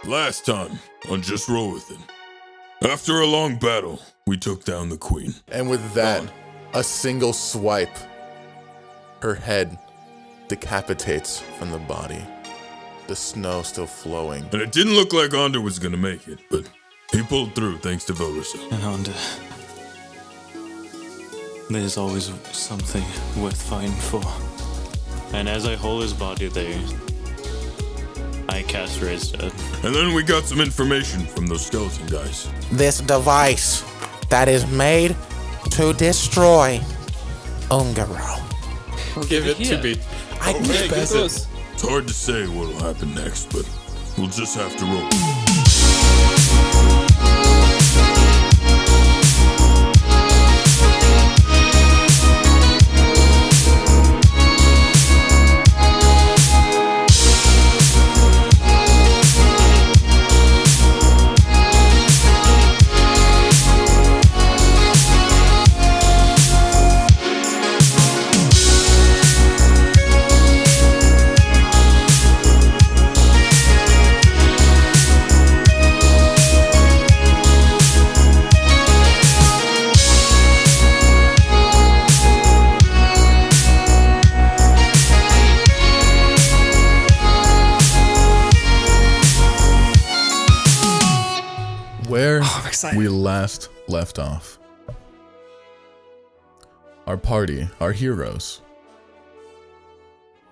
Last time on Just Roll With It, after a long battle, we took down the queen. And with that, a single swipe, her head decapitates from the body. The snow still flowing. And it didn't look like Onder was gonna make it, but he pulled through thanks to Velrisa. And Onder, there's always something worth fighting for. And as I hold his body there, I cast Raise Dead. And then we got some information from those skeleton guys. This device that is made to destroy Ungaro. Give it to me. I can Give us. It's hard to say what'll happen next, but we'll just have to roll. We last left off. Our party, our heroes,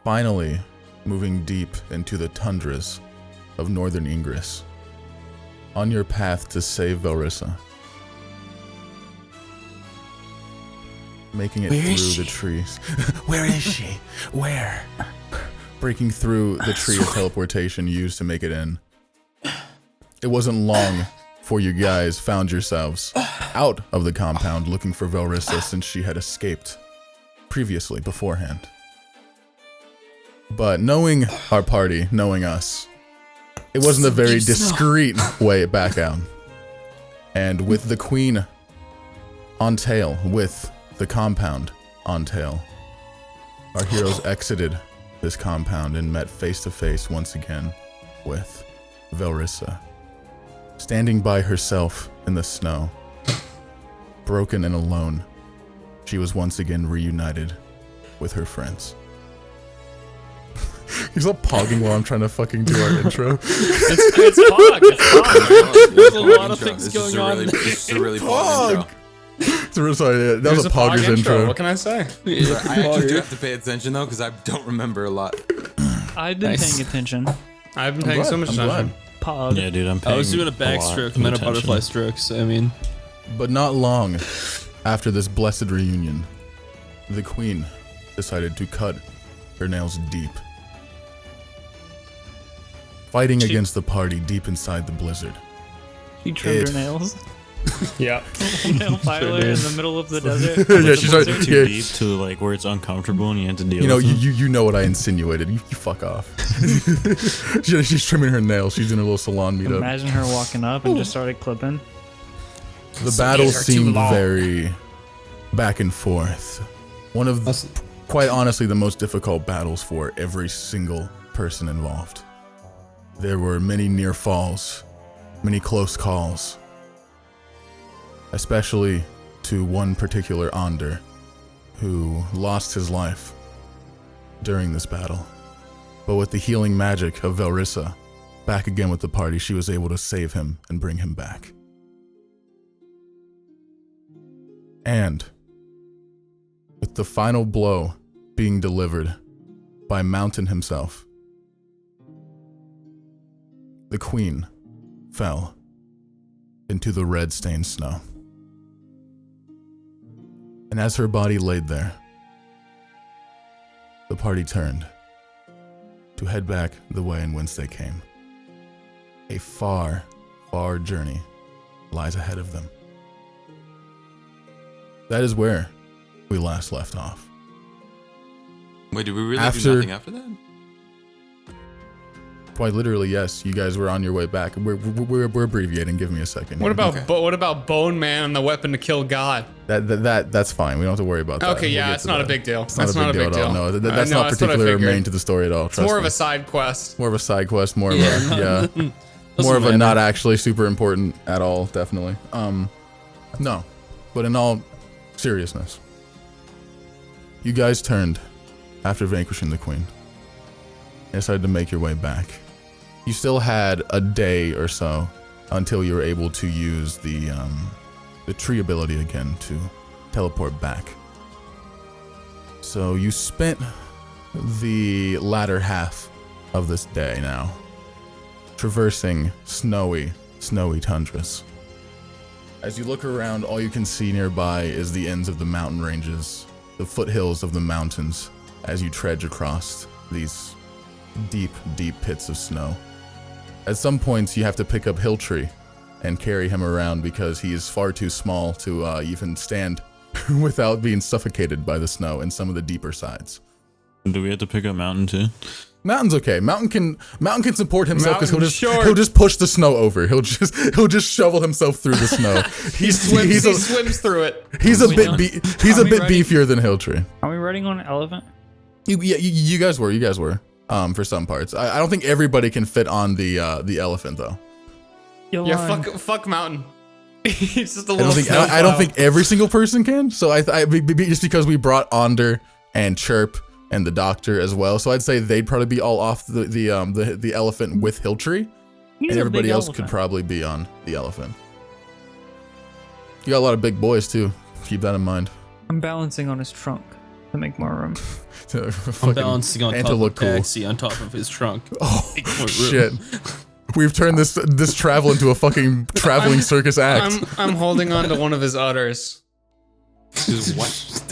finally moving deep into the tundras of northern Ingress, on your path to save Velrisa. Making it through the trees. Where is she? Where? Breaking through the tree of teleportation used to make it in. It wasn't long before you guys found yourselves out of the compound looking for Velrisa, since she had escaped previously beforehand. But knowing our party, knowing us, it wasn't a very discreet way back out. And with the queen on tail, with the compound on tail, our heroes exited this compound and met face to face once again with Velrisa, standing by herself in the snow, broken and alone. She was once again reunited with her friends. He's not pogging while I'm trying to fucking do our intro. It's pog. There's a lot of things going on. This is a really pog intro. Sorry, that was a Poggers intro. What can I say? I actually do have to pay attention though, because I don't remember a lot. I've been paying attention. I've been paying so much attention. Pog. Yeah, dude, I'm paying I was doing a backstroke and then a butterfly stroke, so I mean. But not long after this blessed reunion, the queen decided to cut her nails deep, fighting against the party deep inside the blizzard. She trimmed her nails. Yeah. Nail filer in the middle of the desert. Yeah, she's like, too deep to like where it's uncomfortable and you have to deal you know, with it. you know what I insinuated. You fuck off. She's trimming her nails. She's doing a little salon meetup. Imagine her walking up and just started clipping. The battles seemed very back and forth. One of, quite honestly, the most difficult battles for every single person involved. There were many near falls, many close calls, especially to one particular Onder who lost his life during this battle. But with the healing magic of Velrisa back again with the party, she was able to save him and bring him back. And with the final blow being delivered by Mountain himself, the queen fell into the red-stained snow. And as her body laid there, the party turned to head back the way in whence they came. A far, far journey lies ahead of them. That is where we last left off. Wait, did we really do nothing after that? Quite literally, yes. You guys were on your way back. We're abbreviating. Give me a second. What about Bone Man and the weapon to kill God? That's fine. We don't have to worry about that. Okay, yeah, it's not a big deal. It's not a big deal at all. No, that's not particularly main to the story at all. It's more of a side quest. More of a side quest. More of a More of a not actually super important at all, definitely. No. But in all seriousness, you guys turned after vanquishing the queen. You decided to make your way back. You still had a day or so until you were able to use the tree ability again to teleport back. So you spent the latter half of this day now traversing snowy tundras. As you look around, all you can see nearby is the ends of the mountain ranges, the foothills of the mountains, as you trudge across these deep pits of snow. At some points, you have to pick up Hilltree and carry him around because he is far too small to even stand without being suffocated by the snow in some of the deeper sides. Do we have to pick up Mountain too? Mountain's okay. Mountain can support himself because he'll just push the snow over. He'll just shovel himself through the snow. He swims through it. He's a bit beefier than Hilltree. Are we riding on an elephant? You guys were. For some parts. I don't think everybody can fit on the elephant though. Yeah, fuck Mountain. He's just a little. I don't think every single person can. So I just because we brought Onder and Chirp and the doctor as well. So I'd say they'd probably be all off the elephant with Hilltree, and everybody else could probably be on the elephant. You got a lot of big boys too. Keep that in mind. I'm balancing on his trunk to make more room. I'm balancing on top of Taxi on top of his trunk. Oh shit. We've turned this travel into a fucking traveling circus act. I'm holding on to one of his udders. What?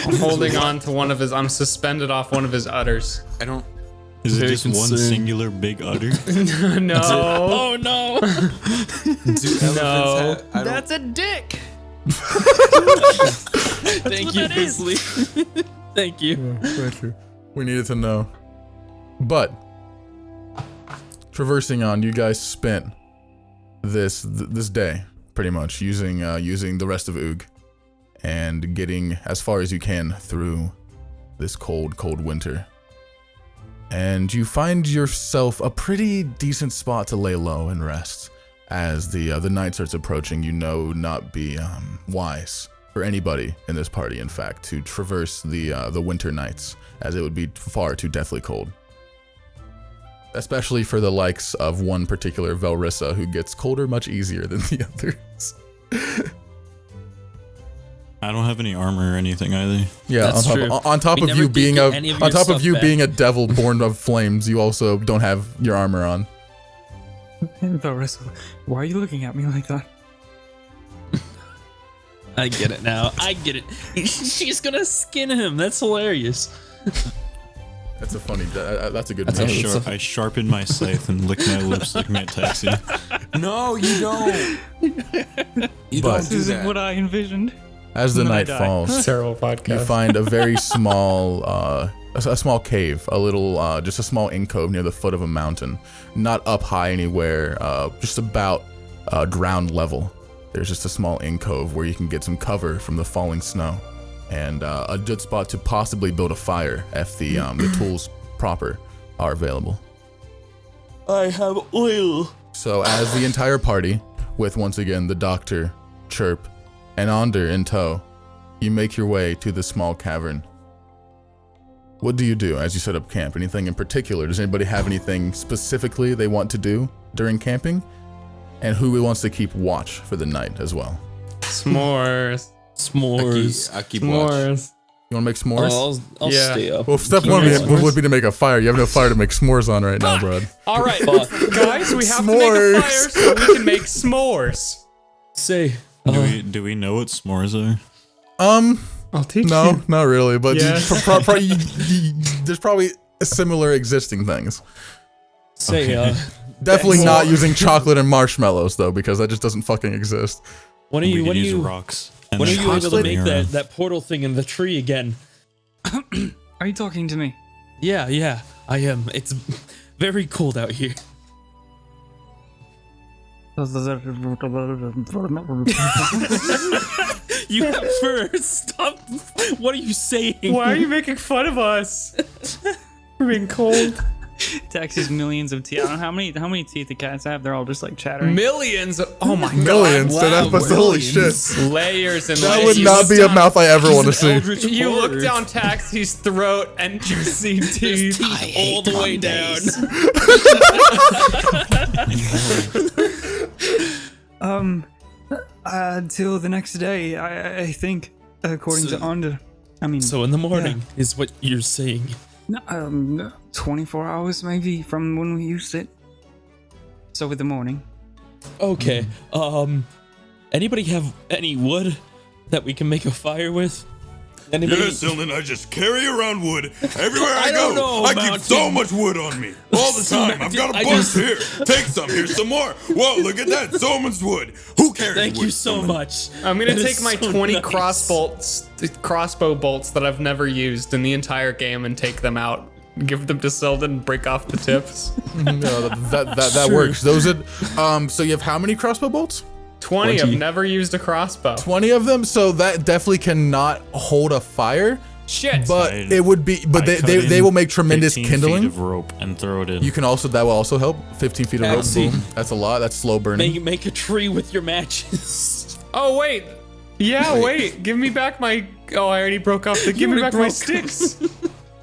I'm holding on to one of his. I'm suspended off one of his udders. I don't. Is it just one singular big udder? No. Oh no. No. That's a dick. Thank you, Grizzly. Thank you. Thank you. We needed to know. But traversing on, you guys spent this day pretty much using the rest of Oog and getting as far as you can through this cold winter. And you find yourself a pretty decent spot to lay low and rest as the night starts approaching. You know not be wise for anybody in this party, in fact, to traverse the winter nights, as it would be far too deathly cold. Especially for the likes of one particular Velrisa who gets colder much easier than the others. I don't have any armor or anything either. Yeah, on top of you being a devil born of flames, you also don't have your armor on. Velrisa, why are you looking at me like that? I get it now. I get it. She's gonna skin him. That's hilarious. That's a funny. That's a good. I sharpen my scythe and lick my lips like Matt Taxi. No, you don't. You don't This do isn't that. what I envisioned. As the night falls, Terrible podcast. you find a very small, a small cave, a little, just a small alcove near the foot of a mountain, not up high anywhere, just about ground level. There's just a small alcove where you can get some cover from the falling snow, and a good spot to possibly build a fire if the tools proper are available. I have oil. So as the entire party, with once again the doctor, Chirp, and Onder in tow, you make your way to the small cavern. What do you do as you set up camp? Anything in particular? Does anybody have anything specifically they want to do during camping? And who wants to keep watch for the night as well? S'mores. S'mores. I keep watch. S'mores. You want to make s'mores? I'll Yeah. stay up. Well, step one would be to make a fire. You have no fire to make s'mores on right now, Br'aad. All right, Fuck. guys, we have to make S'mores. a fire so we can make s'mores. Say. Do we know what s'mores are? I'll teach No, you. not really, but Yeah. there's probably similar existing things. Say. Definitely That's- not using chocolate and marshmallows though, because that just doesn't fucking exist. When are We you? could When are use you? rocks. And When are then you able to spinning make around. that portal thing in the tree again? Are you talking to me? Yeah, I am. It's very cold out here. You have fur. Stop. What are you saying? Why are you making fun of us? We're being cold. Taxi's millions of teeth. I don't know how many teeth the cats have. They're all just like chattering. Millions. Oh my Millions. god. So that was holy shit. Layers and That layers. would not be a mouth I ever want to see. You look down Taxi's throat and just see teeth all the way down. Until the next day, I think, according to Onda. I mean, So in the morning is what you're saying. 24 hours maybe from when we used it. So with the morning. Okay. Anybody have any wood that we can make a fire with? Anybody? Yes, Ellen, I just carry around wood everywhere I don't go. know, I keep so Mountain. much wood on me all the time. I've got a I bunch just- here. Take some. Here's some more. Whoa, look at that. So much wood. Who carries Thank wood? you so much. I'm gonna That take is my so 20 nice. crossbow bolts that I've never used in the entire game and take them out. Give them to Selden and break off the tips. No, that works. Those are so you have how many crossbow bolts? 20. I've never used a crossbow. 20 of them. So that definitely cannot hold a fire. Shit. But I- it would be. But I cut they in will make tremendous 15 kindling. feet of rope and throw it in. You can also that will also help. 15 feet of rope. see. Boom. That's a lot. That's slow burning. Make a tree with your matches. Oh wait. Yeah, wait. Give me back my. Oh, I already broke off the. Give me back my broke. sticks.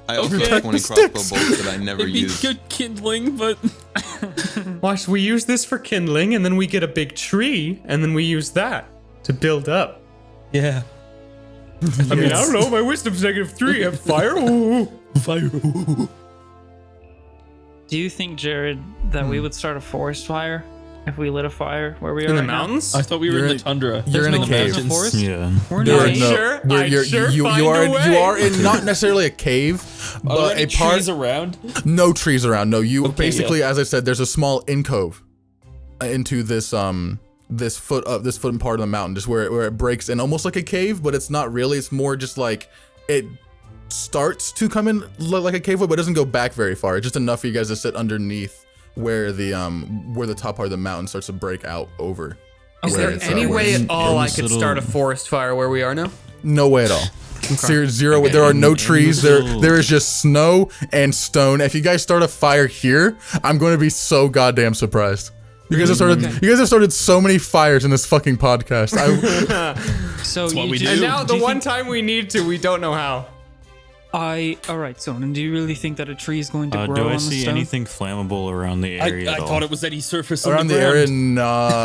I also Okay. have 20 crossbow bolts that I never It'd be used. good kindling, but Watch, we use this for kindling, and then we get a big tree, and then we use that to build up. yeah. I mean, I don't know. My wisdom's -3. I have fire. Ooh. Fire. Do you think, Jared, that we would start a forest fire if we lit a fire where we are In the right now? mountains? I thought we were You're in in- the tundra. you're in a no cave. mountain forest? Yeah. We're in There a are cave. you are in not necessarily a cave, Are there but any a part. trees around? No trees around. No, you Okay, basically, as I said, there's a small incove into this this foot part of the mountain, just where it breaks in almost like a cave, but it's not really. It's more just like it starts to come in like a cave, but it doesn't go back very far. It's just enough for you guys to sit underneath where the top part of the mountain starts to break out over. Is where there it's, any where way it's- at all I this could little- start a forest fire where we are now? No way at all. Zero. There are no in trees. this There is just snow and stone. If you guys start a fire here, I'm going to be so goddamn surprised. You guys have started so many fires in this fucking podcast. So what you we do, do. And now do the you one think time we need to, we don't know how. all right, Sonnen, do you really think that a tree is going to grow Do on I the see stone? anything flammable around the area I at all? thought it was any surface on around the ground. area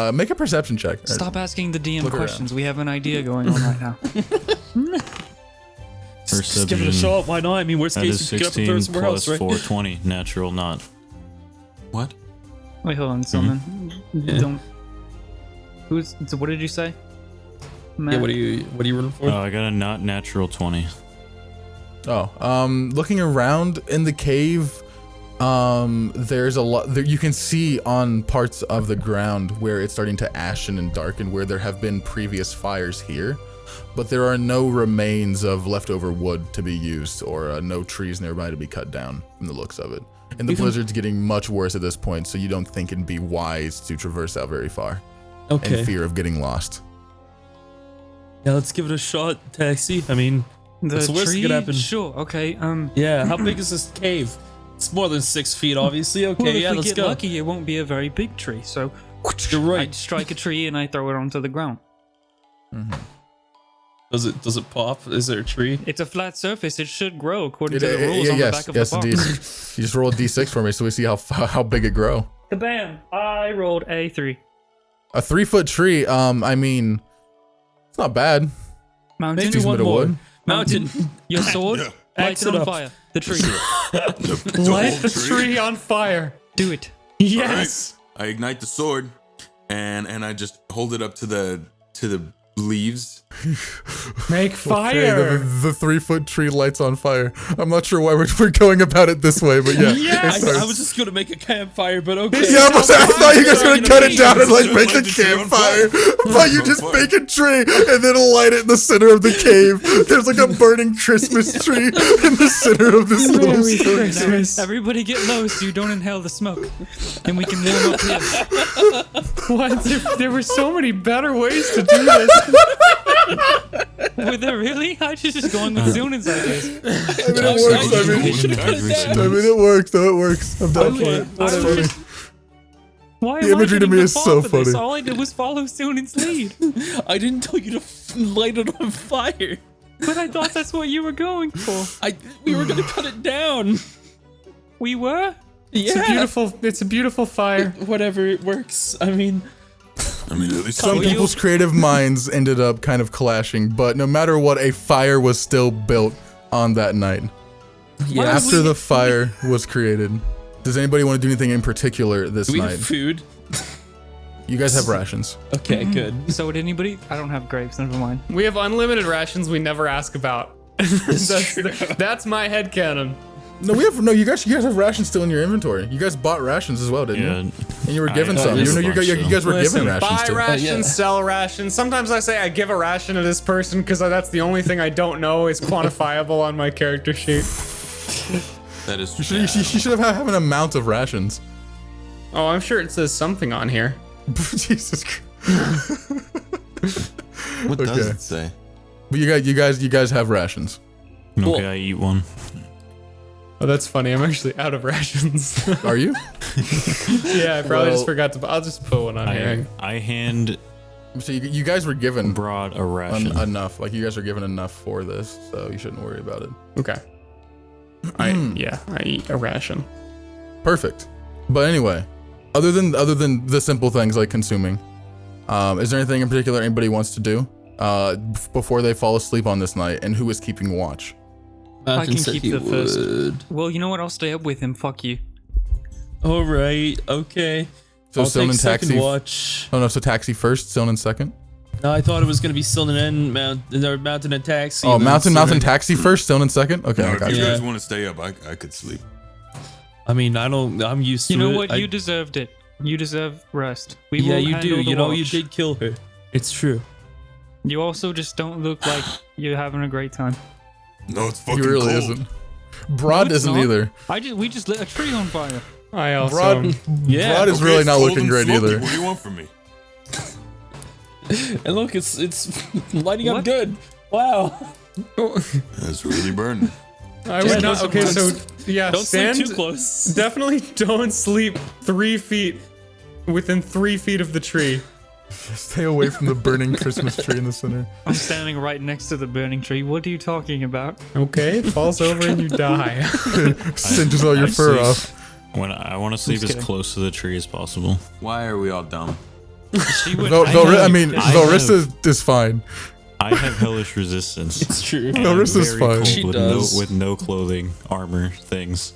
and make a perception check. Stop asking the DM Look questions. We have an idea going on right now. Just give it a shot. Why not? I mean, worst That case, is we get up and throw it 16 somewhere plus else, right? 420. Natural not. What? Wait, hold on, Sonnen. Don't. So what did you say? Matt? Yeah, what are you running for? Oh, I got a not natural 20. Looking around in the cave, there's a lot there, you can see on parts of the ground where it's starting to ashen and darken, where there have been previous fires here, but there are no remains of leftover wood to be used, or no trees nearby to be cut down from the looks of it. And the blizzard's getting much worse at this point, so you don't think it'd be wise to traverse out very far Okay. in fear of getting lost. Yeah, let's give it a shot, Taxi. I mean, The what's the worst that tree? could happen? Sure. Okay. Yeah, how big is this cave? It's more than 6 feet, obviously. Okay, Well, if yeah, we let's get go. lucky, it won't be a very big tree. So You're right. I'd strike a tree and I throw it onto the ground. Does it pop? Is there a tree? It's a flat surface. It should grow according to the rules on the back of yes, the box. indeed. You just roll a d6 for me so we see how big it grow. Kabam! I rolled a 3. A 3-foot tree, I mean, it's not bad. Mountain, Maybe Decent one bit of more. wood. Mountain. your sword, Yeah. light Axe it it on up. fire. The tree. Light the tree on fire. Do it. Yes. I ignite the sword, and I just hold it up to the leaves. Make Okay, fire. the 3-foot tree lights on fire. I'm not sure why we're going about it this way, but yeah. Yes! I was just gonna make a campfire, but okay. Yeah, I thought you guys were gonna cut it down and like make a Light the tree on campfire, but you just On make a tree and then light it in the center of the cave. There's like a burning Christmas tree in the center of this little Merry stone. Christmas. Everybody get low so you don't inhale the smoke. And we can warm up here. What? There were so many better ways to do this. Were there really? I was just going with Zunan's ideas. I mean, it works. I mean, it works. Though it works. I'm down for it. That's funny. Why The am I imagery to getting me the is fall so for this? funny. All I did was follow Zunan's lead. I didn't tell you to light it on fire. But I thought that's what you were going for. We were gonna cut it down. We were? Yeah. It's a beautiful fire. Whatever, it works. I mean, at least Some people's creative minds ended up kind of clashing, but no matter what, a fire was still built on that night. yeah. After the fire was created. Does anybody want to do anything in particular this Do we night? have food? You guys have rations. Okay, good. So would anybody? I don't have grapes, never mind. We have unlimited rations we never ask about. That's my headcanon. No, you guys have rations still in your inventory. You guys bought rations as well, didn't you? And you were given some. there's a You bunch guys were Listen, given rations buy too. rations, yeah. sell rations. Sometimes I say I give a ration to this person because that's the only thing I don't know is quantifiable on my character sheet. That is. You should have an amount of rations. Oh, I'm sure it says something on here. Jesus Christ. What does Okay. it say? But you guys have rations. Okay, I eat one. Oh, that's funny. I'm actually out of rations. Are you? Yeah, I probably Well- just forgot to. I'll just put one on here. I hand So you guys were given Br'aad a ration. enough. Like you guys are given enough for this, so you shouldn't worry about it. Okay. I eat a ration. Perfect. But anyway, other than the simple things like consuming, is there anything in particular anybody wants to do before they fall asleep on this night? And who is keeping watch? I Mountain can said keep he the first. would. Well, you know what? I'll stay up with him. Fuck you. All right. Okay. So I'll Sil take and second Taxi. watch. Oh no, so Taxi first, Sil in second. No, I thought it was gonna be Silden and Mountain and Taxi. Oh, and then Mountain Silden. Taxi first, Sil in second. Okay, Now, I if got you you. guys Yeah. want to stay up, I could sleep. I mean, I'm used to You know it. what? You deserved it. You deserve rest. We Yeah, will you handle do. the You know, you watch. did kill her. It's true. You also just don't look like you're having a great time. No, it's He fucking really cold. isn't. Br'aad it's isn't not. either. We just lit a tree on fire. I also. Br'aad, Yeah. Br'aad is Okay, really it's not cold looking and great smoky. either. What do you want from me? And look, it's lighting up What? good. Wow. It's really burning. I would not. Okay, so yeah, Don't sleep stand. too close. Definitely don't sleep 3 feet within 3 feet of the tree. Stay away from the burning Christmas tree in the center. I'm standing right next to the burning tree. What are you talking about? Okay, it falls over and you die. Cinches all your I fur sleep- off. When I want to sleep as kidding. close to the tree as possible. Why are we all dumb? She would. Velrisa is fine. I have hellish resistance. It's true. and No, I'm this is very fine. cold She with does. with no clothing, armor, things.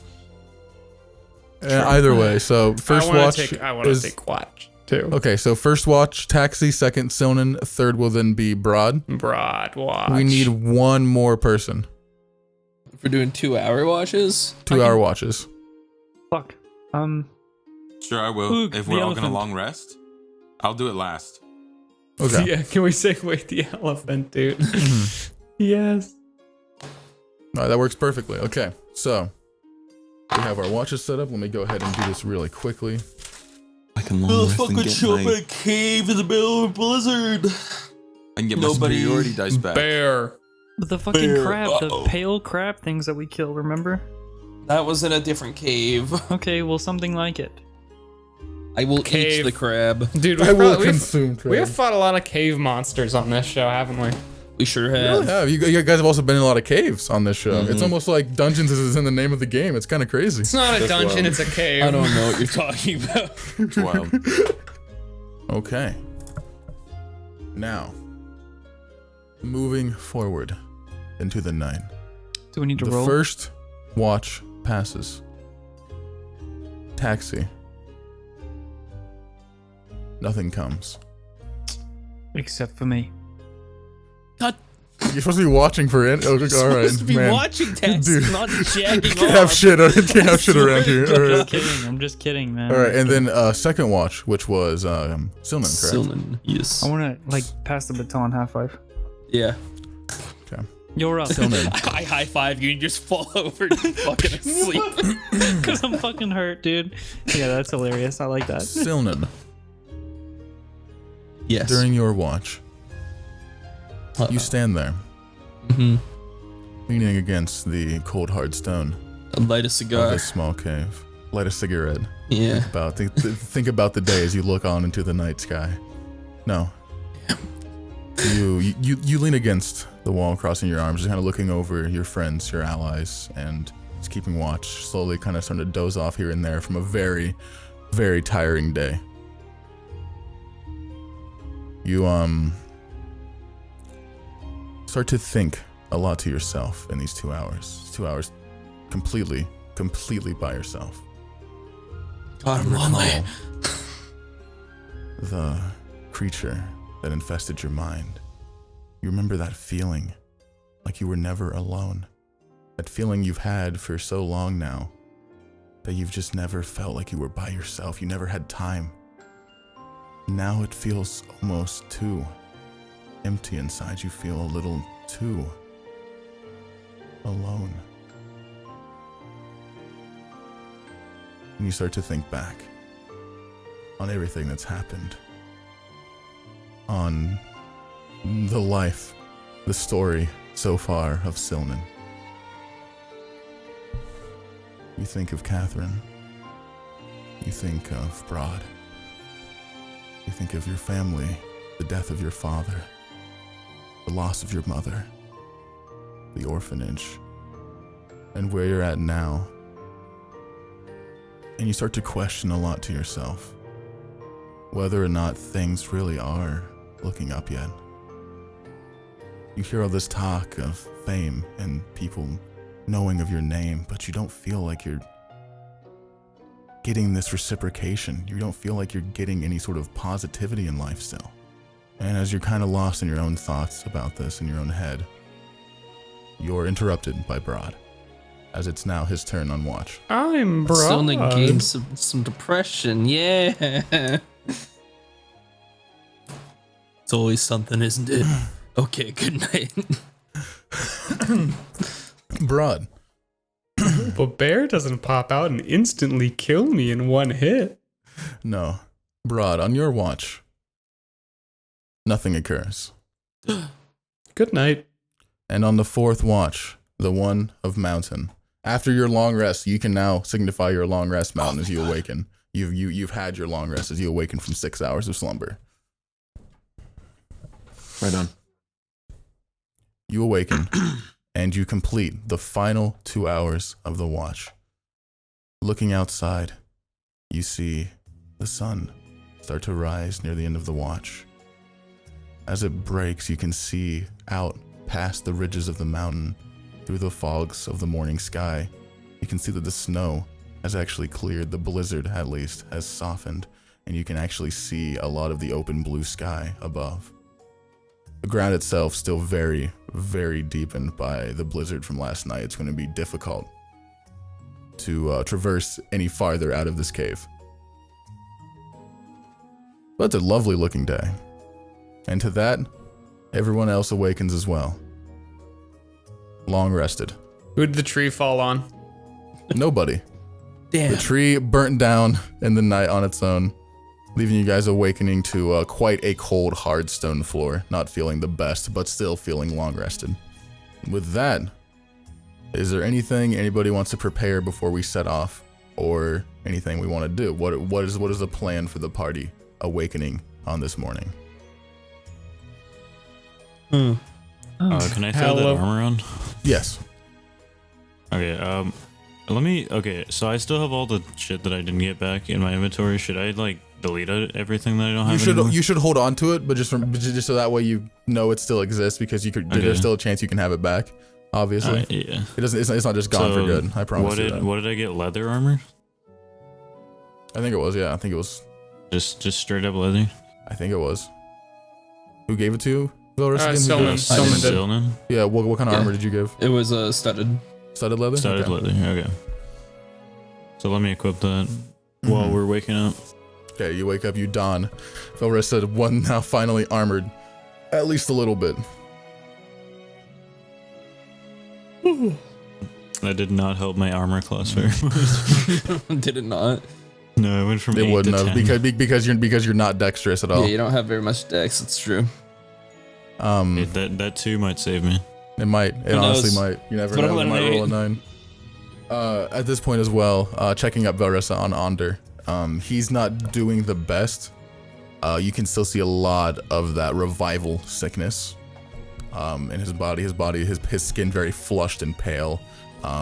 Either way, so first I wanna watch take, I want to is take watch too. okay. So first watch, Taxi. Second, Silnan. Third will then be Br'aad. Br'aad watch. We need one more person. We're doing 2-hour watches. 2-hour watches. Fuck. Sure, I will. Oog, If the we're all gonna elephant. long rest, I'll do it last. Okay. Yeah, can we segue the elephant, dude? Yes. All right, that works perfectly. Okay, so we have our watches set up. Let me go ahead and do this really quickly. I can long rest and get my, a cave in the middle of a blizzard. I can get my Nobody- superiority dice back. Bear. But the fucking Bear. crab, the Uh-oh. pale crab things that we killed, remember? That was in a different cave. Okay, well, something like it. I will Cave. eat the crab. Dude, I will we've consume. we have fought a lot of cave monsters on this show, haven't we? We sure Really have. have. You guys have also been in a lot of caves on this show. It's almost like Dungeons is in the name of the game. It's kind of crazy. It's not a dungeon, it's a cave. I don't know what you're talking about. It's wild. Okay. Now, moving forward into the night. Do we need to The roll? first watch passes. Taxi. Nothing comes. Except for me. God, You're supposed to be watching for it. Oh, all right, supposed to be man. watching text, Dude. not jacking Can't have off. shit. Can't have shit around here. All right. Kidding. I'm just kidding, man. All right, and then second watch, which was Silnan, correct? Silnan, yes. I want to, like, pass the baton high five. Yeah. Okay. You're up. Silnan. I high five you and just fall over and fucking asleep. Because I'm fucking hurt, dude. Yeah, that's hilarious. I like that. Silnan. Yes. During your watch, you stand there, Leaning against the cold hard stone Light a of cigar. this small cave. Light a cigarette. Yeah. Think about the day as you look on into the night sky. No. You lean against the wall, crossing your arms, just kind of looking over your friends, your allies, and just keeping watch. Slowly, kind of starting to doze off here and there from a very, very tiring day. You start to think a lot to yourself in these 2 hours. 2 hours, completely by yourself. God, I'm lonely. The creature that infested your mind. You remember that feeling, like you were never alone. That feeling you've had for so long now, that you've just never felt like you were by yourself. You never had time. Now it feels almost too empty inside. You feel a little too alone. And you start to think back on everything that's happened. On the life, the story so far of Silnan. You think of Catherine. You think of Br'aad. You think of your family, the death of your father, the loss of your mother, the orphanage, and where you're at now. And you start to question a lot to yourself, whether or not things really are looking up yet. You hear all this talk of fame and people knowing of your name, but you don't feel like you're getting this reciprocation. You don't feel like you're getting any sort of positivity in life still. And as you're kind of lost in your own thoughts about this in your own head, you're interrupted by Br'aad, as it's now his turn on watch. I'm Br'aad. Suddenly gained some depression. Yeah. It's always something, isn't it? Okay, good night. Br'aad, But bear doesn't pop out and instantly kill me in one hit. no. Br'aad, on your watch, nothing occurs. Good night. And on the fourth watch, the one of mountain, after your long rest, you can now signify your long rest, mountain, as you awaken. You've had your long rest as you awaken from 6 hours of slumber. Right on. You awaken, and you complete the final 2 hours of the watch. Looking outside, you see the sun start to rise near the end of the watch. As it breaks, you can see out past the ridges of the mountain, through the fogs of the morning sky. You can see that the snow has actually cleared, the blizzard at least has softened, and you can actually see a lot of the open blue sky above. The ground itself still very, very deepened by the blizzard from last night. It's going to be difficult to traverse any farther out of this cave. But it's a lovely looking day. And to that, everyone else awakens as well. Long rested. Who'd the tree fall on? Nobody. Damn. The tree burnt down in the night on its own, leaving you guys awakening to quite a cold, hard stone floor. Not feeling the best, but still feeling long rested. With that, is there anything anybody wants to prepare before we set off, or anything we want to do? What is the plan for the party awakening on this morning? Can I throw that armor on? Yes. Okay, okay, so I still have all the shit that I didn't get back in my inventory. Should I, like, delete everything that I don't have anymore? You should hold on to it, but just so that way you know it still exists, because there's still a chance you can have it back, obviously. Yeah. It's not just gone for good, I promise you that. What did I get, leather armor? I think it was, yeah. I think it was. Just straight up leather? I think it was. Who gave it to you? Velrisa? Silnan. Yeah, what kind of armor did you give? It was studded. Studded leather? Studded leather, okay. So let me equip that while we're waking up. Okay, you wake up, you don. Velrisa, one now finally armored. At least a little bit. That did not help my armor class very much. Did it not? No, I went from 8 It wouldn't to have 10. because you're not dexterous at all. Yeah, you don't have very much dex. It's true. That too might save me. It might. It honestly might. You never But know. I'm It might an roll a 9. At this point as well, checking up Velrisa on Onder. He's not doing the best. You can still see a lot of that revival sickness in his body. His skin very flushed and pale,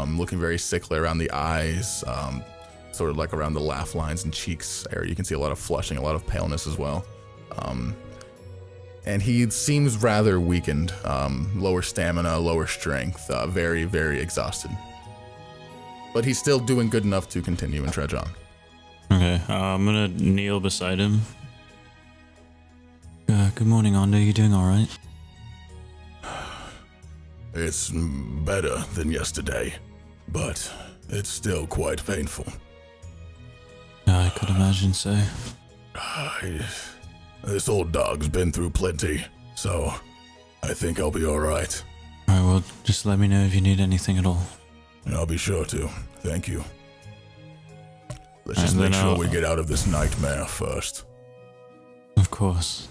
looking very sickly around the eyes, sort of like around the laugh lines and cheeks area. You can see a lot of flushing, a lot of paleness as well. And he seems rather weakened, lower stamina, lower strength, very, very exhausted. But he's still doing good enough to continue and trudge on. Okay, I'm gonna kneel beside him. Good morning, Onder. You doing all right? It's better than yesterday, but it's still quite painful. I could imagine so. This old dog's been through plenty, so I think I'll be alright. Alright, well, just let me know if you need anything at all. I'll be sure to. Thank you. Let's just And make then sure I'll- we get out of this nightmare first. Of course.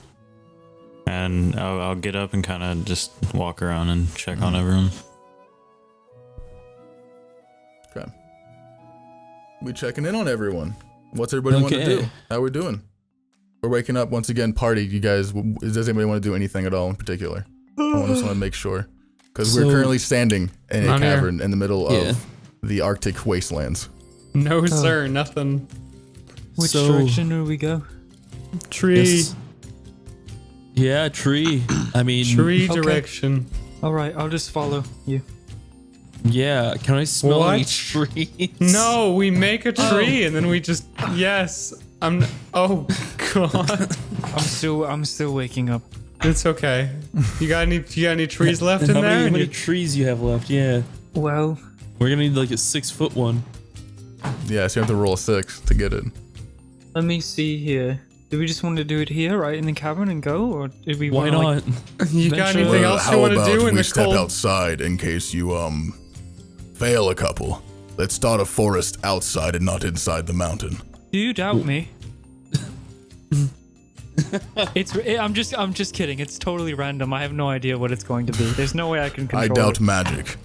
And I'll get up and kind of just walk around and check on everyone. Okay. We checking in on everyone. What's everybody want to Okay. do? How we doing? We're waking up once again. Party, you guys. Does anybody want to do anything at all in particular? I just want to make sure, because we're So- currently standing in a Not here. cavern in the middle Yeah. of the Arctic wastelands. No, sir, nothing. Which So- direction do we go? Tree. Yes. Yeah, tree. I mean, Tree Okay. direction. All right, I'll just follow you. yeah. Can I smell any What? trees? No, we make a tree and then we just yes. Oh god. I'm still waking up. It's okay. You got any trees left in How there? many And trees you have left? Yeah. Well, We're gonna need like a 6-foot one. Yeah, so you have to roll a 6 to get it. let me see here. Do we just want to do it here, right in the cavern, and go, or did we? Why wanna, not? you got Venture- anything else you how want to about do in we the step cold? outside in case you fail a couple? Let's start a forest outside and not inside the mountain. Do you doubt me? I'm just kidding. It's totally random. I have no idea what it's going to be. There's no way I can control I doubt it. magic.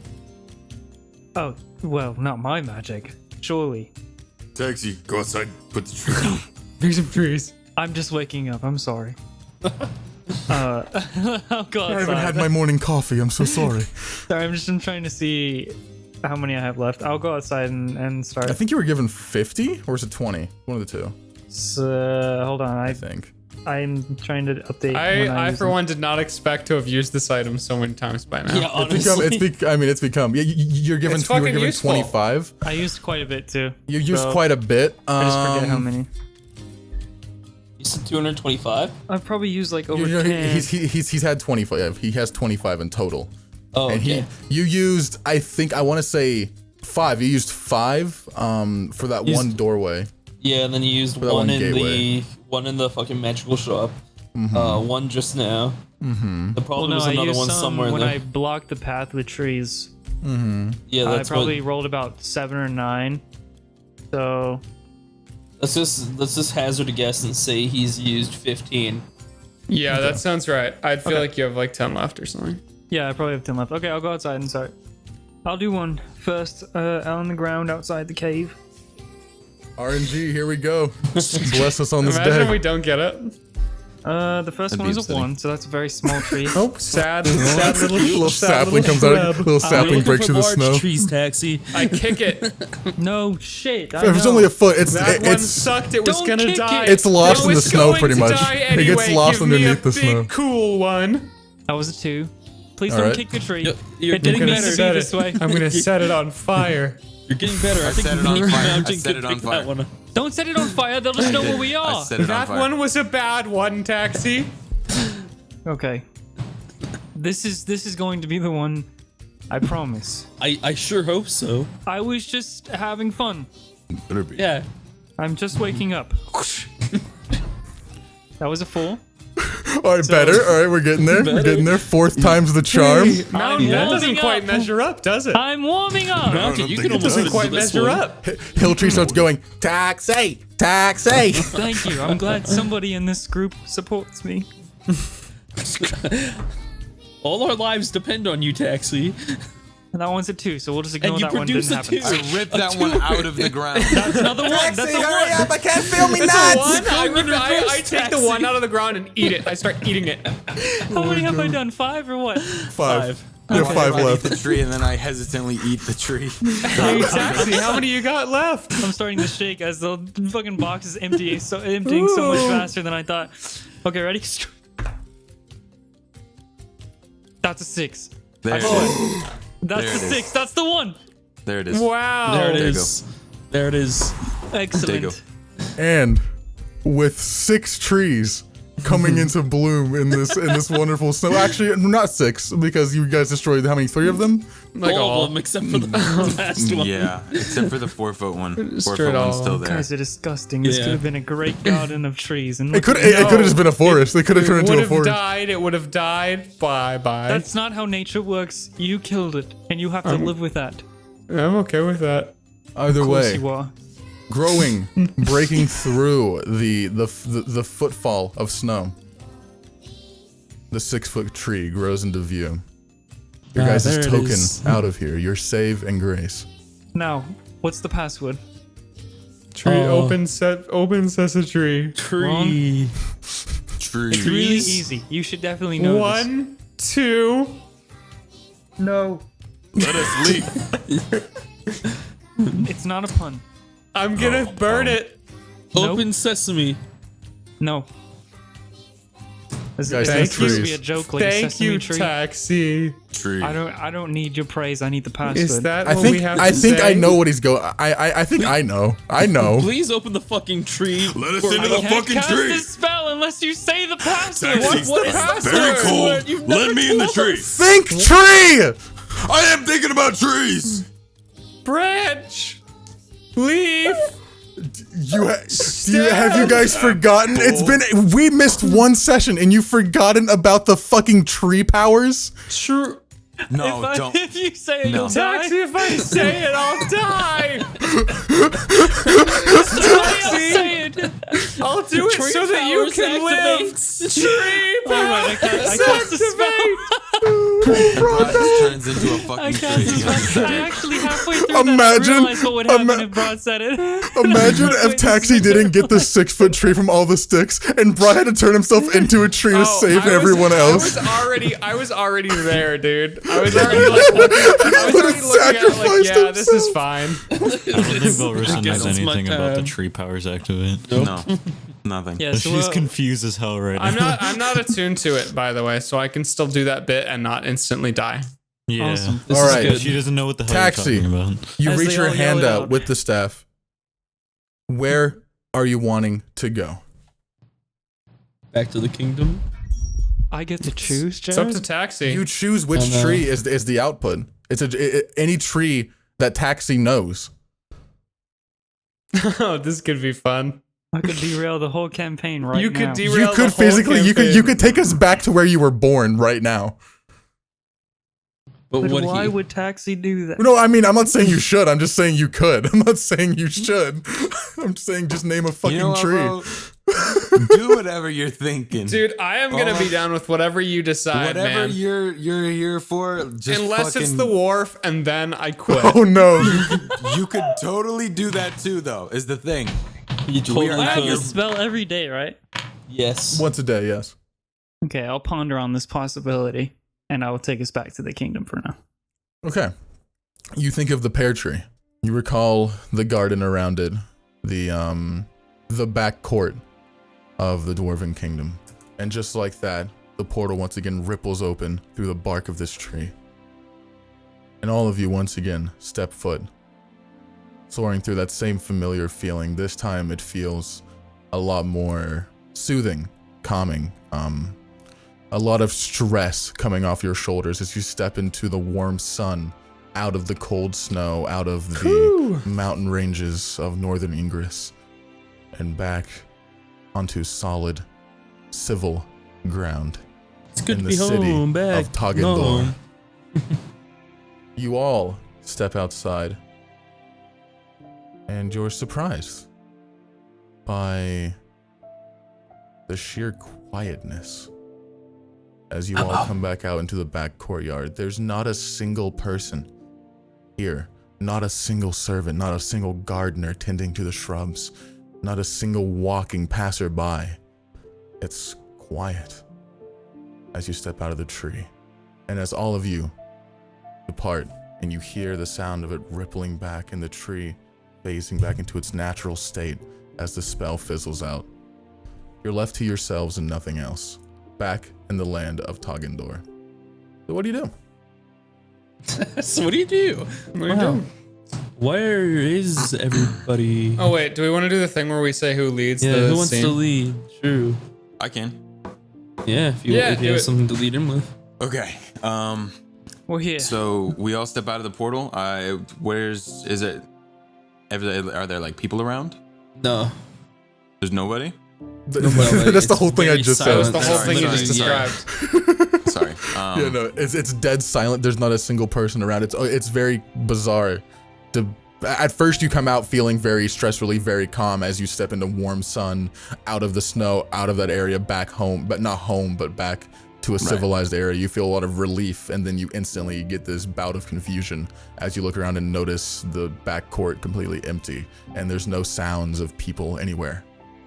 Oh, well, not my magic. Surely. Taxi, go outside, put the tree down. Bring some trees. I'm just waking up. I'm sorry. I'll go I haven't outside. had my morning coffee. I'm so sorry. Sorry, I'm trying to see how many I have left. I'll go outside and start. I think you were given 50, or is it 20? One of the two, Hold on. I think. I'm trying to update. when I use for them. one did not expect to have used this item so many times by now. Yeah, honestly. It's become. Yeah, you're given. It's You were fucking given useful. 25. I used quite a bit too. You used So, quite a bit. I just forget how many. You said 225? I've probably used like over You know, 10. he's had 25. He has 25 in total. Oh, And okay. you used, I want to say 5. You used 5 for that Used- one doorway. Yeah, and then you used that one one in gateway. the fucking magical shop. One just now. The problem well, no, is I another used one some somewhere when there. I blocked the path with trees. Yeah, I that's probably what. rolled about 7 or 9. So Let's just hazard a guess and say he's used 15. Yeah, that sounds right. I'd feel like you have like 10 left or something. yeah, I probably have 10 left. Okay, I'll go outside and start. I'll do one first out on the ground outside the cave. RNG, here we go. Bless us on this Imagine day. we don't get it. The first That'd one be is a upsetting. 1, so that's a very small tree. Oh, sad little, little sad sapling comes shrub. out. Little sapling breaks through the snow. trees, taxi. I kick it. No shit. I If it's know. only a foot, it's That one it's sucked. It was Don't gonna kick die. it. it's lost It in the was snow going pretty to much. die It anyway. gets lost Give me underneath a the big, snow. cool one. That was a 2. Please All don't right. kick the tree. You're It getting didn't I'm mean gonna to better. be set this it. way. I'm gonna set it on fire. You're getting better. I think set it on Mickey fire. Mountain I set could it on pick that fire. one up. Don't set it on fire. They'll just know where we I are. set it on That fire. one was a bad one, Taxi. Okay. This is going to be the one. I promise. I sure hope so. I was just having fun. Better be. Yeah. I'm just waking up. That was a 4. All right, better. All right, we're getting there. We're getting there. 4th time's the charm. Mountain, that doesn't warming quite up. measure up, does it? I'm warming up. Mountain, you think can it almost does. Doesn't quite do this measure one. up. Hilltree starts going, taxi, taxi. Thank you. I'm glad somebody in this group supports me. All our lives depend on you, Taxi. And that one's a 2, so we'll just ignore And you that one didn't produce a happen. 2. I ripped that one out of the ground. That's another one. That's a hurry 1. up! I can't feel me It's nuts. a 1. I take the Taxi. 1 out of the ground and eat it. I start eating it. How many have I done? 5 or what? 5. You have I 5 eat left. the tree and then I hesitantly eat the tree. Hey, Taxi, how many you got left? I'm starting to shake as the fucking box is emptying so much faster than I thought. Okay, ready? That's a 6. There it is. That's There the it is. 6. That's the 1. There it is. Wow. There it There you is. There it is. Excellent. And with 6 trees coming into bloom in this wonderful snow. Actually, not 6 because you guys destroyed how many? 3 of them? Like all all. of them except for the last one. Yeah, except for the 4-foot one. 4-foot it one's all. still there. Guys are disgusting. This Yeah. could have been a great garden of trees. And It could have just been a forest. It could have turned Would into a have forest. died. It would have died. Bye bye. That's not how nature works. You killed it, and you have to live with that. I'm okay with that. Either Of course way, you are. growing, breaking through the footfall of snow. The 6-foot tree grows into view. Your Ah, guys' there it token is. out of here. Your save and grace. Now, what's the password? Tree Oh. open sesame tree. Tree. Tree. It's really Trees. easy. You should definitely know 1, 2. No. Let us leave. It's not a pun. I'm gonna burn it. Open sesame. No. This Guys, this thank supposed to you. be a joke, like Thank Sesame you, Tree. Taxi. Tree. I don't need your praise. I need the password. Is that I what we think have I to think say? I know what he's going. I think I know. I know. Please open the fucking tree. Let us for- into the Can't fucking cast tree. a spell unless you say the password. Taxi. What is the password? Very password? cold. You've never Let me in the told tree. us. Think tree. I am thinking about trees. Branch. Leaf. Have you guys forgotten? We missed 1 session and you've forgotten about the fucking tree powers. True. No, If don't. if you say it, No. you'll die. Taxi, if I say it, I'll die. Say it. I'll do it Tree so that you powers can live. activates. Tree Oh, right, I cast a spell. Br'aad just turns into a I fucking cast a tree. spell. I actually halfway through that, I Imagine- realized what would happen if Br'aad said it. Imagine if Taxi didn't get the 6-foot tree from all the sticks and Br'aad had to turn himself into a tree to save everyone else. I was already there, dude. I was already looking at it like, yeah, this is fine. I don't think Velrisa guess knows it's my anything about the time. tree powers activate. No, nothing. Yeah, so She's confused as hell right now. I'm not attuned to it, by the way, so I can still do that bit and not instantly die. Yeah. Awesome. This All is right. good. She doesn't know what the hell Taxi. you're talking about. You As reach they your all yell hand it out out. with the staff. Where are you wanting to go? Back to the kingdom. I get to choose, It's up Jared? to Taxi. You choose which know. tree is the output. It's any tree that Taxi knows. Oh, this could be fun. I could derail the whole campaign right You now. could derail You the could whole physically you campaign. could take us back to where you were born right now. But But what why he would Taxi do that? No, I mean I'm not saying you should. I'm just saying you could. I'm not saying you should. I'm saying just name a fucking You know what, tree. bro? Do whatever you're thinking. Dude, I am gonna be down with whatever you decide, Whatever man. you're here for, just Unless it's fucking- the wharf, and then I quit. Oh no. You could totally do that too, though. Is the thing. you totally are I have at this could. spell every day, right? Yes. Once a day, yes. Okay, I'll ponder on this possibility, and I will take us back to the kingdom for now. Okay. You think of the pear tree. You recall the garden around it, the back court of the Dwarven Kingdom. And just like that, the portal once again ripples open through the bark of this tree. And all of you once again step foot, soaring through that same familiar feeling. This time it feels a lot more soothing, calming, a lot of stress coming off your shoulders as you step into the warm sun, out of the cold snow, out of the mountain ranges of northern Ingress, and back onto solid, civil ground It's good in to the be city home. Back of Togandor. home. You all step outside, and you're surprised by the sheer quietness as you all come back out into the back courtyard. There's not a single person here. Not a single servant, not a single gardener tending to the shrubs, not a single walking passerby. It's quiet as you step out of the tree. And as all of you depart and you hear the sound of it rippling back in the tree, phasing back into its natural state as the spell fizzles out, you're left to yourselves and nothing else, back in the land of Togandor. So what do you do? So what do you do? What are you doing? Where is everybody? Oh wait, do we want to do the thing where we say who leads Yeah, the who wants scene? to lead? True. I can. Yeah, if you do have it. something to lead in with. Okay. We're here. So we all step out of the portal. Is it? Are there like people around? No. There's nobody. That's the whole thing I just That was said. the whole thing you just Yeah. described. Sorry. Yeah, no, it's dead silent. There's not a single person around. It's very bizarre. At first, you come out feeling very stress relief, very calm as you step into warm sun, out of the snow, out of that area, back home, but not home, but back to a civilized area. You feel a lot of relief, and then you instantly get this bout of confusion as you look around and notice the back court completely empty, and there's no sounds of people anywhere.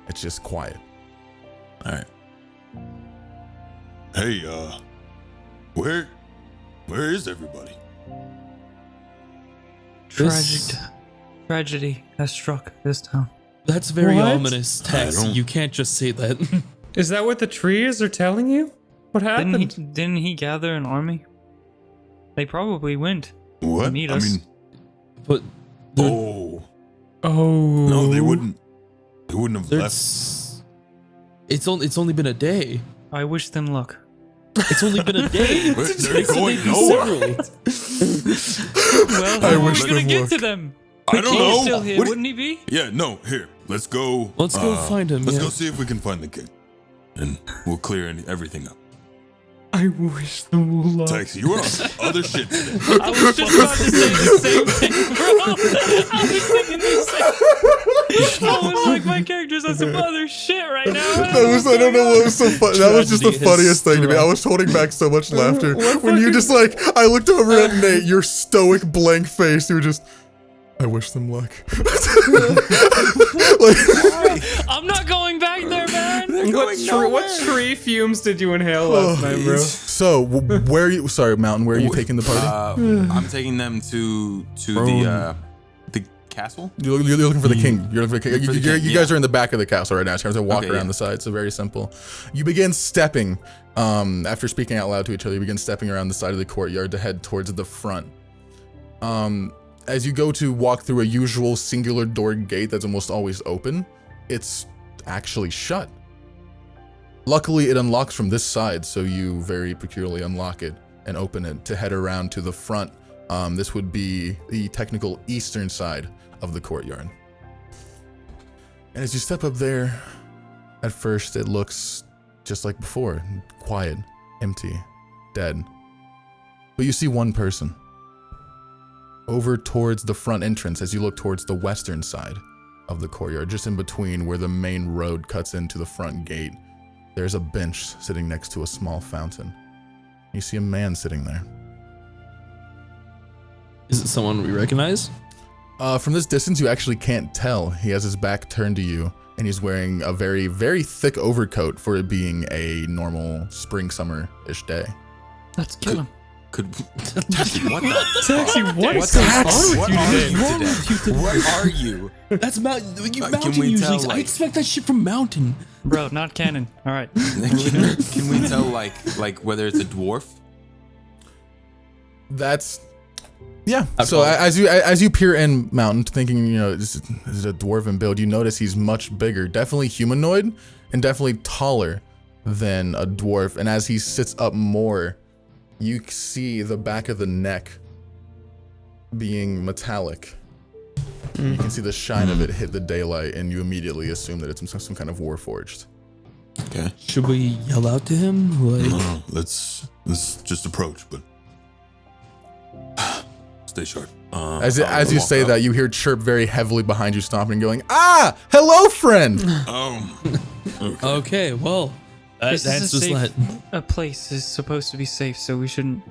It's just quiet. All right. Hey, where is everybody? Tragedy has struck this town. That's very What? ominous, Tex. You can't just say that. Is that what the trees are telling you? What happened? Didn't he gather an army? They probably went What? to meet I us. mean, But oh Oh. no, they wouldn't. They wouldn't have left. there's it's only been a day. I wish them luck. It's only been a day. They're They said going they'd be nowhere. several. Well, I how are wish we gonna them get luck. to them? I don't He's know. still here, What- wouldn't he be? Yeah, no. Here, let's go. Let's go find him, Let's yeah. go see if we can find the king, and we'll clear everything up. I wish them luck. Taxi, you were on other shit today. I was just about to say the same thing, bro. I was thinking the same. I was like, my character's on some other shit right now. I don't know what was so funny. That was just the Tragedy has funniest thing to me. I struck. was holding back so much laughter when you just like. I looked over at Nate, your stoic blank face. You were just. I wish them luck. I'm not going back there, man. What tree fumes did you inhale last night, bro? So where are you? Sorry, Mountain. Where are you taking the party? I'm taking them to the castle. You're looking for the king. You're looking for the king. For the king, You guys are in the back of the castle right now. So you have to walk Okay, around yeah. the side. So very simple. You begin stepping. After speaking out loud to each other, you begin stepping around the side of the courtyard to head towards the front. As you go to walk through a usual singular door gate that's almost always open, it's actually shut. Luckily, it unlocks from this side, so you very peculiarly unlock it and open it to head around to the front. This would be the technical eastern side of the courtyard. And as you step up there, at first it looks just like before, quiet, empty, dead. But you see one person. Over towards the front entrance as you look towards the western side of the courtyard, just in between where the main road cuts into the front gate, there's a bench sitting next to a small fountain. You see a man sitting there. Is it someone we recognize? From this distance, you actually can't tell. He has his back turned to you, and he's wearing a very, very thick overcoat for it being a normal spring, summer-ish day. Let's kill him. Taxi, what the? Taxi, what What is the going fuck? on with What you are today? you today? What are you? That's mountain. can Mountain we usually. tell, I like- expect that shit from Mountain. Bro, not canon. All right. Can we tell like whether it's a dwarf? That's yeah. So as you peer in, Mountain, thinking, you know, this is a dwarven build, you notice he's much bigger, definitely humanoid, and definitely taller than a dwarf. And as he sits up more, you see the back of the neck being metallic. You can see the shine of it hit the daylight, and you immediately assume that it's some kind of warforged. Okay. Should we yell out to him? Like, No, let's just approach, but stay sharp. As you I'll say walk that, up. you hear chirp very heavily behind you, stomping and going, "Ah, hello, friend." Oh, okay, well, This That's is a just safe not. a place is supposed to be safe, so we shouldn't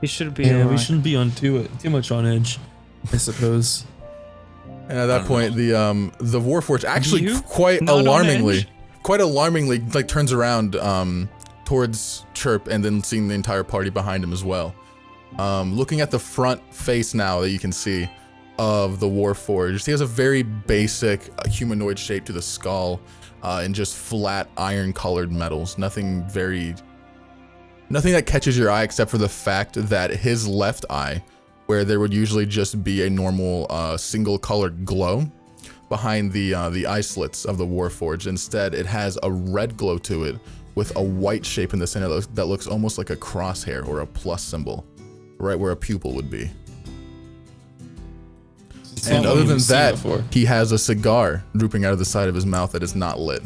be Yeah, we alright. shouldn't be on too much on edge, I suppose. And at that point, the Warforged actually You? quite Not on alarmingly, edge? like turns around towards Chirp and then seeing the entire party behind him as well. Looking at the front face now that you can see of the Warforged, he has a very basic humanoid shape to the skull and just flat iron-colored metals. Nothing that catches your eye except for the fact that his left eye, where there would usually just be a normal single-colored glow behind the eye slits of the Warforged, instead it has a red glow to it with a white shape in the center that looks almost like a crosshair or a plus symbol, right where a pupil would be. And other than that, he has a cigar drooping out of the side of his mouth that is not lit.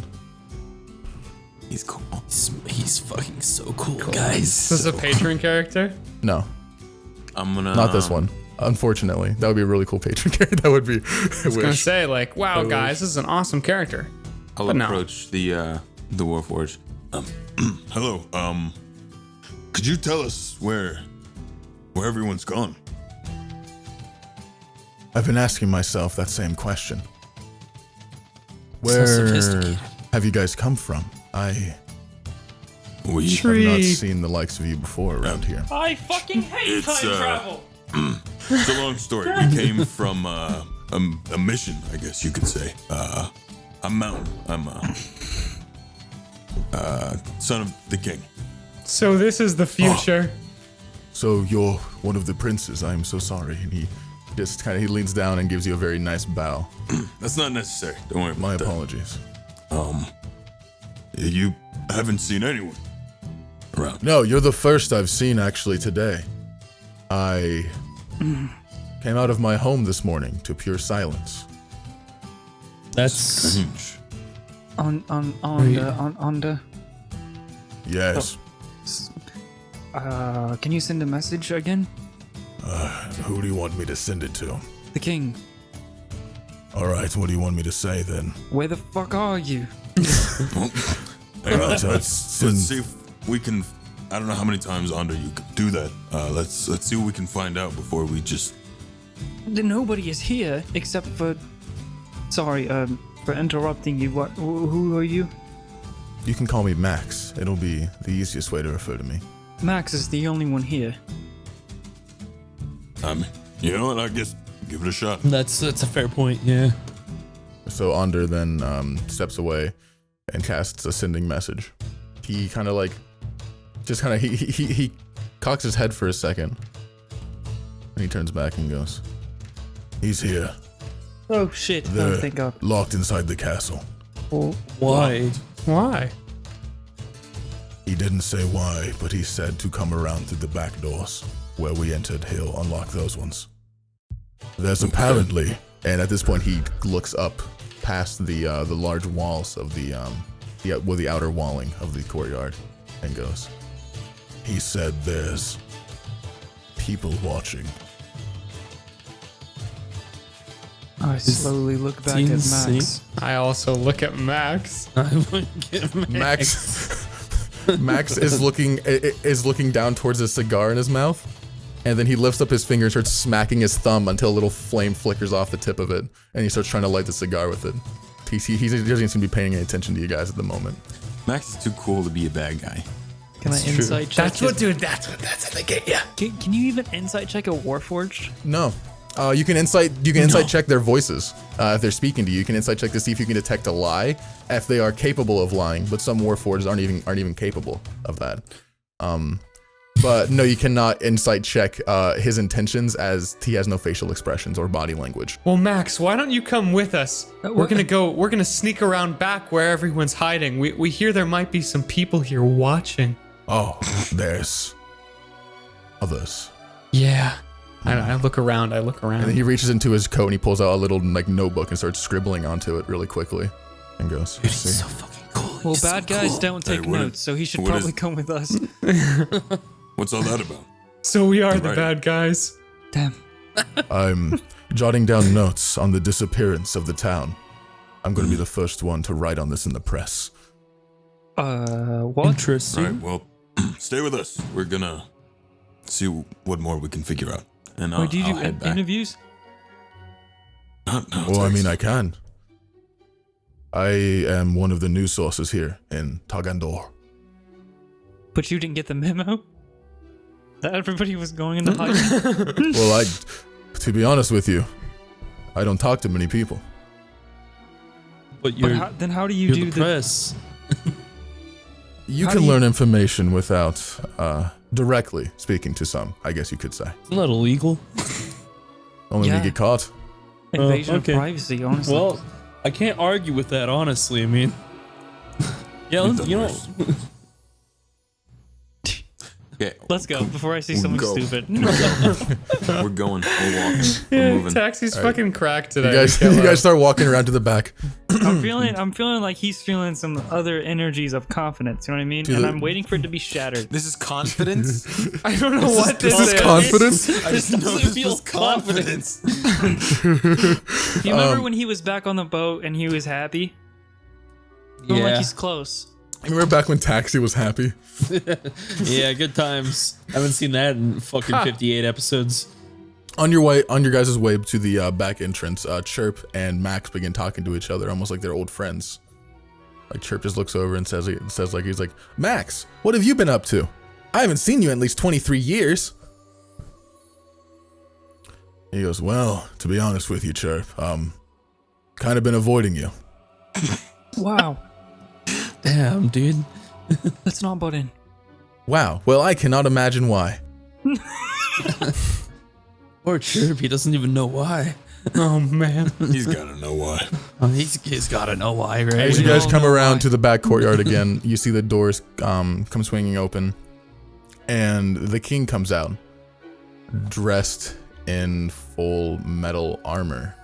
He's cool. He's fucking so cool, guys. This is a patron character? No, I'm gonna not this one. Unfortunately, that would be a really cool patron character. That would be. I was gonna say, like, wow, guys, this is an awesome character. I'll But no. approach the Warforged. Hello. Could you tell us where everyone's gone? I've been asking myself that same question. Where sophisticated. have you guys come from? I We have not seen the likes of you before around here. I fucking hate It's, time travel. It's a long story. We came from a mission, I guess you could say. I'm Mountain. I'm son of the king. So this is the future. So you're one of the princes. I am so sorry. And he just he leans down and gives you a very nice bow. That's not necessary. Don't worry about My that. apologies. You haven't seen anyone around. No, you're the first I've seen actually today. I came out of my home this morning to pure silence. That's Strange. On the Yes. can you send a message again? Who do you want me to send it to? The king. All right, what do you want me to say then? Where the fuck are you? Hang on. Let's Let's send- see if we can. I don't know how many times under you could do that. Let's see what we can find out before we just. Nobody is here except for. Sorry, for interrupting you. What? Who are you? You can call me Max. It'll be the easiest way to refer to me. Max is the only one here. You know what? I guess give it a shot. that's a fair point. Yeah. So Onder then steps away and casts a sending message. He kind of like, he cocks his head for a second. And he turns back and goes, He's here. Oh shit! They're Thank God. locked inside the castle. Why? Why? He didn't say why, but he said to come around through the back doors where we entered. He'll unlock those ones. There's apparently, and at this point he looks up past the large walls of the outer walling of the courtyard and goes, he said there's people watching. I slowly look back at Seems Max. I also look at Max. I would give Max is looking down towards a cigar in his mouth, and then he lifts up his finger and starts smacking his thumb until a little flame flickers off the tip of it, and he starts trying to light the cigar with it. He doesn't seem to be paying any attention to you guys at the moment. Max is too cool to be a bad guy. Can I insight check? That's what they get ya. Can you even insight check a Warforged? No. You can insight check their voices. If they're speaking to you, you can insight check to see if you can detect a lie, if they are capable of lying, but some Warforged aren't even capable of that. But no, you cannot insight check his intentions, as he has no facial expressions or body language. Well, Max, why don't you come with us? We're gonna sneak around back where everyone's hiding. We hear there might be some people here watching. Oh, there's others. Yeah. I look around. And then he reaches into his coat and he pulls out a little like notebook and starts scribbling onto it really quickly, and goes, He's so fucking cool. Well, He's so bad guys cool. don't take Hey, what notes, is- so he should what probably is- come with us. What's all that about? So we are the Right. bad guys. Damn. I'm jotting down notes on the disappearance of the town. I'm going to be the first one to write on this in the press. What? Interesting. All right, well, stay with us. We're gonna see what more we can figure out. And Wait, do you I'll do head back. interviews? No, Well, I thanks. mean, I can. I am one of the news sources here in Togandor. But you didn't get the memo? That everybody was going into hiding? Well, to be honest with you, I don't talk to many people. But But you're, then how do you you're do the the... press. You How can do you- learn information without directly speaking to some, I guess you could say. Isn't that illegal? Only Yeah. to get caught. Invasion okay. of privacy, honestly. Well, I can't argue with that, honestly. I mean, yeah, We've done you know, worse. Okay, Let's go before I see something Go. stupid. we're going. We're walking. We're moving. Taxi's fucking cracked today. You guys start walking around to the back. I'm feeling like he's feeling some other energies of confidence. You know what I mean? And I'm waiting for it to be shattered. This is confidence. I don't know what this This is is. confidence? I just know this was confidence. Do you remember when he was back on the boat and he was happy? I feel like yeah, he's close. Remember back when Taxi was happy? yeah, good times. I haven't seen that in fucking 58 episodes. On your guys' way to the back entrance, Chirp and Max begin talking to each other, almost like they're old friends. Like Chirp just looks over and says he's like, Max, what have you been up to? I haven't seen you in at least 23 years. He goes, well, to be honest with you, Chirp, kind of been avoiding you. Wow. Damn, dude. Let's not butt in. Wow, well, I cannot imagine why. Poor Chirp, he doesn't even know why. Oh man. He's gotta know why. Oh, he's gotta know why, right? As you We guys all come know around why. to the back courtyard again, you see the doors come swinging open, and the king comes out, dressed in full metal armor,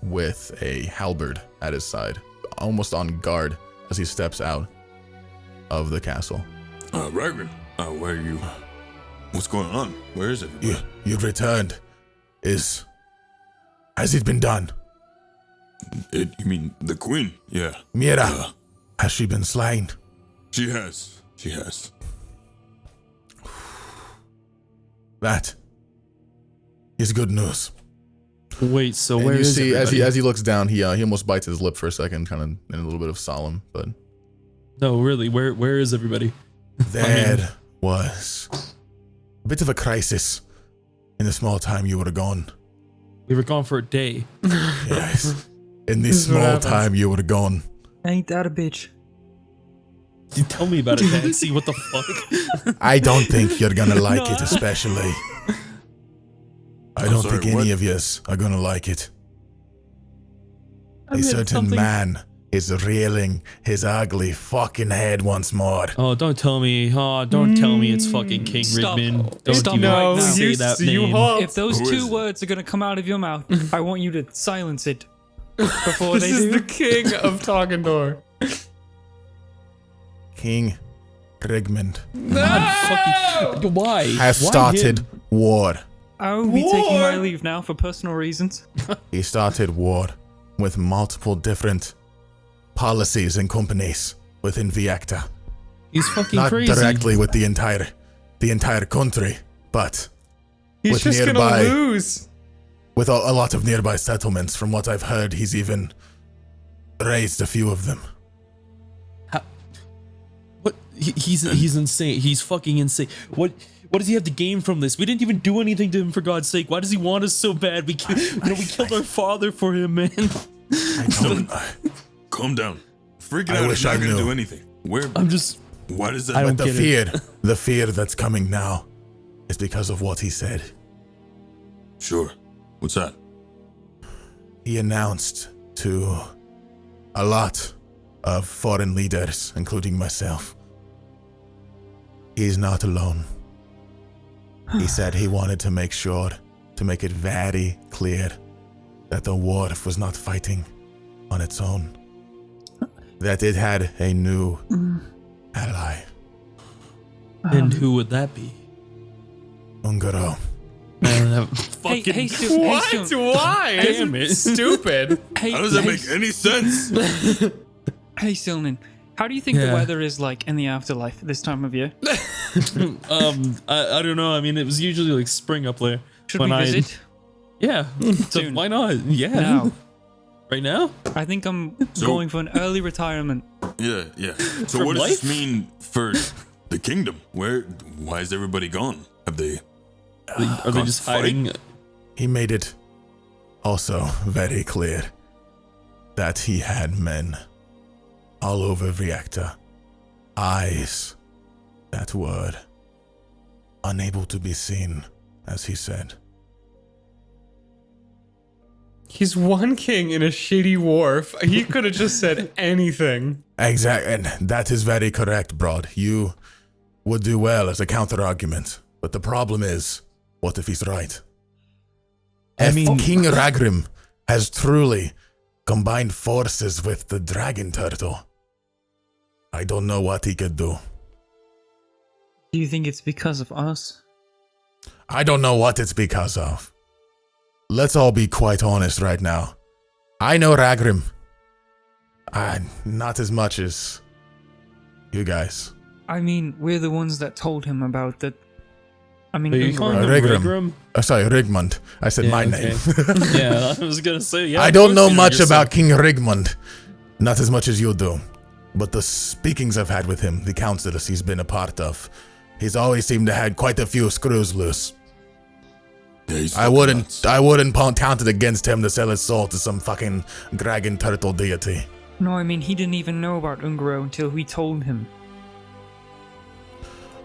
with a halberd at his side, almost on guard as he steps out of the castle. Ragnar, where are you? What's going on? Where is everybody? You returned. Has it been done? You mean the queen? Yeah. Mira, has she been slain? She has. She has. That is good news. Wait, so And where you is see, everybody? as he looks down, he almost bites his lip for a second, kind of in a little bit of solemn. But No, really, where is everybody? there was a bit of a crisis in the small time you were gone. We were gone for a day. Yes, in the This is what small happens. time you were gone. Ain't that a bitch? You tell me about it, Taxi. What the fuck? I don't think you're gonna like it, especially. I don't sorry, think any what? of yous are gonna like it. I A meant certain something- man is reeling his ugly fucking head once more. Oh, don't tell me. Oh, don't tell me it's fucking King Stop. Redmond. Don't Stop even right now. say that you name. halt. If those Who is two it? words are gonna come out of your mouth, I want you to silence it before This they is do. the king of Togandor. King Rigmond Fucking, why? has Why started him? war. I will be taking my leave now for personal reasons. He started war with multiple different policies and companies within Viecta. He's fucking Not crazy. directly with the entire country, but He's with just nearby, gonna lose. with a lot of nearby settlements. From what I've heard, he's even raised a few of them. What? He's insane. He's fucking insane. What does he have to gain from this? We didn't even do anything to him, for God's sake. Why does he want us so bad? We killed our father for him, man. I don't. Calm down. Freaking I out wish is not I gonna knew. do anything. Where? I'm just. Why does that? I don't The get it. the fear that's coming now, is because of what he said. Sure. What's that? He announced to a lot of foreign leaders, including myself, he's not alone. He said he wanted to make sure to make it very clear that the war was not fighting on its own, that it had a new ally, And who would that be? Ungaro. Fucking. hey, Stu, hey, What? Stu, Why? Damn it. Stupid. hey, How does that hey, make any sense? Hey, Silnan, How do you think the Yeah. weather is like in the afterlife at this time of year? I don't know. I mean, it was usually like spring up there. Should when we I- visit? Yeah. So Soon. why not? Yeah. Now. Right now? I think I'm So- going for an early retirement. Yeah, yeah. So For what does life? this mean for the kingdom? Why is everybody gone? Have they? Are they Gone just fight? hiding? He made it also very clear that he had men all over Reactor. Eyes that were unable to be seen, as he said. He's one king in a shitty wharf. He could have just said anything. Exactly, and that is very correct, Br'aad. You would do well as a counter-argument. But the problem is, what if he's right? If King Ragrim has truly combined forces with the dragon turtle, I don't know what he could do. Do you think it's because of us? I don't know what it's because of. Let's all be quite honest right now. I know Ragrim. Not as much as you guys. I mean, we're the ones that told him about that. I mean, Are you calling him Rigrim. Rigrim? Sorry, Rigmund. I said my name. Yeah, I was gonna say. Yeah. I of don't course know you much yourself. about King Rigmund. Not as much as you do. But the speakings I've had with him, the councils he's been a part of, he's always seemed to have quite a few screws loose. Yeah, he's I fucking nuts. wouldn't count it against him to sell his soul to some fucking dragon turtle deity. No, I mean, he didn't even know about Ungaro until we told him.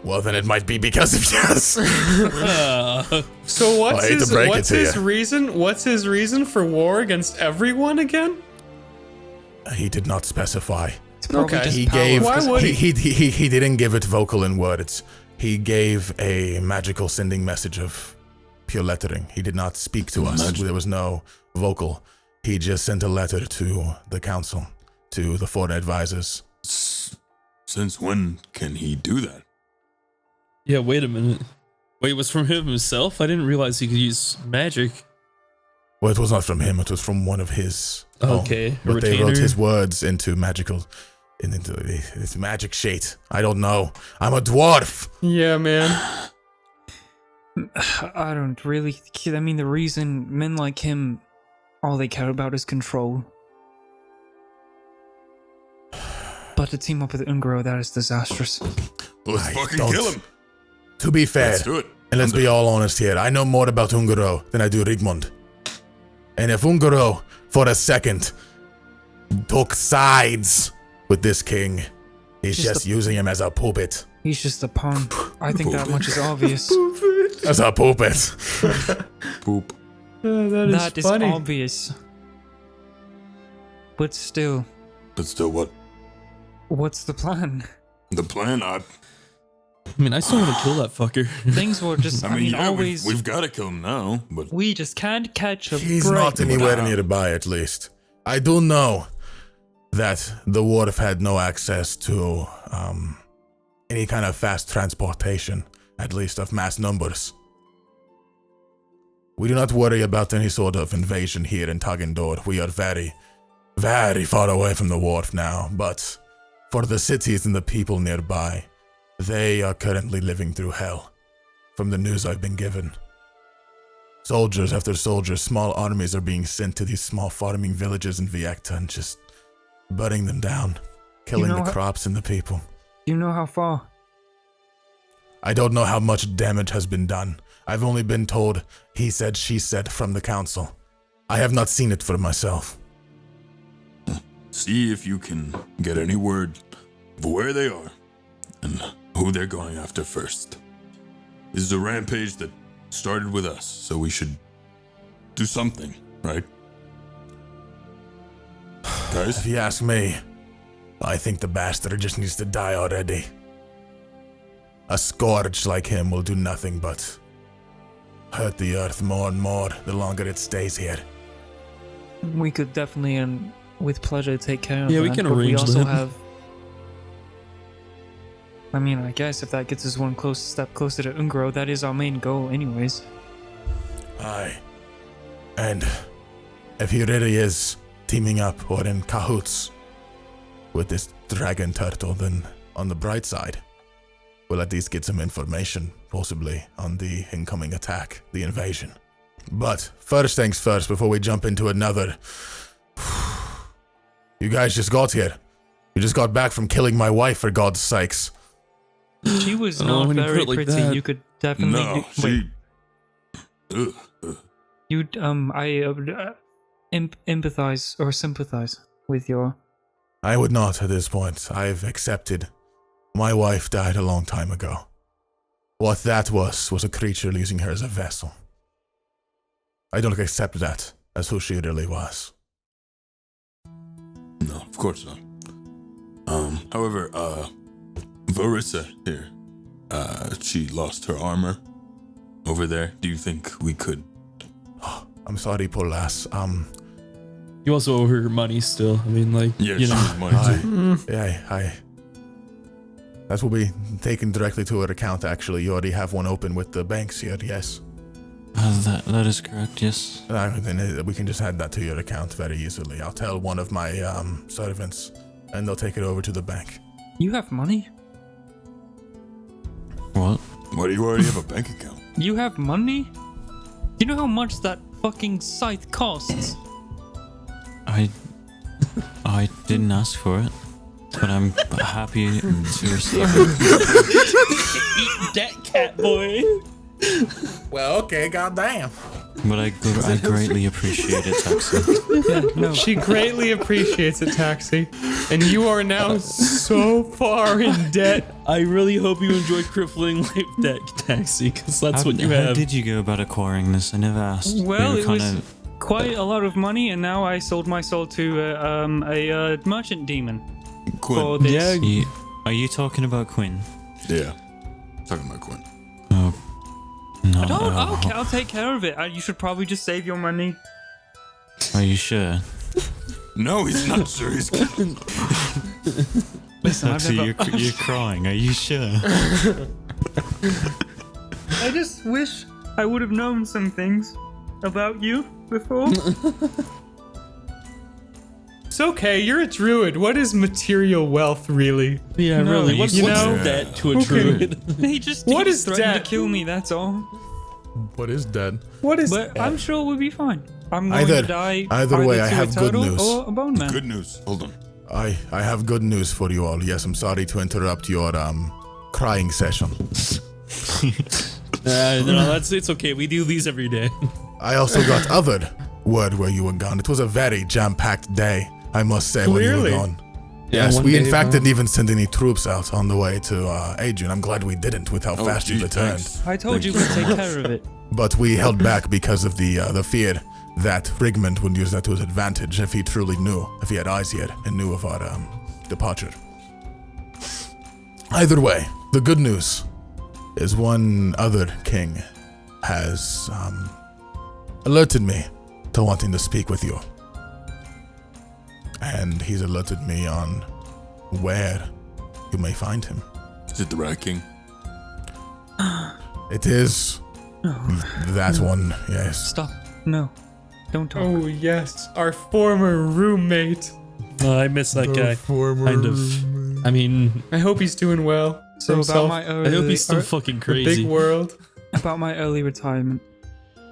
Well, then it might be because of yes. So what's I hate to break it to his you. reason? What's his reason for war against everyone again? He did not specify. It's probably Okay. just He power. gave. Why would He didn't give it vocal in words. He gave a magical sending message of pure lettering. He did not speak to us. Magic. There was no vocal. He just sent a letter to the council, to the foreign advisors. Since when can he do that? Yeah. Wait a minute. Wait, it was from him himself? I didn't realize he could use magic. Well, it was not from him. It was from one of his. own. Okay, a But they wrote retainer? his words into magical, into this magic sheet. I don't know. I'm a dwarf. Yeah, man. I don't really. I mean, the reason men like him, all they care about is control. But to team up with Ungaro, that is disastrous. Well, let's I fucking don't- kill him. To be fair, Let's do it. and let's be all honest here, I know more about Ungaro than I do Rigmund. And if Ungaro, for a second, took sides with this king, he's just using him as a puppet. He's just a pawn. I think that much is obvious. As a puppet. Poop. That is funny. obvious. But still, But still, what? what's the plan? The plan? I mean, I still want to kill that fucker. Things were just, I mean, yeah, always. we've got to kill him now, but We just can't catch a He's break. not anywhere Wow. nearby, at least. I do know that the wharf had no access to any kind of fast transportation, at least of mass numbers. We do not worry about any sort of invasion here in Togandor. We are very, very far away from the wharf now, but for the cities and the people nearby, they are currently living through hell, from the news I've been given. Soldiers after soldiers, small armies are being sent to these small farming villages in Viecta and just burning them down, killing know the how- crops and the people. Do you know how far? I don't know how much damage has been done. I've only been told he said, she said from the council. I have not seen it for myself. see if you can get any word of where they are and who they're going after first. This is a rampage that started with us, so we should do something, right? If Guys? you ask me, I think the bastard just needs to die already. A scourge like him will do nothing but hurt the earth more and more the longer it stays here. We could definitely, and with pleasure, take care of Yeah, that. we can but we arrange also that. have. I mean, I guess if that gets us one close step closer to Ungaro, that is our main goal, anyways. Aye. And if he really is teaming up or in cahoots with this dragon turtle, then on the bright side, we'll at least get some information, possibly, on the incoming attack, the invasion. But first things first, before we jump into another... You guys just got here. You just got back from killing my wife, for God's sakes. She was Oh, not when you put very it like pretty. that. You could definitely. No, Wait, she. you'd empathize or sympathize with your. I would not at this point. I've accepted. My wife died a long time ago. What that was a creature using her as a vessel. I don't accept that as who she really was. No, of course not. However, Velrisa here, she lost her armor over there. Do you think we could? I'm sorry, poor lass. You also owe her money still. I mean, like, Yeah, you she know. needs money too. I that will be taken directly to her account, actually. You already have one open with the banks here, yes. That is correct, yes. Then we can just add that to your account very easily. I'll tell one of my servants, and they'll take it over to the bank. You have money. What? Why do you already have a bank account? You have money. Do you know how much that fucking scythe costs? I didn't ask for it, but I'm happy to receive it. Eat that cat, boy. Well, okay, goddamn. But I greatly appreciate it, Taxi. Yeah, no. She greatly appreciates it, Taxi. And you are now so far in debt. I really hope you enjoy crippling life debt, Taxi, because that's what you How have. did you go about acquiring this? I never asked. Well, We it were was kinda- quite a lot of money, and now I sold my soul to a merchant demon for Quinn. this. Are you talking about Quinn? Yeah. Talking about Quinn. Oh, no. I'll take care of it. You should probably just save your money. Are you sure? No, he's not sure. He's Listen, I've Taxi, never... you're crying. Are you sure? I just wish I would have known some things about you before. It's okay, you're a druid. What is material wealth, really? Yeah, No, really. What's you know- that to a Who can- druid? He just What he is threatened debt? to kill me. That's all. What is dead? What is But I'm sure we'll be fine. I'm going to die either way, I to have a good turtle news. or a bone man. good news. Hold on. I have good news for you all. Yes, I'm sorry to interrupt your crying session. No, it's okay. We do these every day. I also got other word where you were gone. It was a very jam-packed day, I must say, when you Clearly. were gone. Yes, one we in day, fact didn't even send any troops out on the way to Adrian. I'm glad we didn't with how fast you gee, returned. thanks. I told you we'd take care of it. But we held back because of the fear that Rigmond would use that to his advantage if he truly knew, if he had eyes yet and knew of our departure. Either way, the good news is one other king has alerted me to wanting to speak with you. And he's alerted me on where you may find him. Is it the Rat King? It is that one, yes. Stop. No. Don't talk. Oh, yes, our former roommate. I miss that guy. Kind of. I mean, I hope he's doing well. So about my I hope he's still early, fucking the crazy. big world. about my early retirement,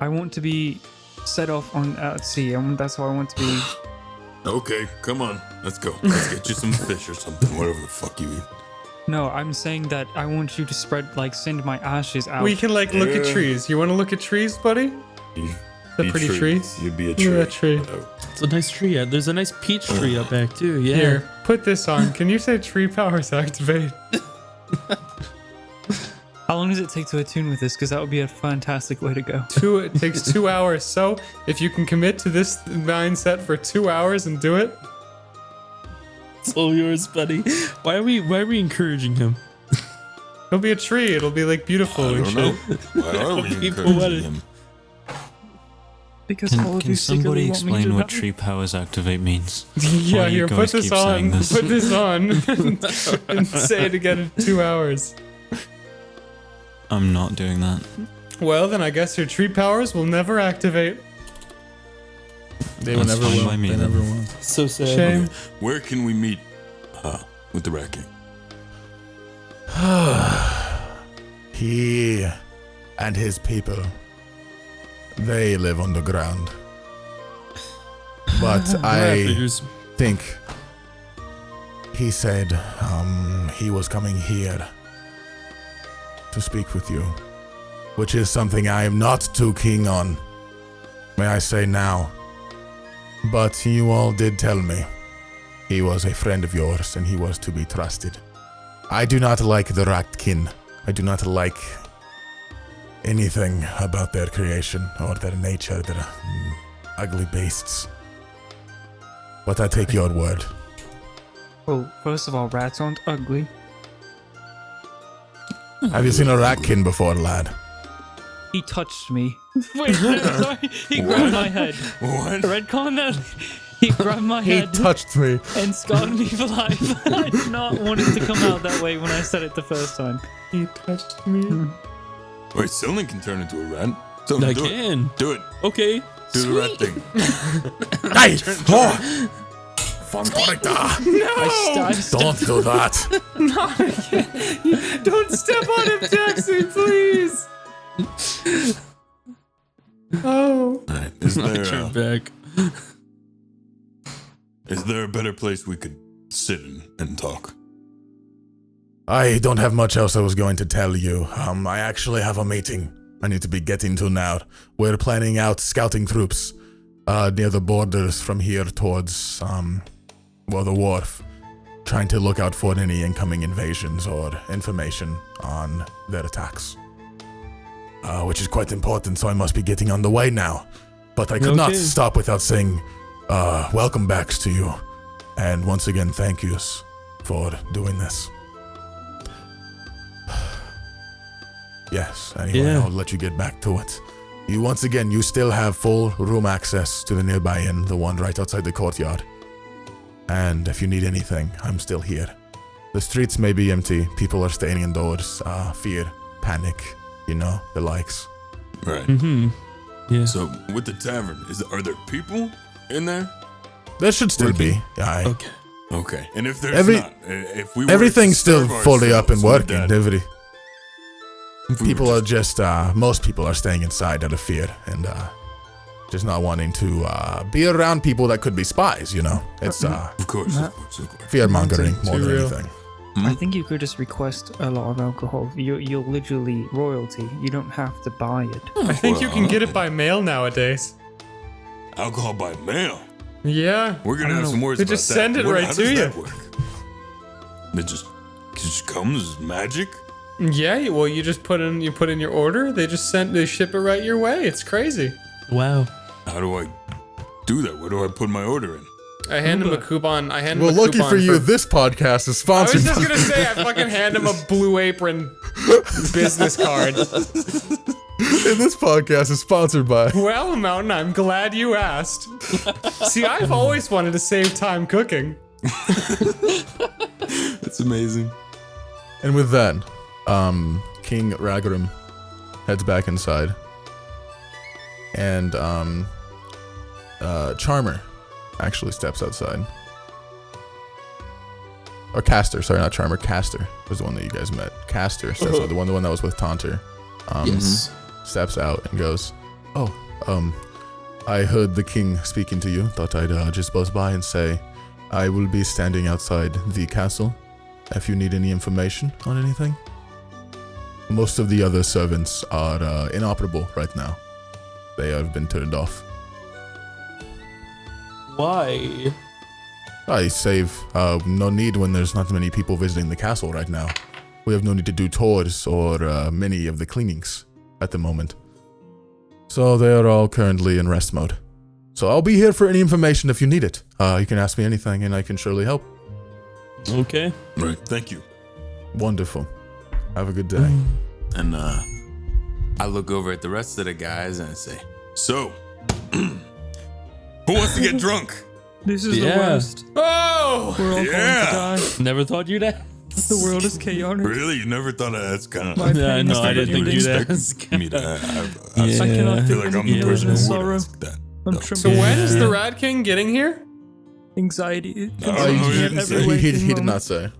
I want to be set off on at sea. That's how I want to be. Okay, come on. Let's go. Let's get you some fish or something. Whatever the fuck you eat. No, I'm saying that I want you to send my ashes out. We can look at Yeah. trees. You want to look at trees, buddy? The Be pretty trees? You'd be a tree. You're a tree. It's a nice tree. There's a nice peach tree up back too. Yeah. Here, put this on. Can you say tree powers activate? How long does it take to attune with this? Because that would be a fantastic way to go. It takes 2 hours. So if you can commit to this mindset for 2 hours and do it, It's all yours, buddy. Why are we encouraging him? it'll be a tree. It'll be like beautiful I and don't shit. know. Why are we People encouraging wanted- him? Because all of Can you somebody secretly want me to explain what die. tree powers activate means? Yeah, Why do you here, put guys this keep saying on. this? Put this on. and say it again in 2 hours. I'm not doing that. Well, then I guess your tree powers will never activate. They will That's never fine will. by me They then. never will. So sad. Shame. Where can we meet with the Rat King? He and his people, they live underground. But I figures. think he said he was coming here to speak with you, which is something I am not too keen on, may I say now. But you all did tell me he was a friend of yours and he was to be trusted. I do not like the Ratkin. I do not like anything about their creation or their nature. They're ugly beasts. But I take your word. Well, first of all, rats aren't ugly. Have you seen a Ratkin before, lad? He touched me. Wait, no, sorry. He grabbed my head. What? Redcon that. He grabbed my head touched me. and scarred me for life. I did not want it to come out that way when I said it the first time. He touched me. Wait, Sylvan can turn into a rat. So I do can. it. Do it. Okay. Do the rat thing. Hey! Oh! Fun character! Don't do that. Don't step on him, Jackson, please. Oh. Alright, Turn back. is there a better place we could sit and talk? I don't have much else I was going to tell you. I actually have a meeting I need to be getting to now. We're planning out scouting troops near the borders from here towards, the wharf. Trying to look out for any incoming invasions or information on their attacks. Which is quite important, so I must be getting on the way now. But I could not stop without saying welcome backs to you. And once again, thank yous for doing this. Yes, anyway, I'll let you get back to it. You still have full room access to the nearby inn, the one right outside the courtyard. And if you need anything, I'm still here. The streets may be empty, people are staying indoors, fear, panic, the likes. Right. Mm-hmm. Yeah. So, with the tavern, are there people in there? There should still be. Okay. Okay. And if there's not, if we were everything's to still serve fully up and ourselves, working. People are just just, most people are staying inside out of fear and just not wanting to be around people that could be spies, It's of course. fear mongering more Too than real. anything. I think you could just request a lot of alcohol. You're literally royalty. You don't have to buy it. I think you can get it by mail nowadays. Alcohol by mail. Yeah. We're gonna have some words They about just that. send it right how to does you. that work? It just comes as magic. Yeah, well, you just put in your order. They ship it right your way. It's crazy. Wow. How do I do that? Where do I put my order in? I hand him a coupon. Well, lucky for you, this podcast is I sponsored was just gonna say, I fucking hand him a Blue Apron business card. And this podcast is sponsored by... Well, Mountain, I'm glad you asked. See, I've always wanted to save time cooking. That's amazing. And with that, King Ragarum heads back inside. And Charmer actually steps outside. Or Caster, sorry, not Charmer. Caster was the one that you guys met. Caster steps out, the one that was with Taunter. Yes. Steps out and goes, I heard the king speaking to you. Thought I'd just buzz by and say I will be standing outside the castle if you need any information on anything. Most of the other servants are inoperable right now. They have been turned off. Why? I save no need when there's not many people visiting the castle right now. We have no need to do tours or many of the cleanings at the moment. So they are all currently in rest mode. So I'll be here for any information if you need it. You can ask me anything and I can surely help. Okay. Right. Thank you. Wonderful. Have a good day. And I look over at the rest of the guys and I say, so, who wants to get drunk? This is the Yeah. worst. Oh! We're all Yeah. going to die. Never thought you'd ask. The world is chaotic. Really? You never thought that's kind of My like Yeah, pain is no, I didn't think you'd expect ask. me to have. Yeah. I cannot I feel feel like I'm any the person than who would sorrow. ask that. I'm No. So trembling. when is the Rat King getting here? anxiety. He did not say.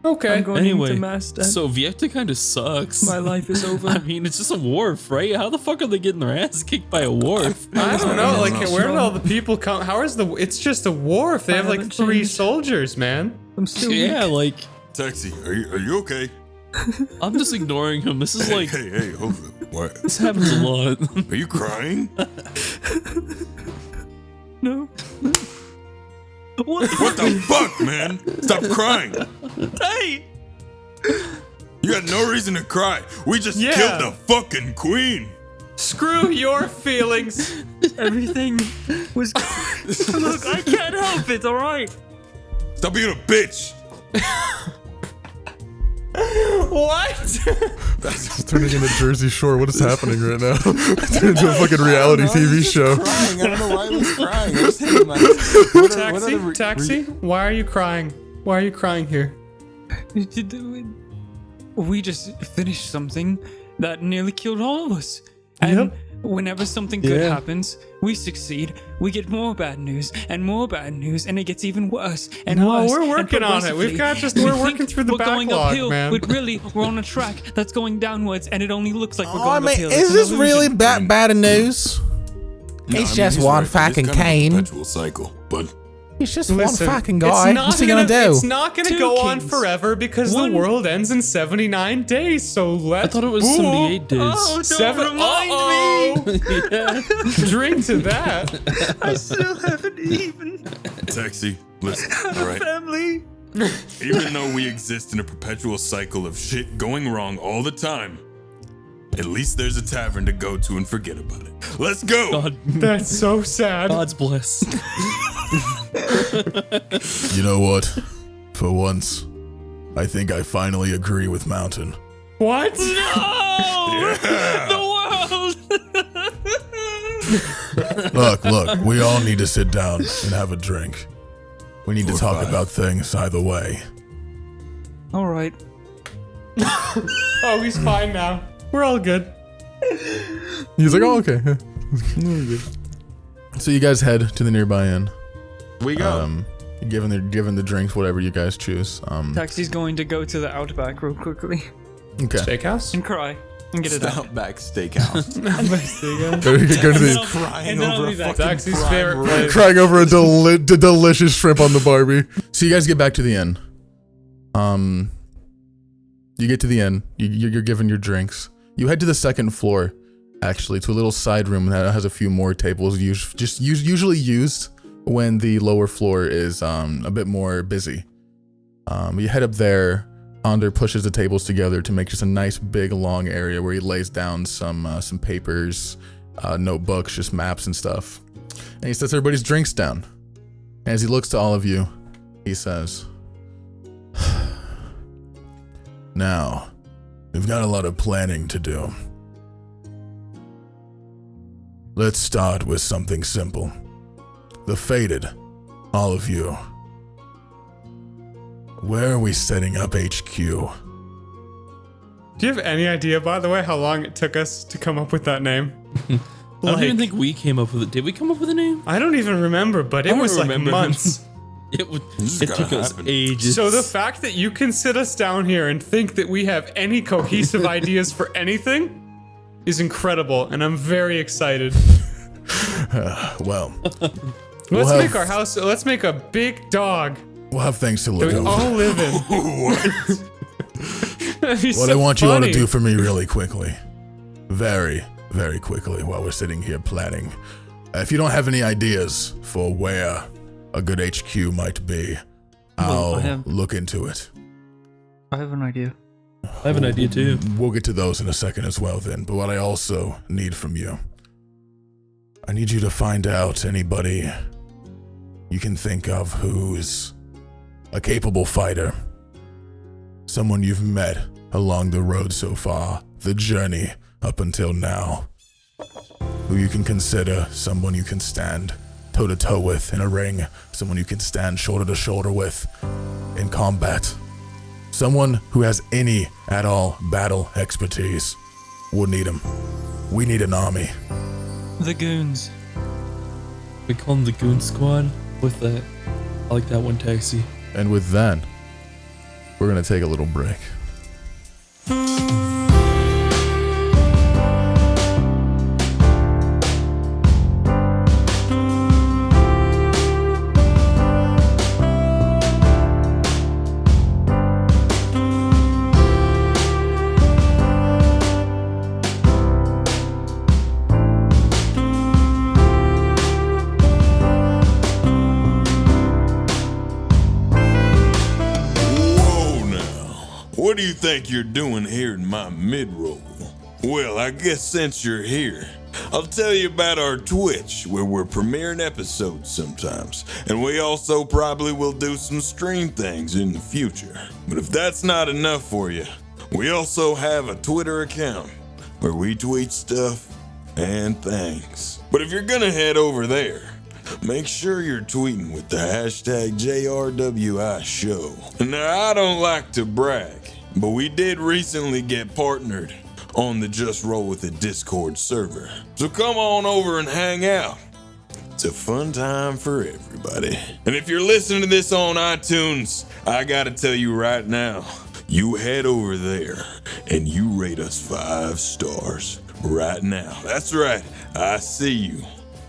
Okay. I'm going Anyway, into mass death. so Vieta kind of sucks. My life is over. I mean, it's just a wharf, right? How the fuck are they getting their ass kicked by a wharf? I don't know. Like, where did strong. all the people come? How is the? It's just a wharf. They I have like haven't 3 changed. soldiers, man. I'm still Yeah, weak. like, Taxi, are you okay? I'm just ignoring him. This is like, Hey, hold up. What? this happens a lot. Are you crying? No. What the fuck, man? Stop crying. Hey! You got no reason to cry. We just Yeah. killed the fucking queen. Screw your feelings. Everything was. Look, I can't help it, alright? Stop being a bitch. What? That's turning into Jersey Shore. What is happening right now? Turning into a fucking reality TV show. Crying. I don't know why he was crying. I was thinking about Taxi. Why are you crying? Why are you crying here? We just finished something that nearly killed all of us. And whenever something good happens, we succeed. We get more bad news, and it gets even worse and worse. we're and working on it. We're progressively, working through the we're going backlog, uphill, man. but really, we're on a track that's going downwards, and it only looks like we're Oh, going I mean, uphill. is It's an this really illusion. bad news? No, He's I mean, just he's one right. fucking It's kind of a cane. perpetual cycle, but He's just Listen, one fucking guy. What's he gonna do? It's not gonna Two go on kings. forever because One- the world ends in 79 days. So let's. I thought it was 78 days. Oh, don't remind me. Yeah. Drink to that. I still haven't even Taxi, listen, all right? family. Even though we exist in a perpetual cycle of shit going wrong all the time, at least there's a tavern to go to and forget about it. Let's go! God, That's so sad. God's bless. You know what? For once, I think I finally agree with Mountain. What? No! The world! Look, we all need to sit down and have a drink. We need to talk about things either way. All right. Oh, he's fine now. We're all good. He's like, oh, okay. So you guys head to the nearby inn. We go. Given the drinks, whatever you guys choose. Taxi's going to go to the Outback real quickly Okay. Steakhouse? and cry and get it out. Outback Steakhouse. Go to the Crying And then I'll over be a back. fucking Taxi's prime favorite rib. place. crying over a delicious shrimp on the Barbie. So you guys get back to the inn. You get to the inn. You're given your drinks. You head to the second floor, actually, to a little side room that has a few more tables, usually used when the lower floor is a bit more busy. You head up there. Onder pushes the tables together to make just a nice big long area where he lays down some papers, notebooks, just maps and stuff. And he sets everybody's drinks down. As he looks to all of you, he says, Now, we've got a lot of planning to do. Let's start with something simple. The Fated, all of you. Where are we setting up HQ? Do you have any idea, by the way, how long it took us to come up with that name? I don't even think we came up with it. Did we come up with a name? I don't even remember, but I it don't was like remember. months. It is took gotta us happen. ages. So the fact that you can sit us down here and think that we have any cohesive ideas for anything is incredible, and I'm very excited. Well, Let's have- make our house. Let's make a big dog we'll have things to that look we over. all live in. That'd be What so I want you all to funny. do for me really quickly, very, very quickly while we're sitting here planning. If you don't have any ideas for where a good HQ might be, Well, I'll I have- look into it. I have an idea. I have an idea too. We'll get to those in a second as well then, but what I also need from you, I need you to find out anybody you can think of who's a capable fighter. Someone you've met along the road so far, the journey up until now. Who you can consider someone you can stand toe-to-toe with in a ring, someone you can stand shoulder-to-shoulder with in combat. Someone who has any at all battle expertise. We'll need him. We need an army. The goons. We call them the Goon Squad with the I like that one, Taxi. And with that, we're going to take a little break. What do you think you're doing here in my mid-roll? Well, I guess since you're here, I'll tell you about our Twitch, where we're premiering episodes sometimes, and we also probably will do some stream things in the future. But if that's not enough for you, we also have a Twitter account where we tweet stuff and things. But if you're gonna head over there, make sure you're tweeting with the hashtag JRWI show. Now, I don't like to brag, but we did recently get partnered on the Just Roll With It Discord server. So come on over and hang out. It's a fun time for everybody. And if you're listening to this on iTunes, I gotta tell you right now, you head over there and you rate us 5 stars right now. That's right, I see you.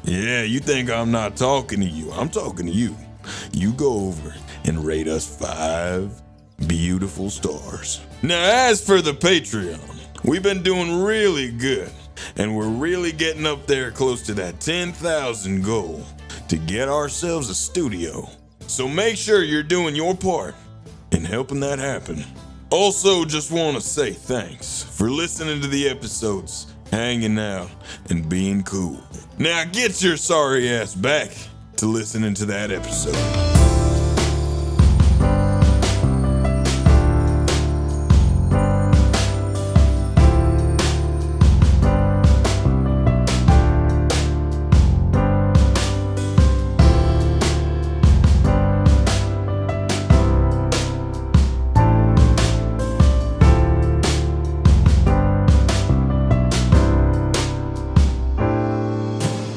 Yeah, you think I'm not talking to you. I'm talking to you. You go over and rate us 5 beautiful stars. Now, as for the Patreon, we've been doing really good, and we're really getting up there close to that 10,000 goal to get ourselves a studio. So make sure you're doing your part in helping that happen. Also, just want to say thanks for listening to the episodes, hanging out, and being cool. Now get your sorry ass back to listening to that episode.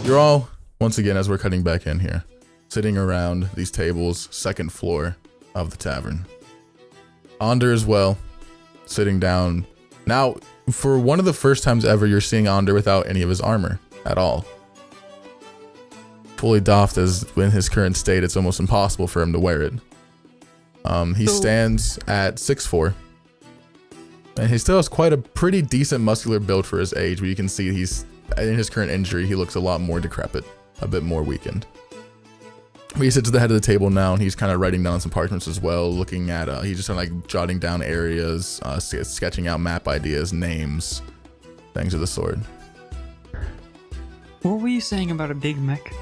You're all, once again, as we're cutting back in here, sitting around these tables, second floor of the tavern. Onder as well, sitting down. Now, for one of the first times ever, you're seeing Onder without any of his armor at all. Fully doffed, as in his current state, it's almost impossible for him to wear it. He stands at 6'4", and he still has quite a pretty decent muscular build for his age, but you can see he's, in his current injury, he looks a lot more decrepit, a bit more weakened. But he sits at the head of the table now, and he's kind of writing down some parchments as well, looking at, he's just kind of like jotting down areas, sketching out map ideas, names, things of the sort. What were you saying about a big mech?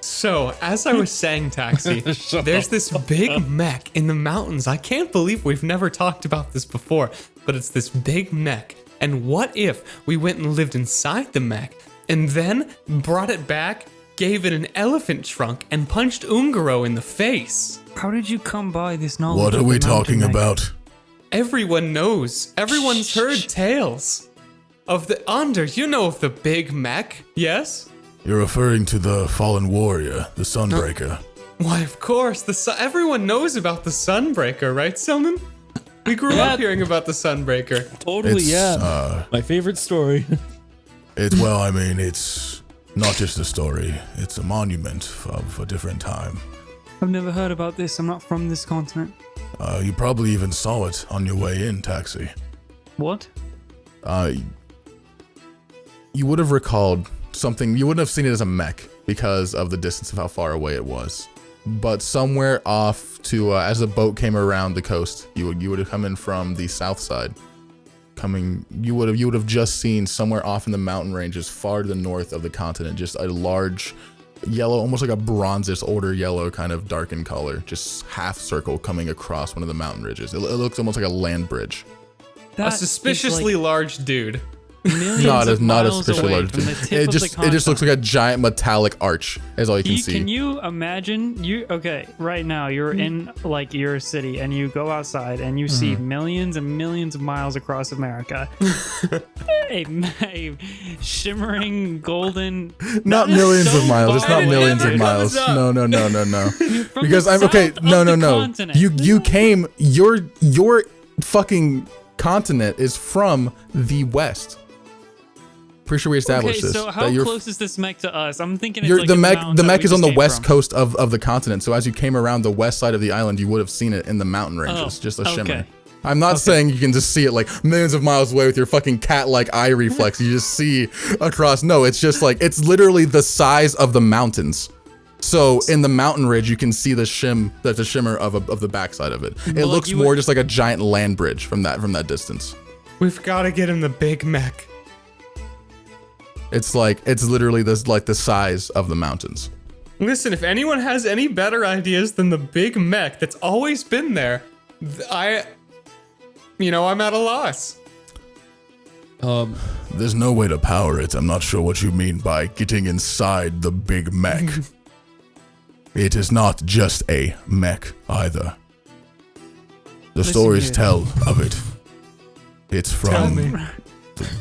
So, as I was saying, Taxi, there's this big mech in the mountains. I can't believe we've never talked about this before, but it's this big mech. And what if we went and lived inside the mech and then brought it back, gave it an elephant trunk, and punched Ungaro in the face? How did you come by this knowledge? What are we talking about? Everyone knows. Everyone's heard tales of the Onder. You know of the big mech, yes? You're referring to the fallen warrior, the Sunbreaker. Why, of course. Everyone knows about the Sunbreaker, right, Selman? We grew up hearing about the Sunbreaker. Totally, yeah. My favorite story. Well, I mean, it's not just a story. It's a monument of a different time. I've never heard about this. I'm not from this continent. You probably even saw it on your way in, Taxi. What? You would have recalled something. You wouldn't have seen it as a mech because of the distance of how far away it was. But somewhere off to, as the boat came around the coast, you would have come in from the south side. You would have just seen somewhere off in the mountain ranges, far to the north of the continent, just a large yellow, almost like a bronzish, older yellow kind of darkened color, just half circle coming across one of the mountain ridges. It looks almost like a land bridge. A suspiciously large dude. millions not of as miles officially away large. from the tip It of just the it just looks like a giant metallic arch. Is all you can see. Can you imagine? Okay, right now you're in like your city and you go outside and you see millions and millions of miles across America. a shimmering golden. Not that is millions so of miles. It's far not away, millions of dude. miles. No. From Because the I'm okay. south No. of the continent. You came. Your fucking continent is from the west. Pretty sure we established this. So that how you're- close is this mech to us? I'm thinking it's You're, like the in mech. mountains The that mech we is on just the came west from. coast of the continent. So as you came around the west side of the island, you would have seen it in the mountain ranges, just a shimmer. okay. I'm not saying you can just see it like millions of miles away with your fucking cat-like eye reflex. You just see across. No, it's just like it's literally the size of the mountains. So in the mountain ridge, you can see the shimmer of the backside of it. It looks more just like a giant land bridge from that distance. We've got to get him the big mech. It's literally the size of the mountains. Listen, if anyone has any better ideas than the big mech that's always been there, I'm at a loss. There's no way to power it. I'm not sure what you mean by getting inside the big mech. It is not just a mech either. The stories here. tell of it. It's Tell from me.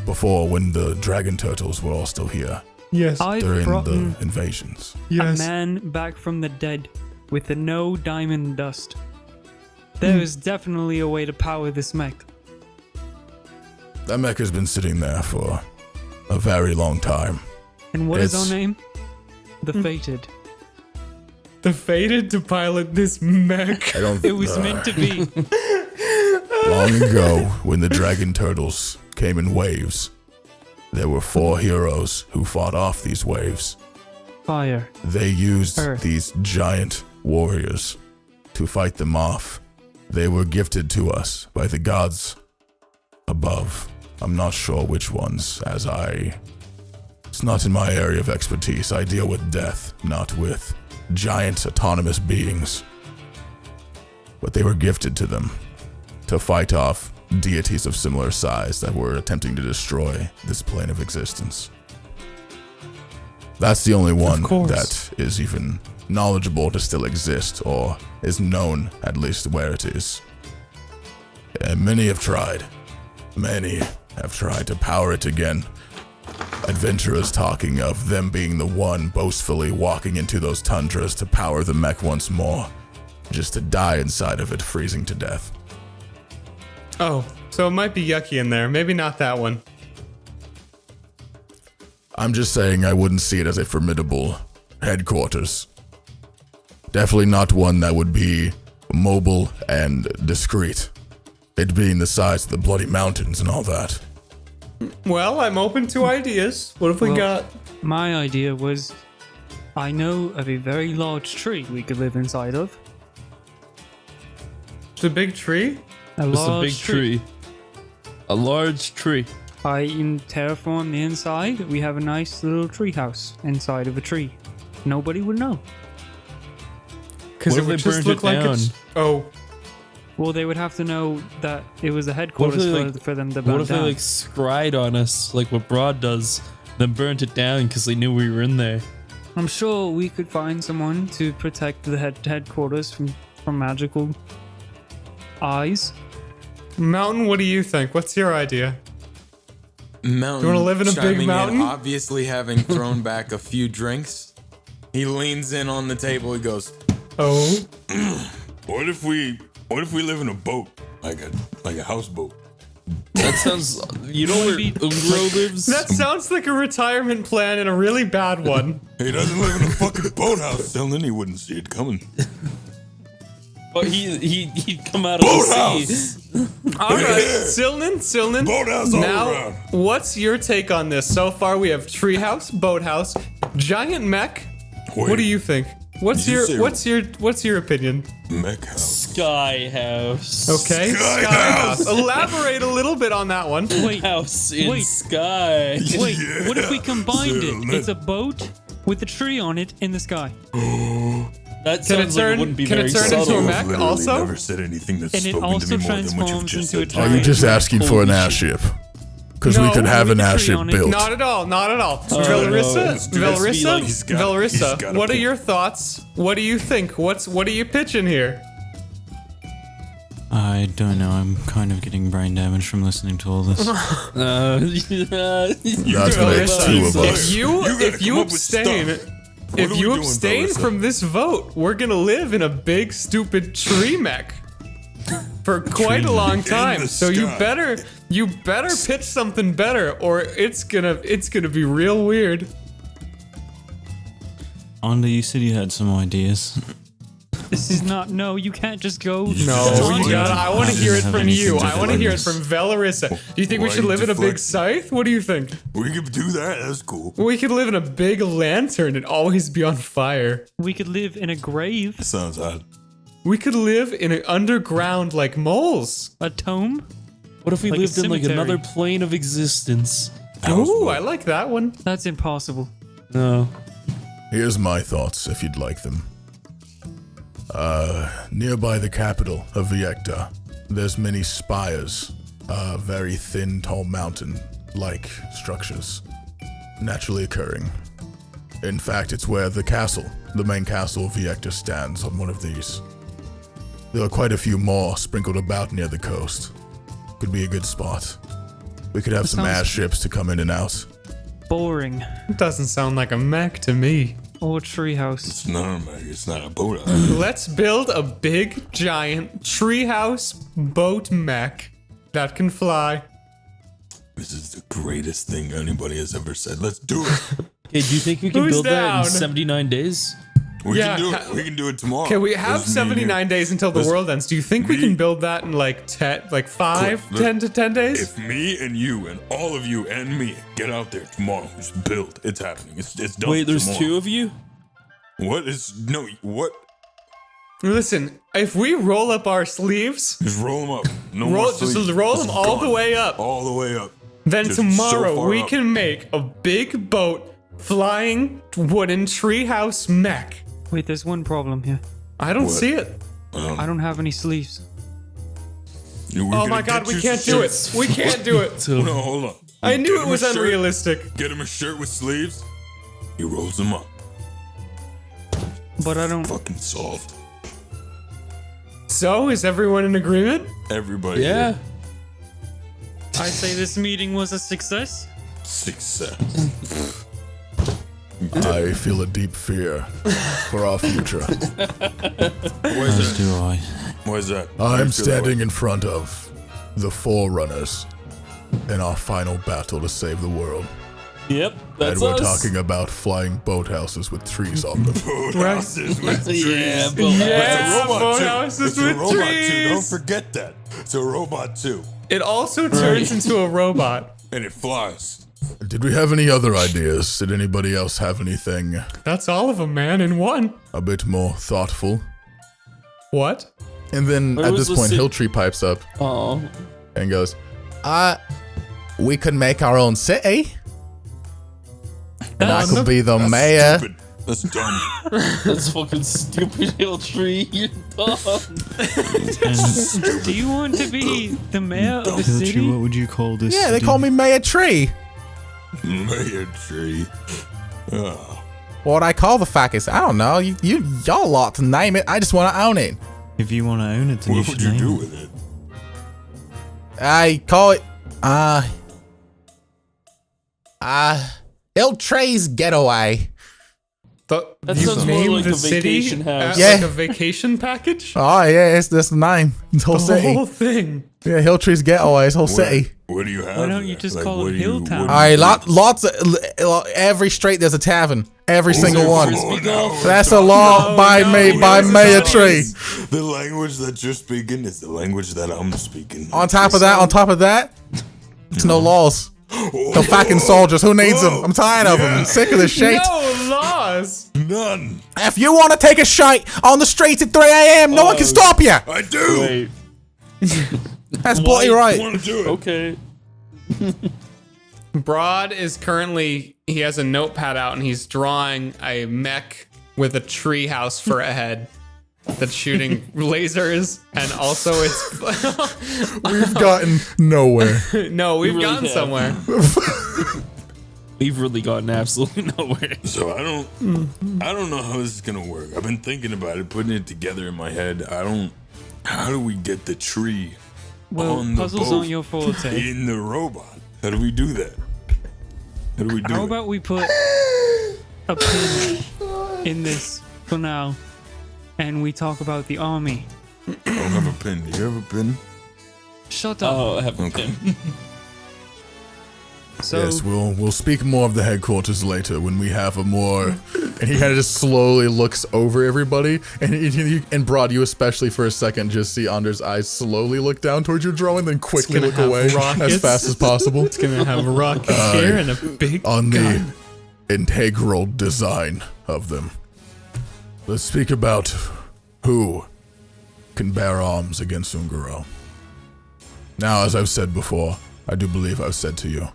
before when the dragon turtles were all still here Yes. I've during brought the invasions. a Yes. man back from the dead with no diamond dust. There is definitely a way to power this mech. That mech has been sitting there for a very long time. And what is It's- our name? The Fated. The fated to pilot this mech. I don't. It was meant to be. Long ago, when the dragon turtles came in waves, there were 4 heroes who fought off these waves. Fire. They used Earth. these giant warriors to fight them off. They were gifted to us by the gods above. I'm not sure which ones, it's not in my area of expertise. I deal with death, not with giant autonomous beings. But they were gifted to them to fight off deities of similar size that were attempting to destroy this plane of existence. That's the only one course. that is even knowledgeable to still exist, or is known at least where it is. And many have tried. Many have tried to power it again. Adventurers talking of them being the one boastfully walking into those tundras to power the mech once more, just to die inside of it, freezing to death. Oh, so it might be yucky in there. Maybe not that one. I'm just saying I wouldn't see it as a formidable headquarters. Definitely not one that would be mobile and discreet. It being the size of the bloody mountains and all that. Well, I'm open to ideas. What have we Well- got? My idea was I know of a very large tree we could live inside of. It's a big tree? A It's a large big tree. A large tree. I can terraform the inside. We have a nice little tree house inside of a tree. Nobody would know. Because What it if would they just burnt look it like down? it's. Oh, Well, they would have to know that it was the headquarters they, for them to What burn if down. they scryed on us like what Br'aad does, then burnt it down because they knew we were in there? I'm sure we could find someone to protect the headquarters from magical eyes. Mountain, what do you think? What's your idea? Mountain. You wanna live in a big chiming mountain? Obviously, having thrown back a few drinks, he leans in on the table. He goes, Oh, What if we live in a boat, like a houseboat? That sounds. You know where Ungro lives? that sounds like a retirement plan and a really bad one. He doesn't live in a fucking boathouse, then he wouldn't see it coming. But he'd come out of the sea. All right, Silnan. Boathouse all Now, around. what's your take on this? So far, we have treehouse, boathouse, giant mech. What do you think? What's Did you say- what's your opinion? Mech house. Sky house. Okay, Sky House. house. Elaborate a little bit on that one. Wait, House in Wait. sky. wait. What if we combined So it? It's a boat with a tree on it in the sky. That Can it sounds like turn- it wouldn't be can it very turn into subtle. a mech? Literally also? never said anything that's And it spoken also to me more than what you've transforms just into a said. Are you just asking for an Holy airship? Because we could have an with a tree airship on it. built. Not at all. Not at all. no. Velrisa, It's just be like- He's Velrisa. got a What are point. your thoughts? What do you think? What are you pitching here? I don't know. I'm kind of getting brain damage from listening to all this. That makes Velrisa, two of if us. you gotta come up with abstain, stuff. What if are we you doing, abstain Velrisa? from this vote, we're gonna live in a big stupid tree mech for quite a long time. the So you sky. better pitch something better, or it's gonna be real weird. Onda, you said you had some ideas. This is not. No, you can't just go. No, That's you gotta, I want to hear it have from anything you. to I want to hear it deflect from Velrisa. Do you think we Why should you live in a big deflect? scythe? What do you think? We could do that. That's cool. We could live in a big lantern and always be on fire. We could live in a grave, That sounds odd. We could live in an underground like moles. a tomb. What if we Like a lived in like cemetery. another plane of existence? Ooh, I like that one. That's impossible. No. Here's my thoughts, if you'd like them. Nearby the capital of Viecta, there's many spires, very thin, tall mountain-like structures, naturally occurring. In fact, it's where the main castle of Viecta stands on one of these. There are quite a few more sprinkled about near the coast. Could be a good spot. We could have some sounds- airships to come in and out. Boring. It doesn't sound like a mech to me. Or treehouse. It's not a mag. It's not a boat. Let's build a big, giant treehouse boat mech that can fly. This is the greatest thing anybody has ever said. Let's do it. Okay, do you think we can Who's build that down? in 79 days? We Yeah, can do it. We can do it tomorrow. Okay, we have Just me and you. 79 days until the Listen, world ends. Do you think we me- can build that in like 5, Look, 10 to 10 days? If me and you and all of you and me get out there tomorrow, just build. It's happening. It's done. Wait, there's tomorrow. two of you? What is no? What? Listen, if we roll up our sleeves, Just roll them up. No roll, more just sleeves. roll Just them all the gone. way up, All the way up. then just so tomorrow far we up. can make a big boat flying wooden treehouse mech. Wait, there's one problem here. I don't What? see it. I don't have any sleeves. Oh my god, we can't do it. We can't do it. So, No, hold on. I knew Get it him was a shirt. unrealistic. Get him a shirt with sleeves. He rolls them up. But I don't. Fucking solved. So, is everyone in agreement? Everybody. yeah. I say this meeting was a success. Success. I feel a deep fear for our future. As do I. Why is that? Why do you I'm feel that standing way? in front of the Forerunners in our final battle to save the world. Yep, And that's we're us. talking about flying boathouses with trees on them. Boathouses with trees. Yeah, but Yeah, It's a robot too. boathouses It's a with robot too. Don't trees. forget that. It's a robot too. It also turns into a robot. And it flies. Did we have any other ideas? Did anybody else have anything That's all of them, man, in one. a bit more thoughtful? What? And then Where at was this the point, ci- Hilltree pipes up Oh, and goes, we could make our own city. And I could be the That's mayor. stupid. That's dumb. that's fucking stupid hill tree. You're dumb. And Do you want to be the mayor of the Piltry, city? what would you call this? Yeah, they city? call me Mayor Tree. Mayor tree. Oh. What I call the fuckers, I don't know. Y'all lot to name it. I just want to own it. If you want to own it, then What you would should you name do it. with it? I call it, Hilltree's Getaway. That You sounds more named like the a city vacation house. as Yeah. like a vacation package? Oh, yeah, that's the name. It's whole The city. whole thing. Yeah, Hilltree's Getaway, it's whole city. What do you have? Why don't you there? just Like, call what it do you- Hilltown? what do All right, you- lots of, every street there's a tavern. Every single there one. frisbee golf? That's a law by Mayor Tree. The language that you're speaking is the language that I'm speaking. On top of that, it's no laws. No fucking soldiers. Who needs them? I'm tired of them. I'm sick of this shit. No laws. None. If you want to take a shite on the streets at 3 a.m., no one can stop you. I do. Wait. That's bloody I right. want to do it. Okay. Br'aad is currently, he has a notepad out and he's drawing a mech with a tree house for a head. that's shooting lasers, and also it's. We've gotten nowhere. No, we've really gotten have. somewhere. We've really gotten absolutely nowhere. So I don't know how this is gonna work. I've been thinking about it, putting it together in my head. How do we get the tree Well, on the puzzles boat aren't your forte. in the robot? How do we do that? How do we do How it? about we put a pin in this for now, and we talk about the army? I don't have a pin. Do you have a pin? Shut up. Oh, I have Okay. So Yes, we'll speak more of the headquarters later when we have a more. And he kind of just slowly looks over everybody, and and Br'aad, you especially for a second just see Anders' eyes slowly look down towards your drawing, then quickly gonna look have away rockets. as fast as possible. It's gonna have rockets here and a big On gun. the integral design of them. Let's speak about who can bear arms against Ungaro. Now, as I've said before, I do believe I've said to you,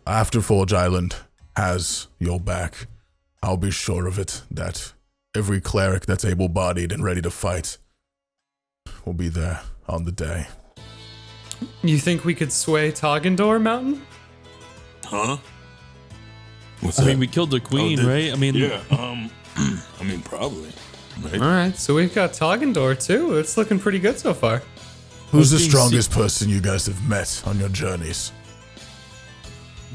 after Forge Island has your back, I'll be sure of it that every cleric that's able-bodied and ready to fight will be there on the day. You think we could sway Togandor Mountain? Huh? What's I that? mean, we killed the queen, did- right? I mean, Yeah. I mean, probably. Right? All right, so we've got Togandor too. It's looking pretty good so far. Who's the being strongest person you guys have met on your journeys?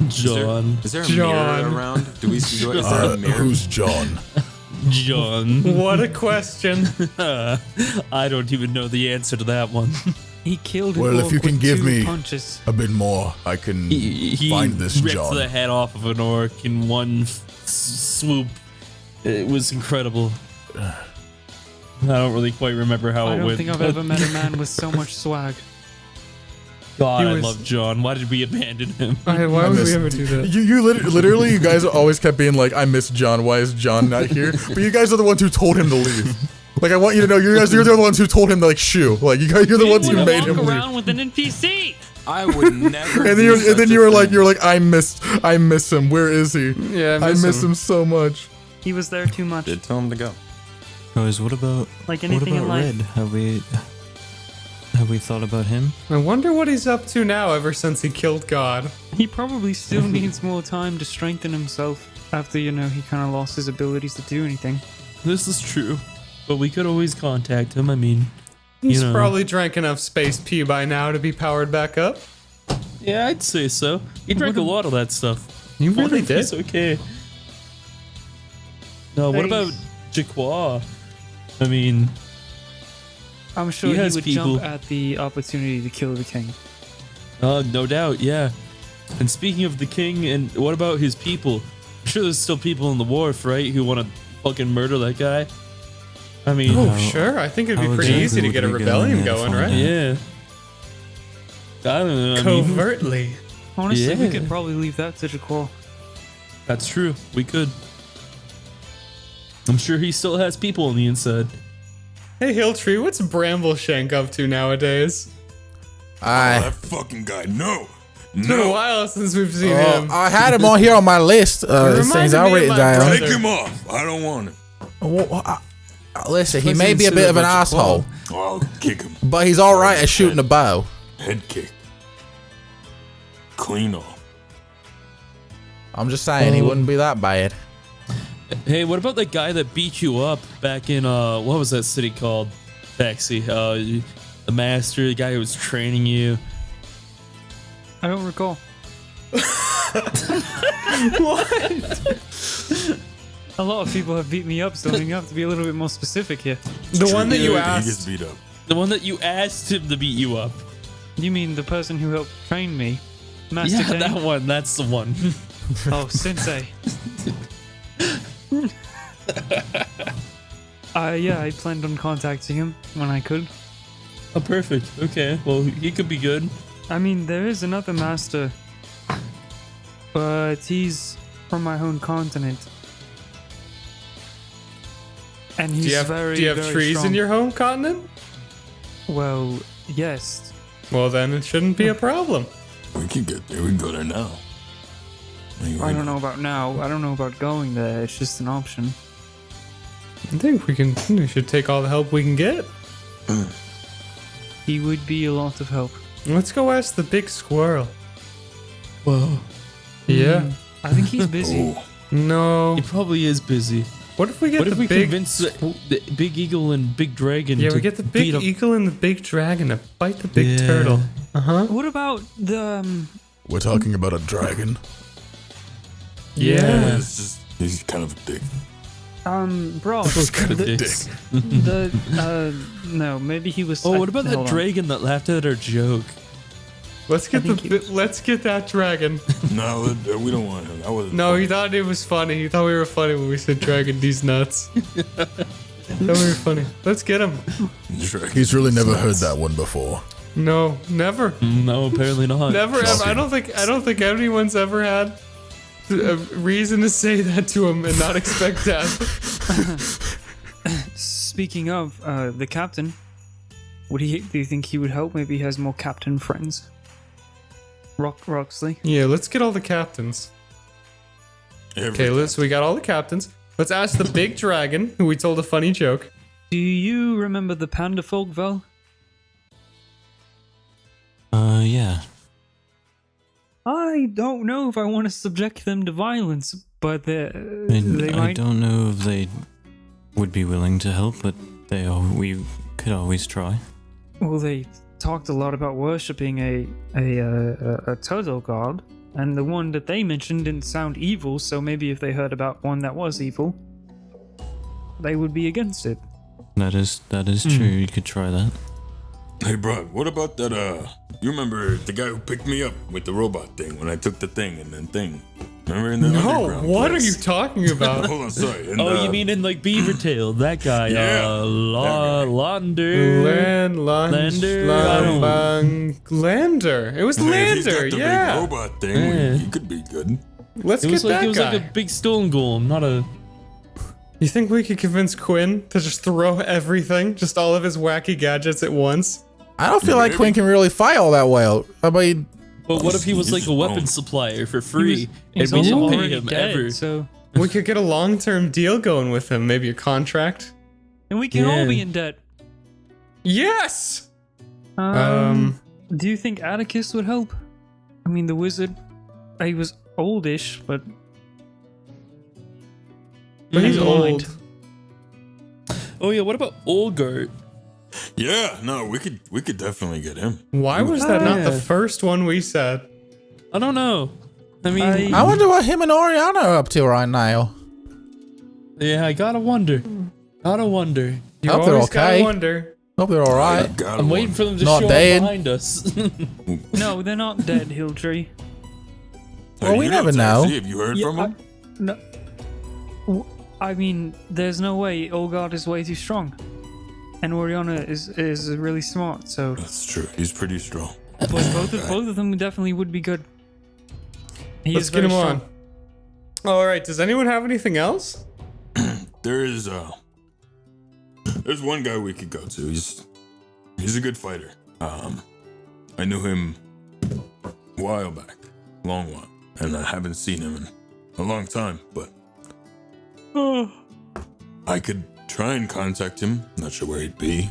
John. Is there a John. mirror around? Do we see? Is there a mirror? Who's John? John. What a question. I don't even know the answer to that one. he killed an Well, if orc you can with give 2 me punches. a bit more, I can He find this ripped John. the head off of an orc in one swoop. It was incredible. I don't really quite remember how I it don't went. think I've but ever met a man with so much swag. God, He I was- love John. Why did we abandon him? Why would we ever do that? You literally, you guys always kept being like, I miss John. Why is John not here? But you guys are the ones who told him to leave. Like, I want you to know, you're the ones who told him to, like, shoo. Like, you're the ones who Wanna made walk him leave. around with an NPC. I would never. And then you were like, I miss him. Where is he? Yeah, I miss him so much. He was there too much. Did tell him to go. Guys, what about Like anything in life. Red? Have we thought about him? I wonder what he's up to now ever since he killed God. He probably still needs more time to strengthen himself after, he kind of lost his abilities to do anything. This is true. But we could always contact him. I mean, He's you know. probably drank enough space pea by now to be powered back up. Yeah, I'd say so. He drank a lot of that stuff. You Wonder really if did. he's okay. No, what about Jaquaa? I mean, I'm sure He he has would people- jump at the opportunity to kill the king. no doubt, yeah. And speaking of the king, and what about his people? I'm sure there's still people in the wharf, right, who want to fucking murder that guy. I mean, Oh, sure. I think it'd be how pretty easy exactly to get a would we get rebellion on that going, phone? right? yeah. I don't know. I mean, Covertly. Honestly, we Yeah. could probably leave that to Jaquaa. that's true. We could. I'm sure he still has people on the inside. Hey, Hilltree, what's Brambleshank up to nowadays? That fucking guy. No. It's been a No. while since we've seen him. I had him on here on my list. reminded Things me I of written my down. brother. Take him off. I don't want him. Listen, he Let's may be a bit of an consider asshole, I'll kick him. but he's all right at shooting a bow. Head kick. Clean off. I'm just saying, he wouldn't be that bad. Hey, what about that guy that beat you up back in what was that city called? Taxi. The master, the guy who was training you. I don't recall. A lot of people have beat me up, so you have to be a little bit more specific here. The one that you He gets asked. beat up. The one that you asked him to beat you up. You mean the person who helped train me? Master Yeah, King? that one. That's the one. Oh, Sensei. Yeah, I planned on contacting him when I could. Oh, perfect. Okay. Well, he could be good. I mean, there is another master, but he's from my own continent. And he's Do you have, very, do you have very trees strong. in your home continent? Well, yes. Well, then it shouldn't be a problem. We can get there. We can go there now. I don't know about now. I don't know about going there. It's just an option. I think we should take all the help we can get. He would be a lot of help. Let's go ask the big squirrel. Whoa. Yeah. I think he's busy. No. He probably is busy. What if we get What the if we big... convince the Big Eagle and Big Dragon Yeah, to we get the big beat up? eagle and the big dragon to fight the big Yeah. turtle. Uh-huh. What about the We're talking about a dragon. Yeah. It's just, he's kind of a dick. bro? Kind of a dick. No, maybe he was. Oh, what about that hold on. dragon that laughed at our joke? Let's get that dragon. No, we don't want him. That wasn't No, funny. he thought it was funny. He thought we were funny when we said dragon these nuts. Thought we were funny. Let's get him. He's really never heard that one before. No, never. No, apparently not. Never ever. I don't think anyone's ever had a reason to say that to him and not expect death. Speaking of the captain, do you think he would help? Maybe he has more captain friends. Roxley. Yeah, let's get all the captains. Okay, we got all the captains. Let's ask the big dragon, who we told a funny joke. Do you remember the panda folk, Vel? Yeah. I don't know if I want to subject them to violence, but they I might. don't know if they would be willing to help, but we could always try. Well, they talked a lot about worshipping a turtle god, and the one that they mentioned didn't sound evil. So maybe if they heard about one that was evil, they would be against it. That is true. You could try that. Hey, Br'aad, what about that, you remember the guy who picked me up with the robot thing when I took the thing and then thing? Remember in the underground what place? are you talking about? Hold on, sorry. Oh, you mean in like Beavertail? That guy, Yeah, Lander. Lander. It was Hey, if he's got Lander, the yeah. big robot thing, Yeah. he could be good. Let's It get was like that it was guy. like a big stone golem, not a. You think we could convince Quinn to just throw everything, just all of his wacky gadgets at once? I don't feel like Quinn can really fight all that well. I mean, But what if he was He's like a just weapon boned. supplier for free, He's and we also didn't pay already him dead, ever? so We could get a long-term deal going with him, maybe a contract. and we can all Yeah. be in debt. Yes! Do you think Atticus would help? I mean, the wizard. He was oldish, but He's Never old. mind. Oh yeah, what about Olgart? Yeah, no, we could definitely get him. Why was that not the Yeah. first one we said? I don't know. I mean, I wonder what him and Oriana are up to right now. yeah, I gotta wonder. Gotta wonder. You Hope they're always gotta okay. wonder. Hope they're alright. Gotta I'm waiting wonder. for them to Not show dead. up behind us. no, they're not dead, Hilltree. Hey, Well, we you never Taxi, know. Have you heard Yeah, from him? No. I mean, there's no way. Olgard is way too strong, and Oriana is really smart. So That's true. He's pretty strong. both of them definitely would be good. He Let's is get very him strong. on. Alright, does anyone have anything else? There's one guy we could go to. He's a good fighter. I knew him a while back, long while, and I haven't seen him in a long time. But I could try and contact him. Not sure where he'd be.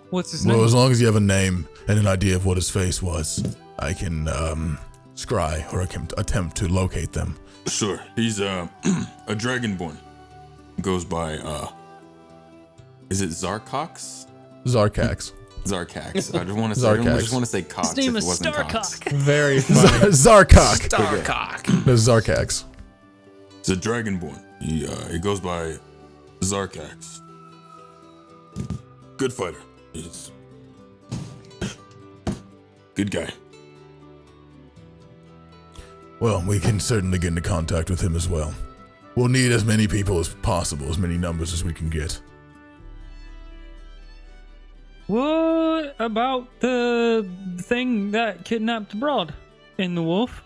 What's his Well, name? as long as you have a name and an idea of what his face was, I can scry or attempt to locate them. Sure, he's a dragonborn. Goes by is it Zarcox? Zarkax. Zarcax. I just want to say. I Zarcax. just want to say Cox. His name if is it wasn't Cox. Starcock. Very funny. Zarkok. Starcock. No, Zarkax. He's a dragonborn. He goes by Zarcax. Good fighter. He's good guy. Well, we can certainly get into contact with him as well. We'll need as many people as possible, as many numbers as we can get. What about the thing that kidnapped Br'aad in the wolf?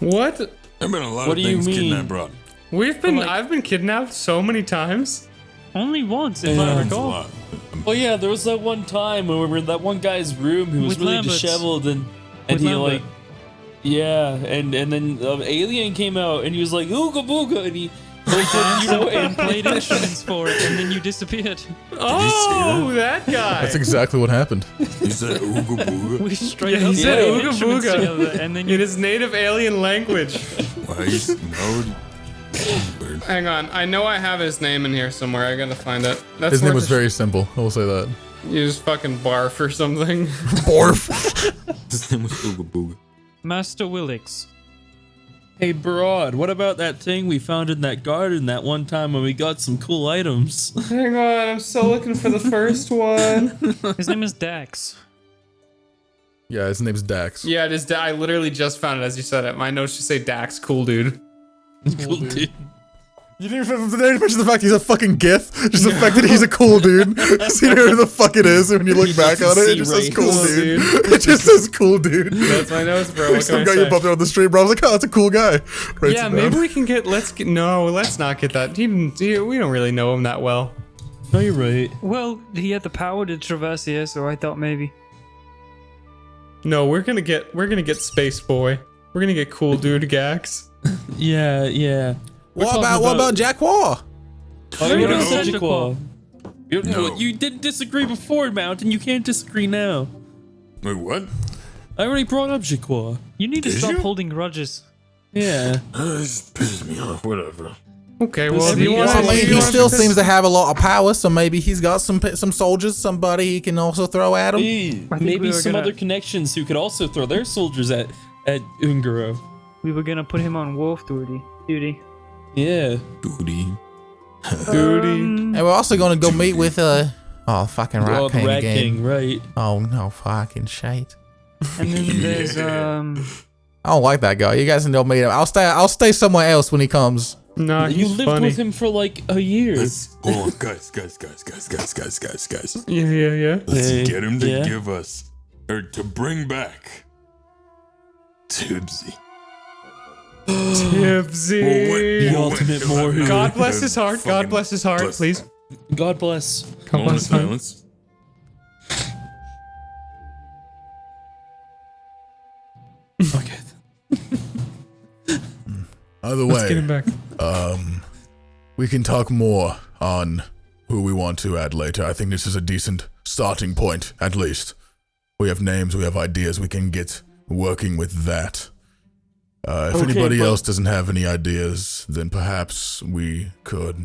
What? There've been a lot What of do you things mean? kidnapped abroad. I've been kidnapped so many times. Only once, if I Yeah. It's a recall. lot. Oh yeah, there was that one time when we were in that one guy's room who was With really Lambert's. disheveled and With he Lambert. like, yeah, and then alien came out and he was like ooga booga and And played instruments for it, and then you disappeared. Oh, that guy. That's exactly what happened. You said ooga booga. We straight Yeah, up he said played ooga instruments booga. together, and then you In his native alien language. Why you know? Weird. Hang on, I know I have his name in here somewhere. I gotta find it. That's His name worth was a very simple. I will say that. You just fucking barf or something. Borf. His name was ooga booga. Master Willix. Hey, Br'aad, what about that thing we found in that garden that one time when we got some cool items? Hang on, I'm still looking for the first one. His name is Dax. Yeah, his name's Dax. Yeah, it is. I literally just found it as you said it. My notes just say Dax, cool dude. Cool dude. You didn't even mention the fact he's a fucking gif. Just the fact that he's a cool dude. So you know who the fuck it is, and when you look back on it, it just says cool dude. It just says cool dude. That's my notes, bro. What Some can I guy you say? bumped on the street, bro. I was like, oh, that's a cool guy. Writes Yeah, it maybe down. we can get. No, let's not get that. We don't really know him that well. No, you're right. Well, he had the power to traverse here, so I thought maybe. No, we're gonna get Space Boy. We're gonna get cool dude Gax. Yeah, yeah. What about Jack War? Oh, you No. said No. No. You didn't disagree before, Mountain. You can't disagree now. Wait, what? I already brought up Jaquan. You need to Did stop you? holding grudges. Yeah. This pisses me off. Whatever. Okay, well, do you Well, want I mean, he still seems to have a lot of power, so maybe he's got some soldiers, somebody he can also throw at him. Hey, I think maybe we were some gonna- other connections who could also throw their soldiers at Ungaro. We were gonna put him on wolf duty. Yeah. Booty. And we're also gonna go meet with fucking Oh, Rock the King Rat again. King, right. Oh no, fucking shit. And then there's I don't like that guy. You guys can go meet him. I'll stay somewhere else when he comes. Nah, You he's lived funny. with him for like a year. Hold on, guys. Yeah. Let's Hey, get him to yeah. give us, or to bring back, Tibbsy. Tibbsy. The ultimate Morhu. God bless his heart. God bless his heart, please. God bless. God Moment of bless his heart. silence. Okay. Either Let's get him way, back. we can talk more on who we want to add later. I think this is a decent starting point, at least. We have names, we have ideas, we can get working with that. If Okay, anybody but- else doesn't have any ideas, then perhaps we could.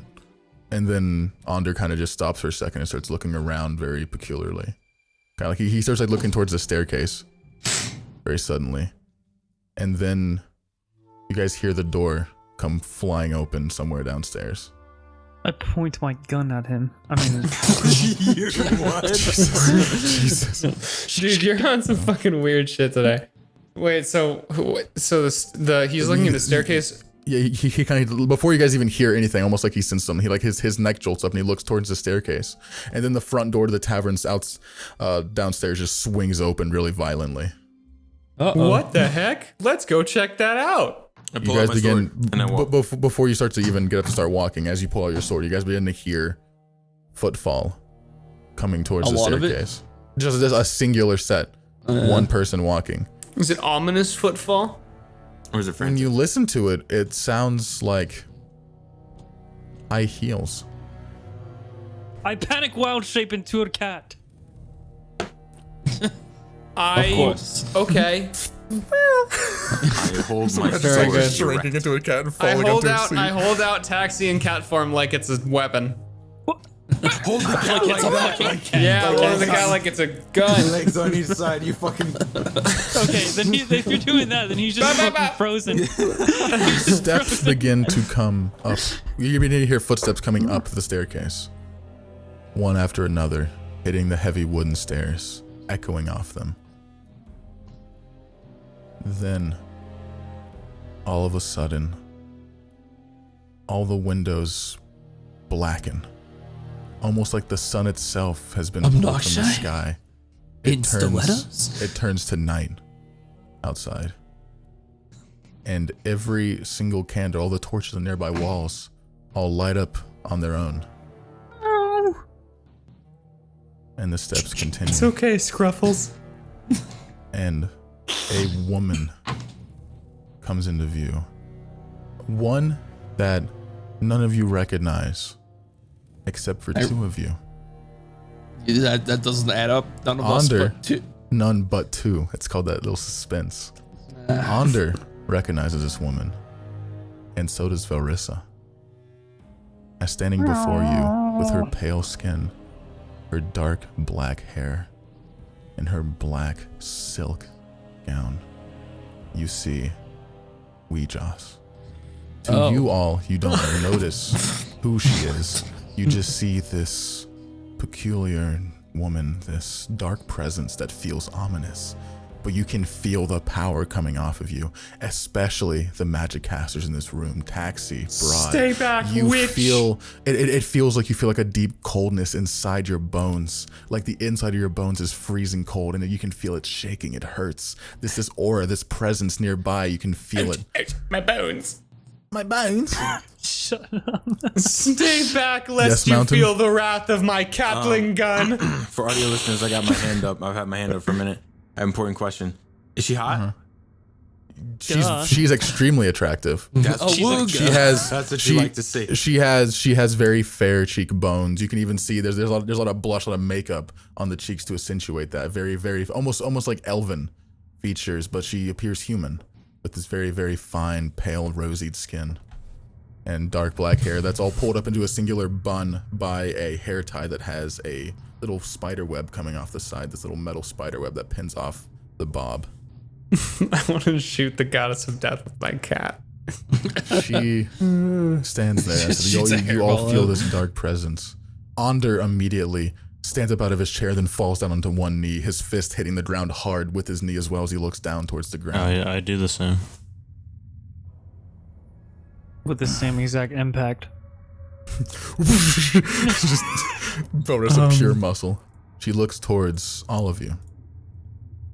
And then Onder kind of just stops for a second and starts looking around very peculiarly. Kind of like he starts like looking towards the staircase very suddenly. And then you guys hear the door come flying open somewhere downstairs. I point my gun at him. I mean, Dude, you're on some fucking weird shit today. Wait, so he's looking at the staircase. Yeah, he kind of, before you guys even hear anything, almost like he sensed something, he like his neck jolts up and he looks towards the staircase. And then the front door to the tavern's downstairs just swings open really violently. Uh-oh. What the heck? Let's go check that out. I You pull out guys my begin, sword and I walk. before you start to even get up to start walking, as you pull out your sword, you guys begin to hear footfall coming towards A the lot of it? staircase. Just a singular set, one person walking. Is it ominous footfall? Or is it When friends? you listen to it, it sounds like high heels. I panic wild shape into a cat. Of course. Okay. I hold my Very sword. good. Shrinking into a cat and I falling hold onto a out. seat. I hold out taxi in cat form like it's a weapon. Hold the cat like that. Yeah, hold the guy like it's a gun. Legs on each side, you fucking. Okay, then if you're doing that, then he's just fucking frozen. Steps begin to come up. You begin to hear footsteps coming up the staircase. One after another, hitting the heavy wooden stairs, echoing off them. Then, all of a sudden, all the windows blacken. Almost like the sun itself has been pulled from the Obnoxious. sky. In stilettos? It turns to night outside. And every single candle, all the torches on nearby walls, all light up on their own. And the steps continue. It's okay, Scruffles. And a woman comes into view. One that none of you recognize, except for two of you. That doesn't add up. None of us Onder, but two. none but two. It's called that little suspense. Onder recognizes this woman, and so does Velrisa. As standing before you with her pale skin, her dark black hair, and her black silk gown, you see Weejas. To you all, you don't notice who she is. You just see this peculiar woman, this dark presence that feels ominous. But you can feel the power coming off of you, especially the magic casters in this room. Taxi, Br'aad. Stay back, you witch. feel it feels like you feel like a deep coldness inside your bones. Like the inside of your bones is freezing cold, and you can feel it shaking. It hurts. This aura, this presence nearby, you can feel it. My bones. My bones. Shut up. Stay back, lest Yes, you Mountain? feel the wrath of my Catling gun. For audio listeners, I got my hand up. I've had my hand up for a minute. I have an important question. Is she hot? She's extremely attractive. That's, She has. that's what you like to see. She has very fair cheekbones. You can even see there's a lot of blush, a lot of makeup on the cheeks to accentuate that. Very almost like elven features, but she appears human with this very fine, pale, rosied skin and dark black hair that's all pulled up into a singular bun by a hair tie that has a little spider web coming off the side. This little metal spider web that pins off the bob. I want to shoot the goddess of death with my cat. She stands there. So you all feel this dark presence. Onder immediately stands up out of his chair, then falls down onto one knee, his fist hitting the ground hard with his knee as well as he looks down towards the ground. I do the same. With the same exact impact. Just Velrisa pure muscle. She looks towards all of you,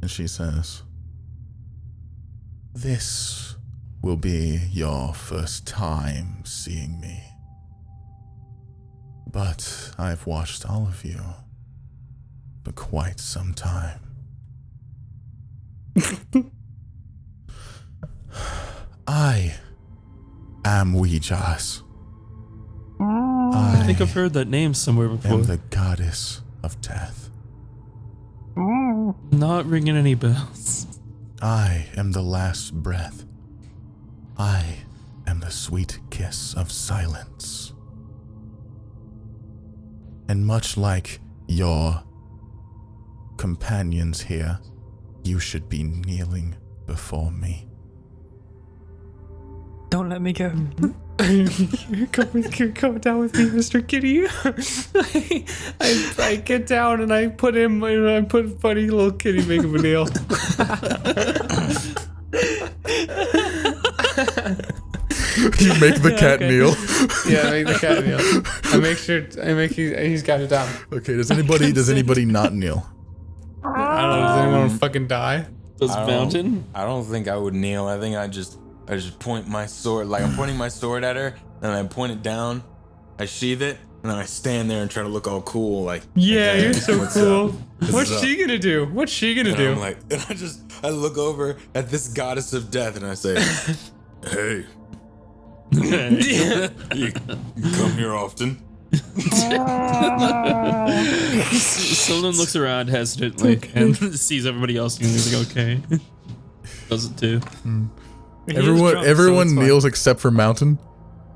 and she says, "This will be your first time seeing me. But I've watched all of you for quite some time. I am Weejas. I think I've heard that name somewhere I before. am the goddess of death. Not ringing any bells. I am the last breath. I am the sweet kiss of silence. And much like your companions here, you should be kneeling before me." Don't let me go. Come down with me, Mr. Kitty. I get down and I put funny little kitty makeup and nail. You make the cat kneel. Yeah, I make the cat kneel. He's got it down. Okay, does anybody not kneel? I don't know, does anyone want to fucking die? Does Mountain? I don't think I would kneel. I think I just point my sword, like I'm pointing my sword at her, and I point it down, I sheath it, and then I stand there and try to look all cool, like, Yeah, hey, you're so what's cool. up? What's she gonna do? What's she gonna And do? I'm like, and I look over at this goddess of death, and I say, "Hey, you come here often?" Someone looks around hesitantly and sees everybody else and he's like, okay. Does it too. Everyone kneels except for Mountain.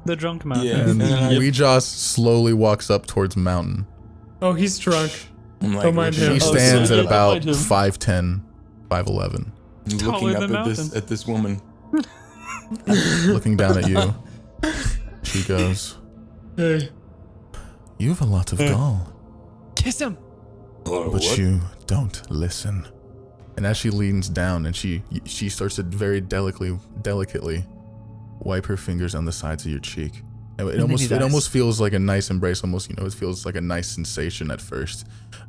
The drunk mountain. Yeah, And then Weejas slowly walks up towards Mountain. Oh, he's drunk. I'm like, Don't mind him. He Oh, stands so at about don't mind him. 5'10", 5'11", looking Taller up than at this woman. looking down at you. She goes, Hey. "You have a lot of gall, Kiss him. but you don't listen." And as she leans down and she starts to very delicately wipe her fingers on the sides of your cheek. And it almost feels like a nice embrace, it feels like a nice sensation at first.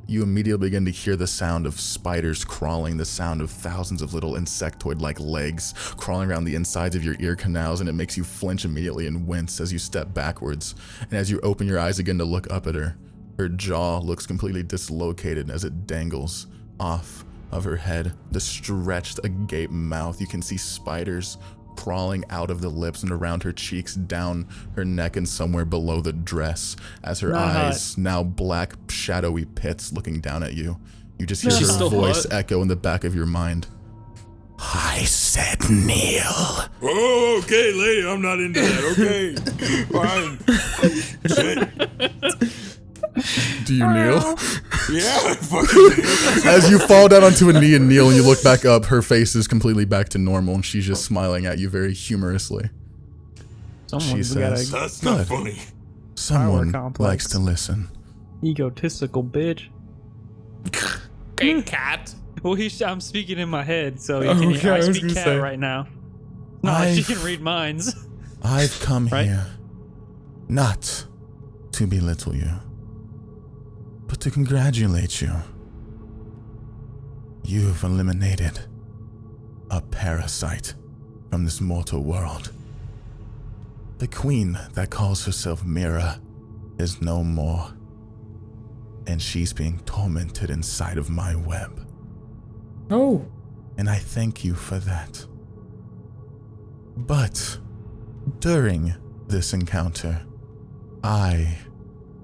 You immediately begin to hear the sound of spiders crawling, the sound of thousands of little insectoid-like legs crawling around the insides of your ear canals, and it makes you flinch immediately and wince as you step backwards. And as you open your eyes again to look up at her, her jaw looks completely dislocated as it dangles off of her head, the stretched agape mouth. You can see spiders crawling out of the lips and around her cheeks, down her neck and somewhere below the dress, as her eyes, now black shadowy pits, looking down at you. You just hear her voice echo in the back of your mind. I said kneel. Oh, okay, lady, I'm not into that. Okay, fine. Do you kneel? Yeah, I fucking kneel. As you fall down onto a knee and kneel and you look back up, her face is completely back to normal and she's just smiling at you very humorously. She says, That's not funny. someone complex. likes to listen. Egotistical bitch. Hey, cat. Well, I'm speaking in my head, so you can I speak cat right now. No, she can read minds. I've come Right? here not to belittle you, but to congratulate you. You've eliminated a parasite from this mortal world. The queen that calls herself Mira is no more, and she's being tormented inside of my web. Oh. And I thank you for that. But during this encounter, I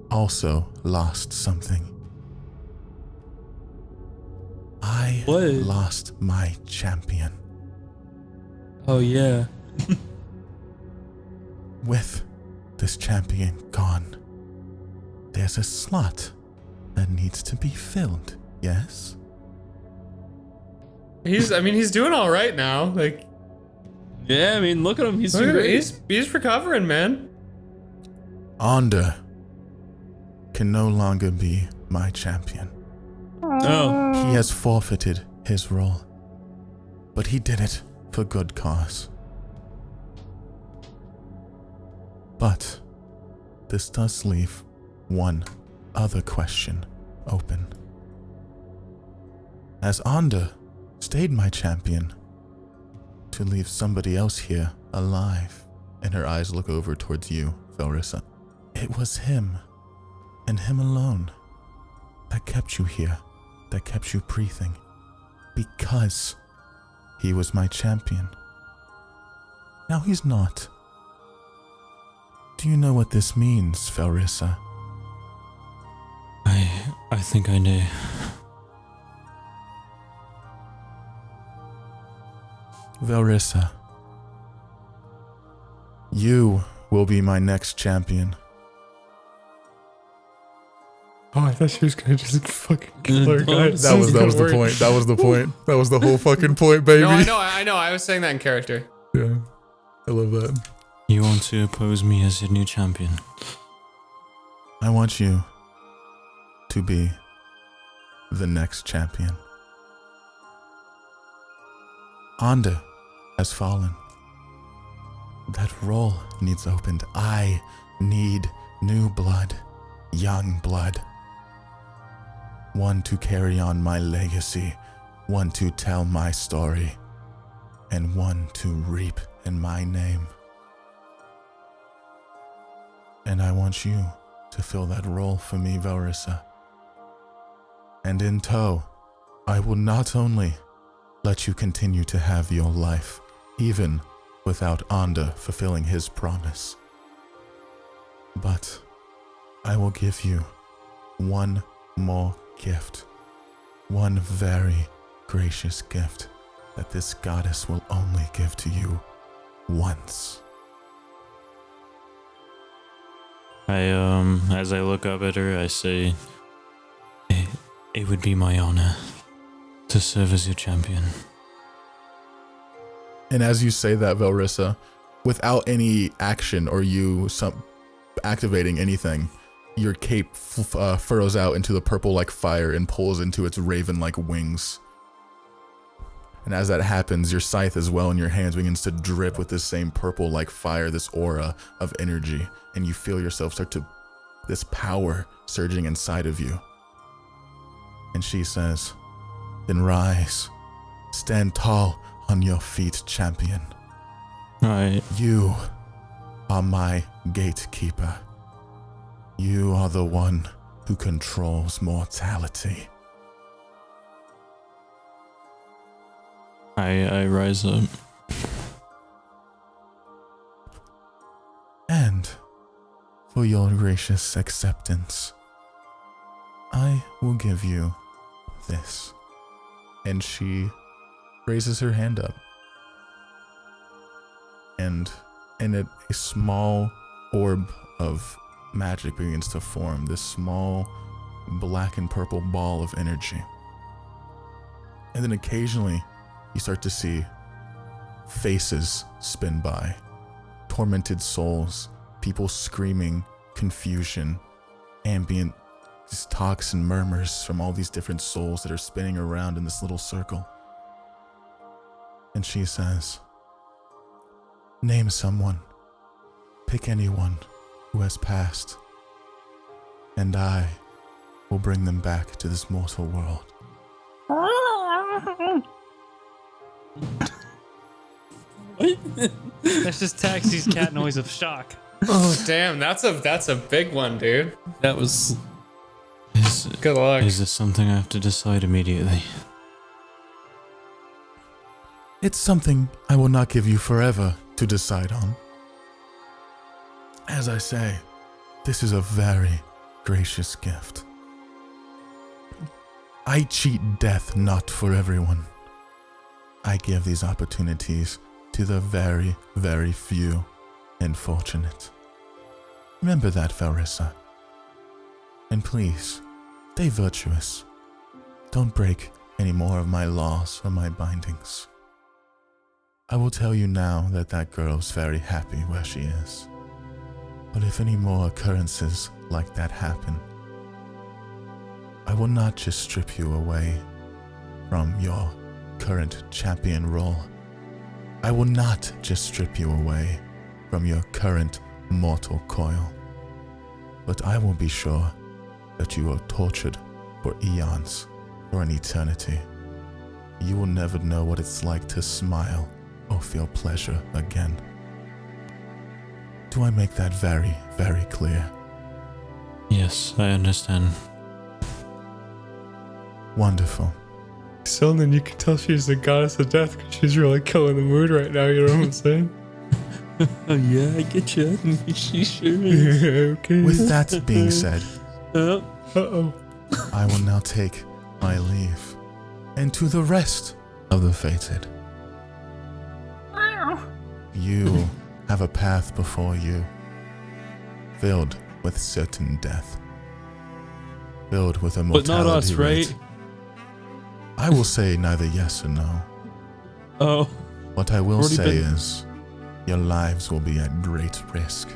also lost something. I lost my champion. Oh, yeah. With this champion gone, there's a slot that needs to be filled, yes? He's doing all right now. Like, Yeah, I mean, look at him. He's doing great. he's recovering, man. Ander can no longer be my champion. Oh. He has forfeited his role, but he did it for good cause. But this does leave one other question open. As Ander stayed my champion, to leave somebody else here alive, and her eyes look over towards you, Velrisa. It was him, and him alone, that kept you here, that kept you breathing, because he was my champion. Now he's not. Do you know what this means, Velrisa? I think I do. Velrisa, you will be my next champion. Oh, I thought she was gonna just fucking kill her guy. That was the point. That was the point. That was the whole fucking point, baby. No, I know. I was saying that in character. Yeah, I love that. You want to oppose me as your new champion? I want you to be the next champion. Ander has fallen. That role needs opened. I need new blood, young blood. One to carry on my legacy, one to tell my story, and one to reap in my name. And I want you to fill that role for me, Velrisa. And in tow, I will not only let you continue to have your life, even without Ander fulfilling his promise, but I will give you one more gift, one very gracious gift that this goddess will only give to you once. As I look up at her, I say, it would be my honor to serve as your champion. And as you say that, Velrisa, without any action or you activating anything, your cape furrows out into the purple like fire and pulls into its raven-like wings. And as that happens, your scythe as well in your hands begins to drip with this same purple like fire, this aura of energy, and you feel yourself start to, this power surging inside of you. And she says, then rise, stand tall on your feet, champion. You are my gatekeeper. You are the one who controls mortality. I rise up. your gracious acceptance, I will give you this. And she raises her hand up. And in it, a small orb of magic begins to form, this small black and purple ball of energy. And then occasionally, you start to see faces spin by, tormented souls, people screaming, confusion, ambient just talks and murmurs from all these different souls that are spinning around in this little circle. And she says, name someone, pick anyone who has passed, and I will bring them back to this mortal world. That's just Taxi's cat noise of shock. Oh damn, that's a big one, dude. That was. Good luck. Is this something I have to decide immediately? It's something I will not give you forever to decide on. As I say, this is a very gracious gift. I cheat death not for everyone. I give these opportunities to the very, very few and fortunate. Remember that, Velrisa. And please, stay virtuous. Don't break any more of my laws or my bindings. I will tell you now that that girl's very happy where she is. But if any more occurrences like that happen, I will not just strip you away from your current champion role. I will not just strip you away from your current mortal coil, but I will be sure that you are tortured for eons, for an eternity. You will never know what it's like to smile or feel pleasure again. Do I make that very, very clear? Yes, I understand. Wonderful. So then you can tell she's the goddess of death because she's really killing the mood right now, you know what I'm saying? Oh yeah, I get you. She sure is. Okay. With that being said, Uh-oh. I will now take my leave. And to the rest of the fated, you have a path before you, filled with certain death, filled with a But mortality not us, rate. right? I will say neither yes or no. Oh. What I will Already say been- is, your lives will be at great risk,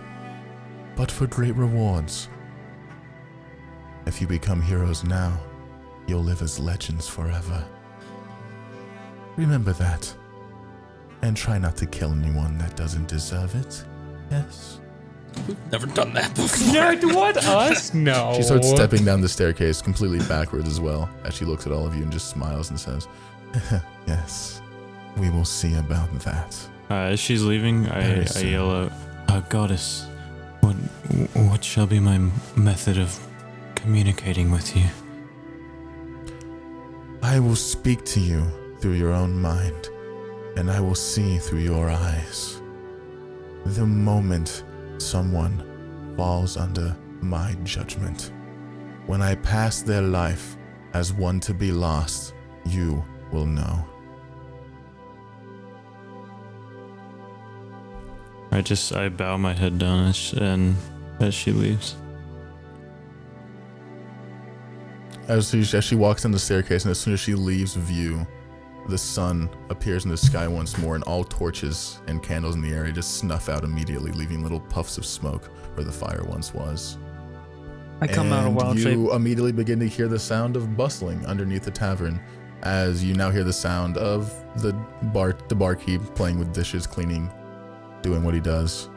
but for great rewards. If you become heroes now, you'll live as legends forever. Remember that, and try not to kill anyone that doesn't deserve it. Yes? Never done that before. No, what? Us? No. She starts stepping down the staircase completely backwards as well, as she looks at all of you and just smiles and says, Yes, we will see about that. As she's leaving, I Very soon. yell out, Goddess, what shall be my method of communicating with you? I will speak to you through your own mind, and I will see through your eyes. The moment someone falls under my judgment, when I pass their life as one to be lost, you will know. I bow my head down as she leaves. as she walks down the staircase, and as soon as she leaves view, the sun appears in the sky once more, and all torches and candles in the area just snuff out immediately, leaving little puffs of smoke where the fire once was. I come out of wild shape. You immediately begin to hear the sound of bustling underneath the tavern, as you now hear the sound of the barkeep playing with dishes, cleaning, doing what he does.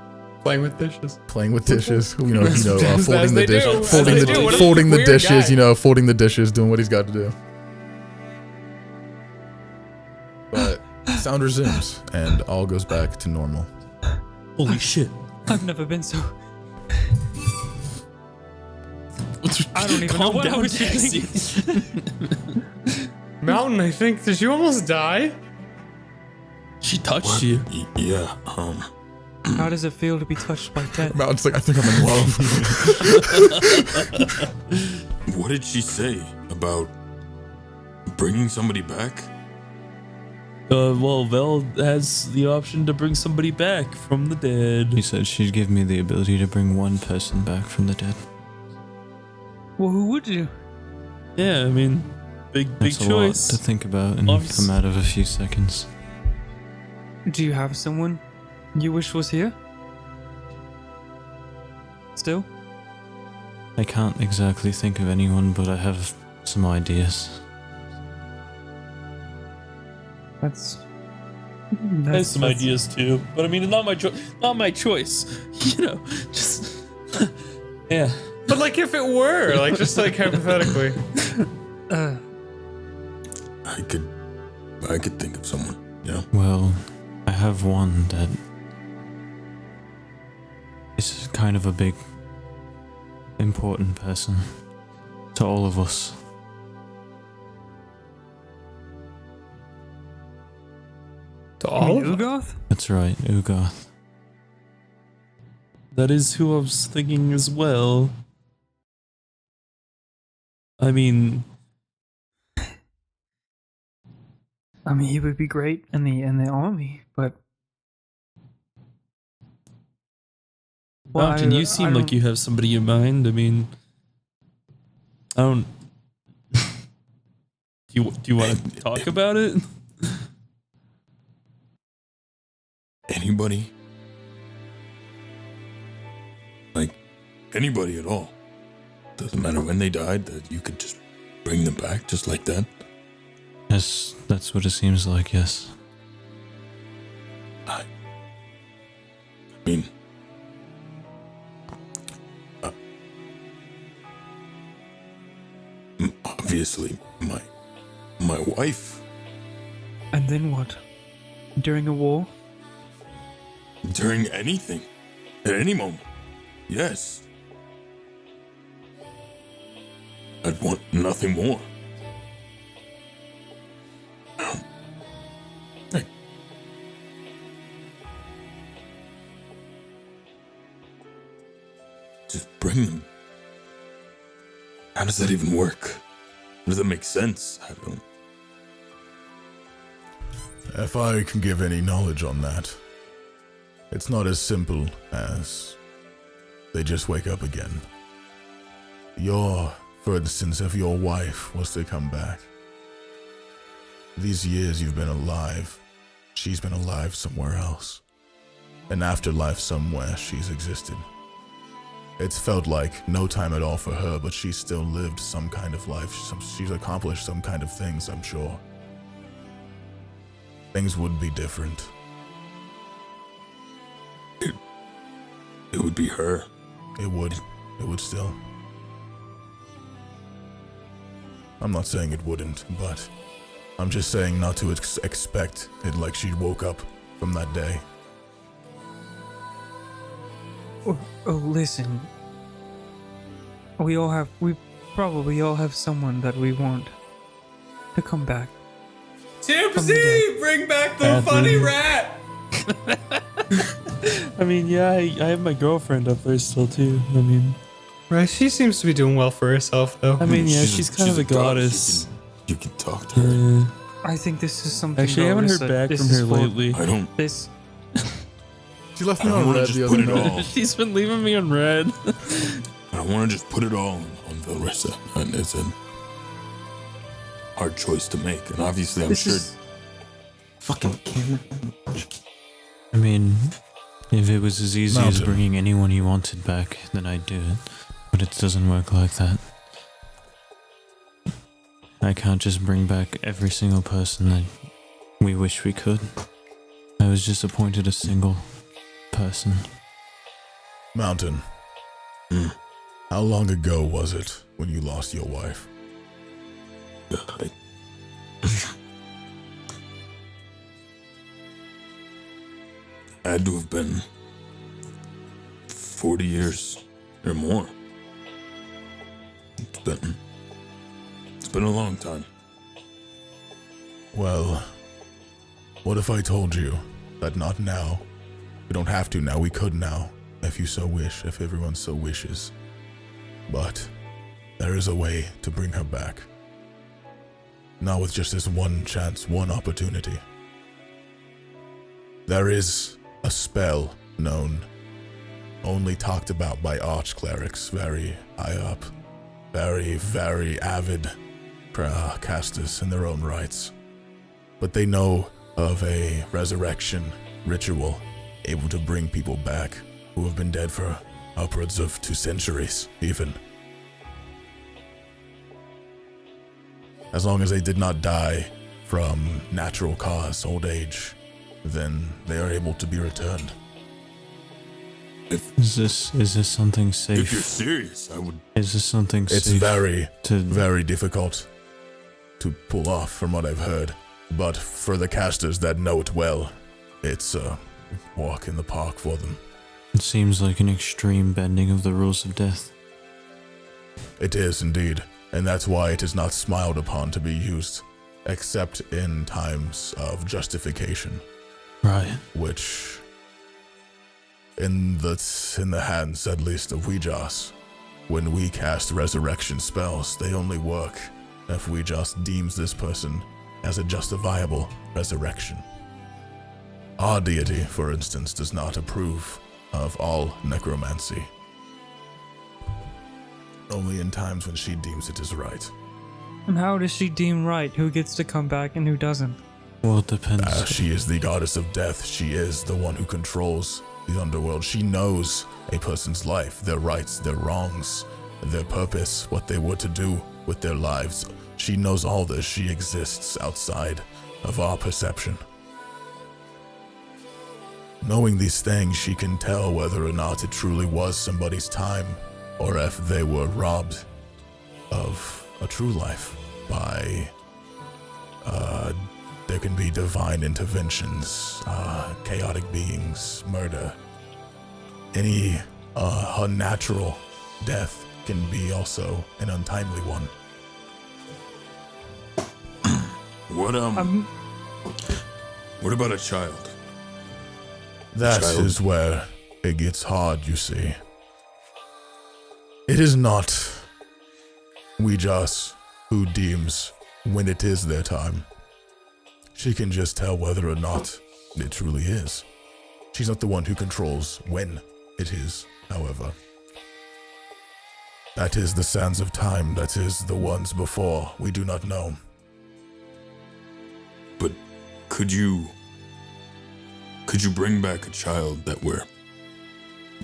Playing with dishes. Playing with dishes, folding As the they dish, do. folding As the they do. What a folding the weird dishes, guy. folding the dishes, doing what he's got to do. But sound resumes, and all goes back to normal. Holy shit. I've never been so. I don't even know what I was thinking. Mountain, I think. Did you almost die? She touched you. Yeah, How does it feel to be touched by death? Mountain's like, I think I'm in love. What did she say about bringing somebody back? Well, Vel has the option to bring somebody back from the dead. She said she'd give me the ability to bring one person back from the dead. Well, who would you? Yeah, I mean, big That's choice. a lot to think about and Obvious. come out of a few seconds. Do you have someone you wish was here? Still? I can't exactly think of anyone, but I have some ideas. That's I have some ideas too, but I mean, not my choice. You know, just yeah. But like, if it were, like, just like hypothetically. I could think of someone, you know? Well, I have one that is kind of a big, important person to all of us. To all of Ugoth? That's right, Ugarth. That is who I was thinking as well. I mean, he would be great in the army, but Mountain, you seem like you have somebody in mind. I mean, I don't. Do you want to talk about it? Anybody? Like, anybody at all. Doesn't matter when they died, that you could just bring them back just like that. Yes, that's what it seems like, yes. I mean, obviously, my wife. And then what? During a war? During anything. At any moment. Yes. I'd want nothing more. Hey. Just bring them. How does that even work? How does that make sense? I don't. If I can give any knowledge on that, it's not as simple as they just wake up again. For instance, if your wife was to come back, these years you've been alive, she's been alive somewhere else. An afterlife somewhere she's existed. It's felt like no time at all for her, but she's still lived some kind of life. She's accomplished some kind of things, I'm sure. Things would be different. It would be her. It would still. I'm not saying it wouldn't, but I'm just saying not to expect it like she woke up from that day. Oh, listen. We probably all have someone that we want to come back. Tipsy! Bring back the funny rat! I mean, yeah, I have my girlfriend up there still too. I mean, Right, she seems to be doing well for herself, though. I mean, yeah, she's kind of a goddess. You can talk to her. I think this is something. Actually, I haven't heard back from her lately. I don't. This. She left I me don't on want to red just the put other it night. all. She's been leaving me on red. I don't want to just put it all on Velrisa, and it's a hard choice to make. And obviously, I'm sure. Fucking camera. I mean, if it was as easy as Mountain. bringing anyone you wanted back, then I'd do it. But it doesn't work like that. I can't just bring back every single person that we wish we could. I was just appointed a single person. Mountain. How long ago was it when you lost your wife? Had to have been 40 years or more. It's been a long time. Well, what if I told you that not now, We don't have to now. We could now, if you so wish, if everyone so wishes. But there is a way to bring her back. Not with just this one chance, one opportunity. There is a spell known, only talked about by archclerics very high up, very, very avid casters in their own rights. But they know of a resurrection ritual able to bring people back who have been dead for upwards of 2 centuries, even. As long as they did not die from natural cause, old age, then they are able to be returned. Is this something safe? If you're serious, I would. Is this something safe? It's very difficult to pull off from what I've heard. But for the casters that know it well, it's a walk in the park for them. It seems like an extreme bending of the rules of death. It is indeed, and that's why it is not smiled upon to be used, except in times of justification. Right. Which, in the hands at least of Ouijas, when we cast resurrection spells, they only work if Ouijas deems this person as a justifiable resurrection. Our deity, for instance, does not approve of all necromancy. Only in times when she deems it is right. And how does she deem right who gets to come back and who doesn't? Well, it depends. She is the goddess of death. She is the one who controls the underworld. She knows a person's life, their rights, their wrongs, their purpose, what they were to do with their lives. She knows all this. She exists outside of our perception. Knowing these things, she can tell whether or not it truly was somebody's time, or if they were robbed of a true life by, there can be divine interventions, chaotic beings, murder. Any unnatural death can be also an untimely one. What about a child? That is where it gets hard, you see. It is not Ouijas who deems when it is their time. She can just tell whether or not it truly is. She's not the one who controls when it is, however. That is the sands of time, that is the ones before. We do not know. But could you bring back a child that were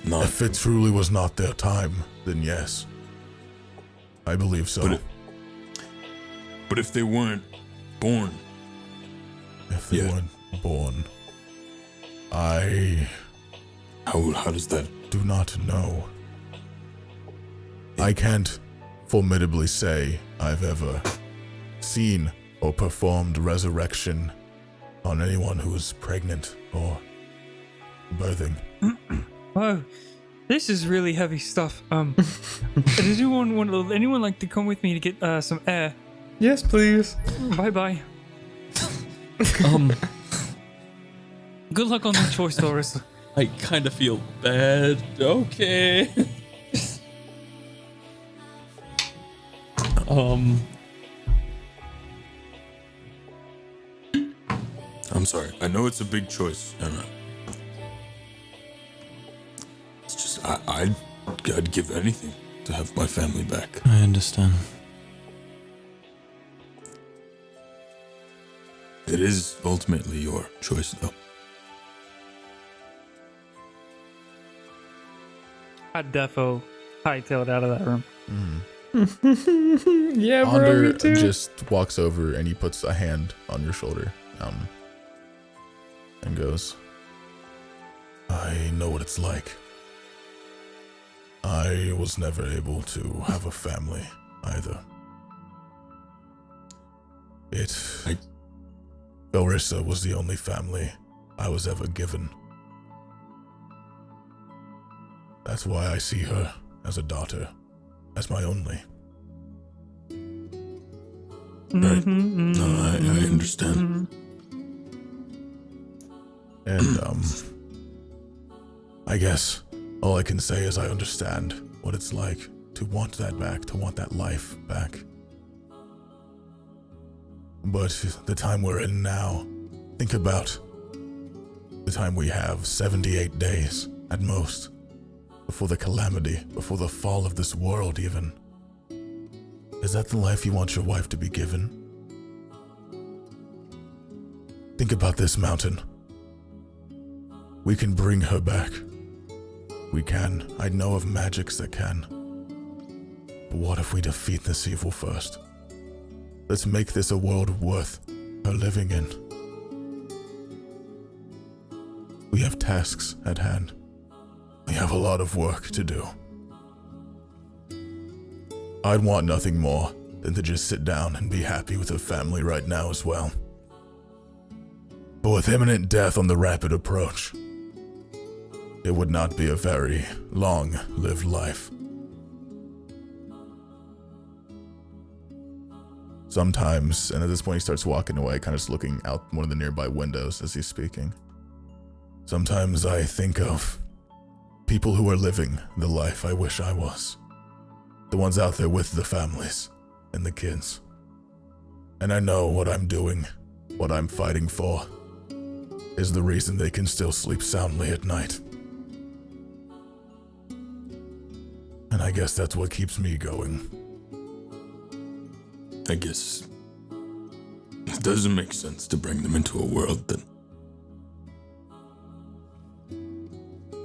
not... If it truly was not their time, then yes. I believe so. But if they weren't born... If they weren't born, I... How does that... Do not know. I can't formidably say I've ever seen or performed resurrection on anyone who is pregnant or birthing. Whoa, this is really heavy stuff. Does anyone like to come with me to get some air? Yes, please. Bye. Good luck on that choice, Doris. I kind of feel bad. Okay. I'm sorry. I know it's a big choice, and it's just I'd give anything to have my family back. I understand. It is ultimately your choice, though. I'd defo hightailed out of that room. Yeah, bro, Onder me too. just walks over and he puts a hand on your shoulder, and goes, I know what it's like. I was never able to have a family either. Velrisa was the only family I was ever given. That's why I see her as a daughter, as my only. Right. No, I understand. And I guess all I can say is I understand what it's like to want that back, to want that life back. But the time we're in now, think about the time we have, 78 days at most, before the calamity, before the fall of this world even. Is that the life you want your wife to be given? Think about this, Mountain. We can bring her back. We can. I know of magics that can. But what if we defeat this evil first? Let's make this a world worth her living in. We have tasks at hand. We have a lot of work to do. I'd want nothing more than to just sit down and be happy with her family right now as well. But with imminent death on the rapid approach, it would not be a very long-lived life. Sometimes, and at this point he starts walking away, kind of just looking out one of the nearby windows as he's speaking. Sometimes I think of people who are living the life I wish I was. The ones out there with the families and the kids. And I know what I'm doing, what I'm fighting for, is the reason they can still sleep soundly at night. And I guess that's what keeps me going. I guess it doesn't make sense to bring them into a world that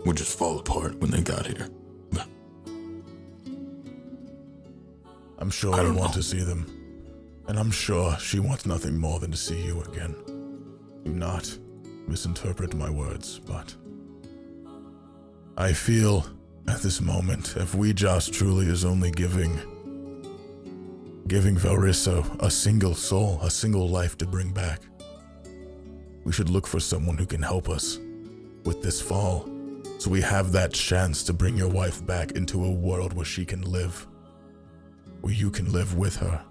would just fall apart when they got here. But I'm sure I want to see them. And I'm sure she wants nothing more than to see you again. Do not misinterpret my words, but I feel at this moment, if we just truly is only giving Velrisa a single soul, a single life to bring back, we should look for someone who can help us with this fall, so we have that chance to bring your wife back into a world where she can live, where you can live with her,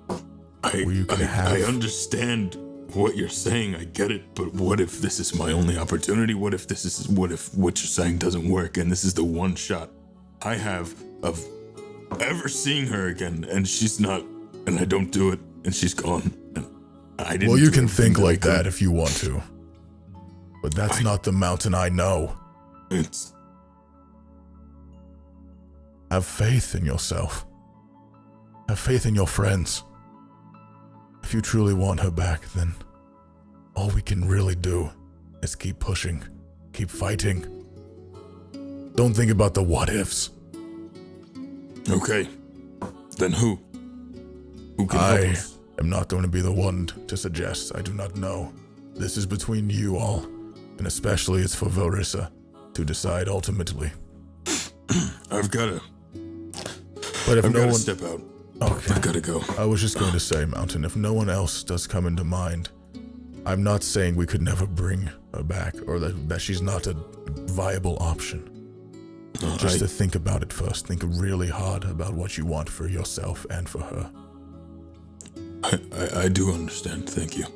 where you can I understand what you're saying, I get it, but what if this is my only opportunity? What if what you're saying doesn't work and this is the one shot I have of ever seeing her again, and she's not, and I don't do it, and she's gone, and I didn't. Well, you can think like that if you want to, but that's not the Mountain I know. Have faith in yourself. Have faith in your friends. If you truly want her back, then all we can really do is keep pushing, keep fighting. Don't think about the what ifs. Okay, then who? Who can help us? I am not going to be the one to suggest. I do not know. This is between you all, and especially it's for Velrisa to decide ultimately. I've gotta. But if I've no gotta one step out. Okay. I gotta go. I was just going to say, Mountain, if no one else does come into mind, I'm not saying we could never bring her back, or that she's not a viable option. Just to think about it first. Think really hard about what you want for yourself and for her. I do understand, thank you.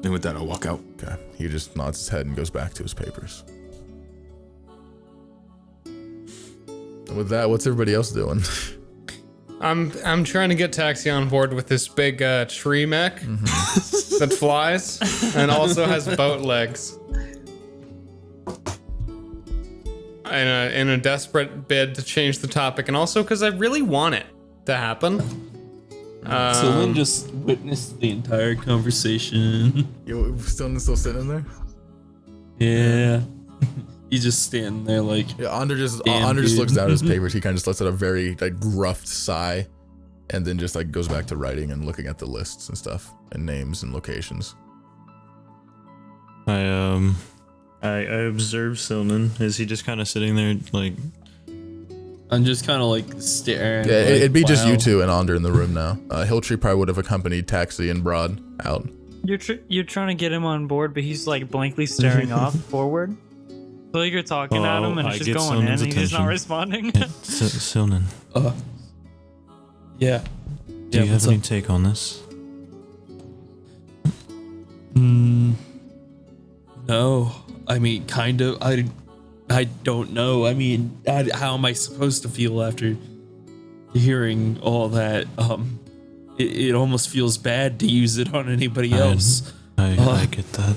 And with that, I'll walk out. Okay. He just nods his head and goes back to his papers. And with that, what's everybody else doing? I'm trying to get Taxi on board with this big tree mech that flies and also has boat legs. In a desperate bid to change the topic, and also because I really want it to happen. So Lynn just witnessed the entire conversation. You still sitting there? Yeah. He's just standing there like. Yeah, Ander just dude. looks down at his papers. He kind of just lets out a very gruff sigh, and then just goes back to writing and looking at the lists and stuff and names and locations. I observe Silnan. Is he just kind of sitting there like? I'm just kind of staring. Yeah, it'd be just you two and Ander in the room now. Hilltree probably would have accompanied Taxi and Br'aad out. You're trying to get him on board, but he's blankly staring off forward. So you're talking at him and it's just going in and he's just not responding. Silnan. Yeah. Do you have any take on this? No. I mean, kind of. I don't know. I mean, how am I supposed to feel after hearing all that? It almost feels bad to use it on anybody else. I get that.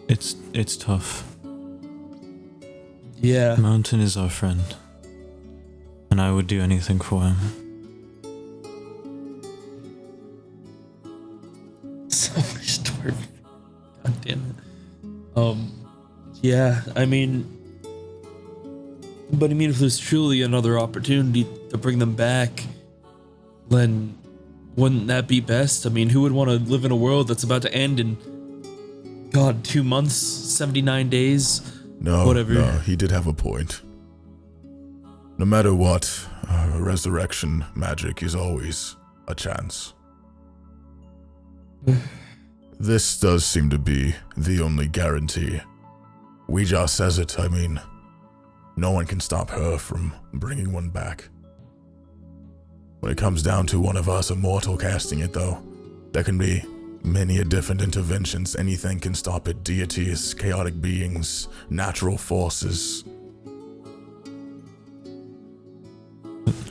It's tough. Yeah. Mountain is our friend, and I would do anything for him. So much story. God damn it. Yeah, I mean, if there's truly another opportunity to bring them back, then wouldn't that be best? I mean, who would want to live in a world that's about to end in, God, 2 months, 79 days? Whatever. No, he did have a point. No matter what, resurrection magic is always a chance. This does seem to be the only guarantee. Ouija says it, I mean, no one can stop her from bringing one back. When it comes down to one of us, a mortal, casting it, though, there can be many different interventions. Anything can stop it. Deities, chaotic beings, natural forces.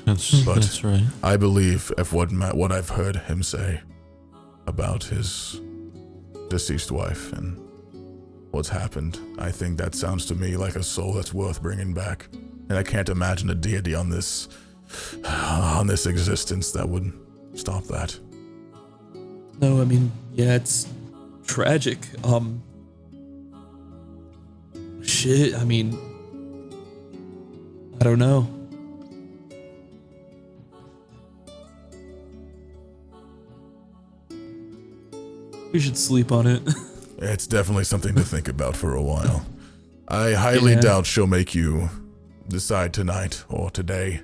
That's right. I believe if what I've heard him say about his deceased wife and what's happened, I think that sounds to me like a soul that's worth bringing back. And I can't imagine a deity on this existence that would stop that. No, I mean, yeah, it's tragic. Shit, I mean, I don't know. We should sleep on it. It's definitely something to think about for a while. I highly doubt she'll make you decide tonight or today,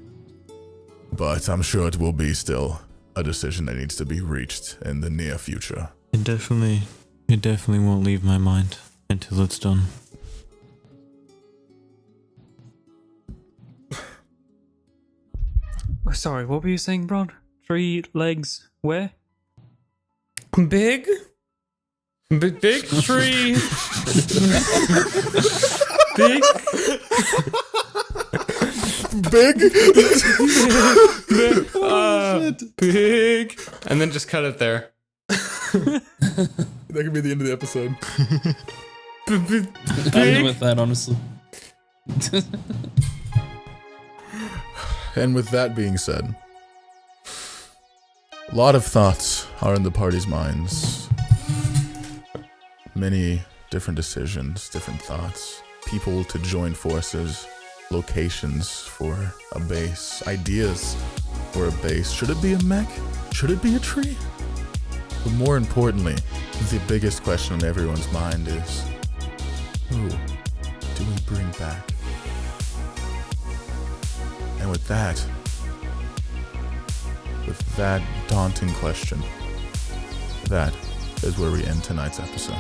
but I'm sure it will be still a decision that needs to be reached in the near future. It definitely won't leave my mind until it's done. Oh, sorry, what were you saying, Br'aad? 3 legs where? Big tree. Big. Big. And then just cut it there. That could be the end of the episode. I'm good with that, honestly. And with that being said, a lot of thoughts are in the party's minds. Many different decisions, different thoughts, people to join forces, locations for a base, ideas for a base. Should it be a mech? Should it be a tree? But more importantly, the biggest question on everyone's mind is, who do we bring back? And with that daunting question, that is where we end tonight's episode.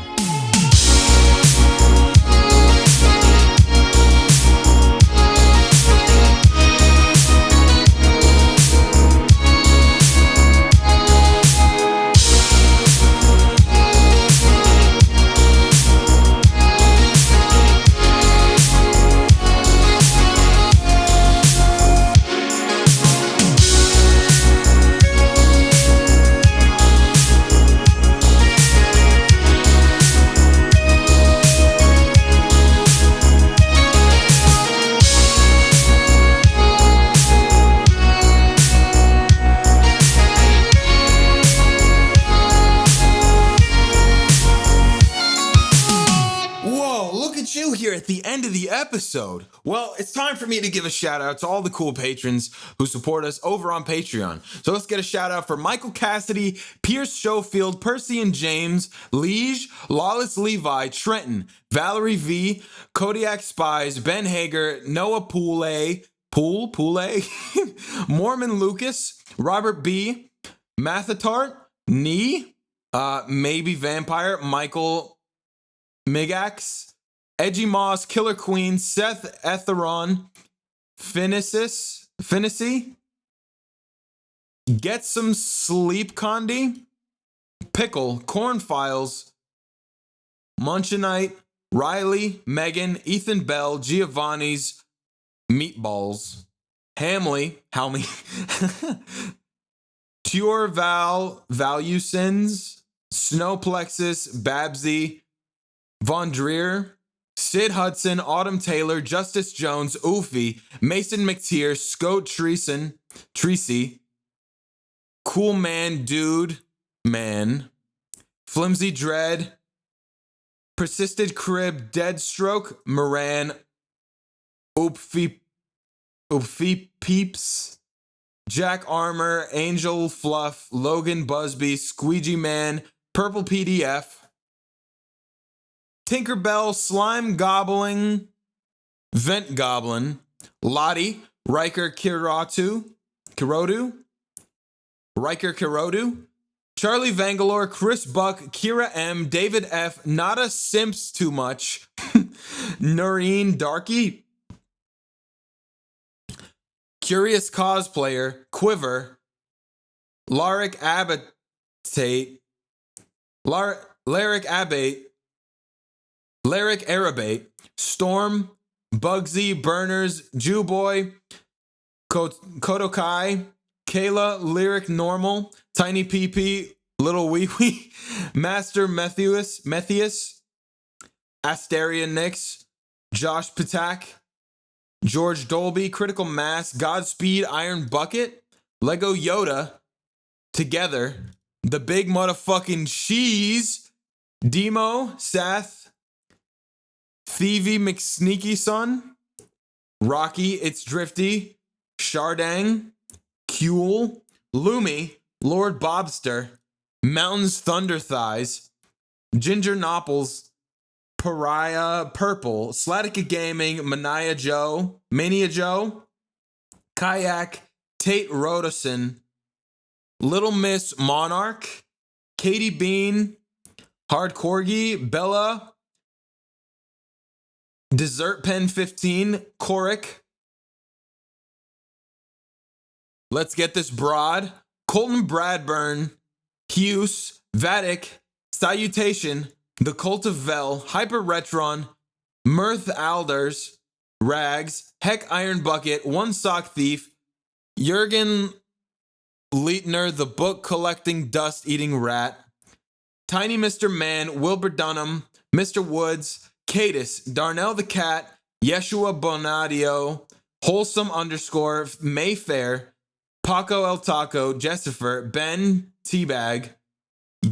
At the end of the episode. Well, it's time for me to give a shout out to all the cool patrons who support us over on Patreon. So let's get a shout out for Michael Cassidy, Pierce Schofield, Percy and James, Liege, Lawless Levi, Trenton, Valerie V, Kodiak Spies, Ben Hager, Noah Poole, Mormon Lucas, Robert B, Mathatart, Nee, Maybe Vampire, Michael Migax, Edgy Moss, Killer Queen, Seth Etheron, Finnessy, Get Some Sleep Condi, Pickle, Corn Files, Munchinite, Riley, Megan, Ethan Bell, Giovanni's Meatballs, Halmy, Pure Valuesins, Snowplexus, Babsy, Von Dreer, Sid Hudson, Autumn Taylor, Justice Jones, Oofy, Mason McTeer, Scout Treacy, Cool Man, Dude, Man, Flimsy Dread, Persisted Crib, Deadstroke, Moran, Oopfy Peeps, Jack Armor, Angel Fluff, Logan Busby, Squeegee Man, Purple PDF, Tinkerbell, Slime Gobbling, Vent Goblin, Lottie, Riker Kirodu, Charlie Vangalore, Chris Buck, Kira M, David F, Nada Simps Too Much, Noreen Darky, Curious Cosplayer, Quiver, Lyric Arabate, Storm, Bugsy, Burners, Jewboy, Kodokai, Kayla, Lyric Normal, Tiny PP, Little Wee Wee, Master Methius, Asteria Nix, Josh Patak, George Dolby, Critical Mass, Godspeed, Iron Bucket, Lego Yoda, Together, The Big Motherfucking Cheese, Demo, Seth, Thievy McSneaky Son, Rocky, It's Drifty, Shardang, Kuel, Lumi, Lord Bobster, Mountains Thunder Thighs, Ginger Nopples, Pariah Purple, Slatica Gaming, Mania Joe, Kayak, Tate Rodoson, Little Miss Monarch, Katie Bean, Hard Corgi, Bella, Dessert Pen 15, Coric, Let's Get This Br'aad, Colton Bradburn, Hughes, Vatic, Salutation, The Cult of Vel, Hyper Retron, Mirth Alders, Rags, Heck Iron Bucket, One Sock Thief, Jurgen Leitner, The Book Collecting Dust Eating Rat, Tiny Mr. Man, Wilbur Dunham, Mr. Woods, Cadis, Darnell the Cat, Yeshua Bonadio, Wholesome _ Mayfair, Paco El Taco, Jessifer, Ben Teabag,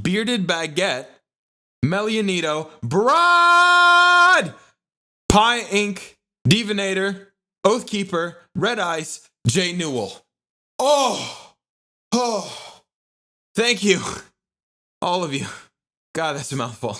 Bearded Baguette, Melianito, Br'aad, Pie Inc., Divinator, Oathkeeper, Red Ice, Jay Newell. Oh, thank you, all of you. God, that's a mouthful.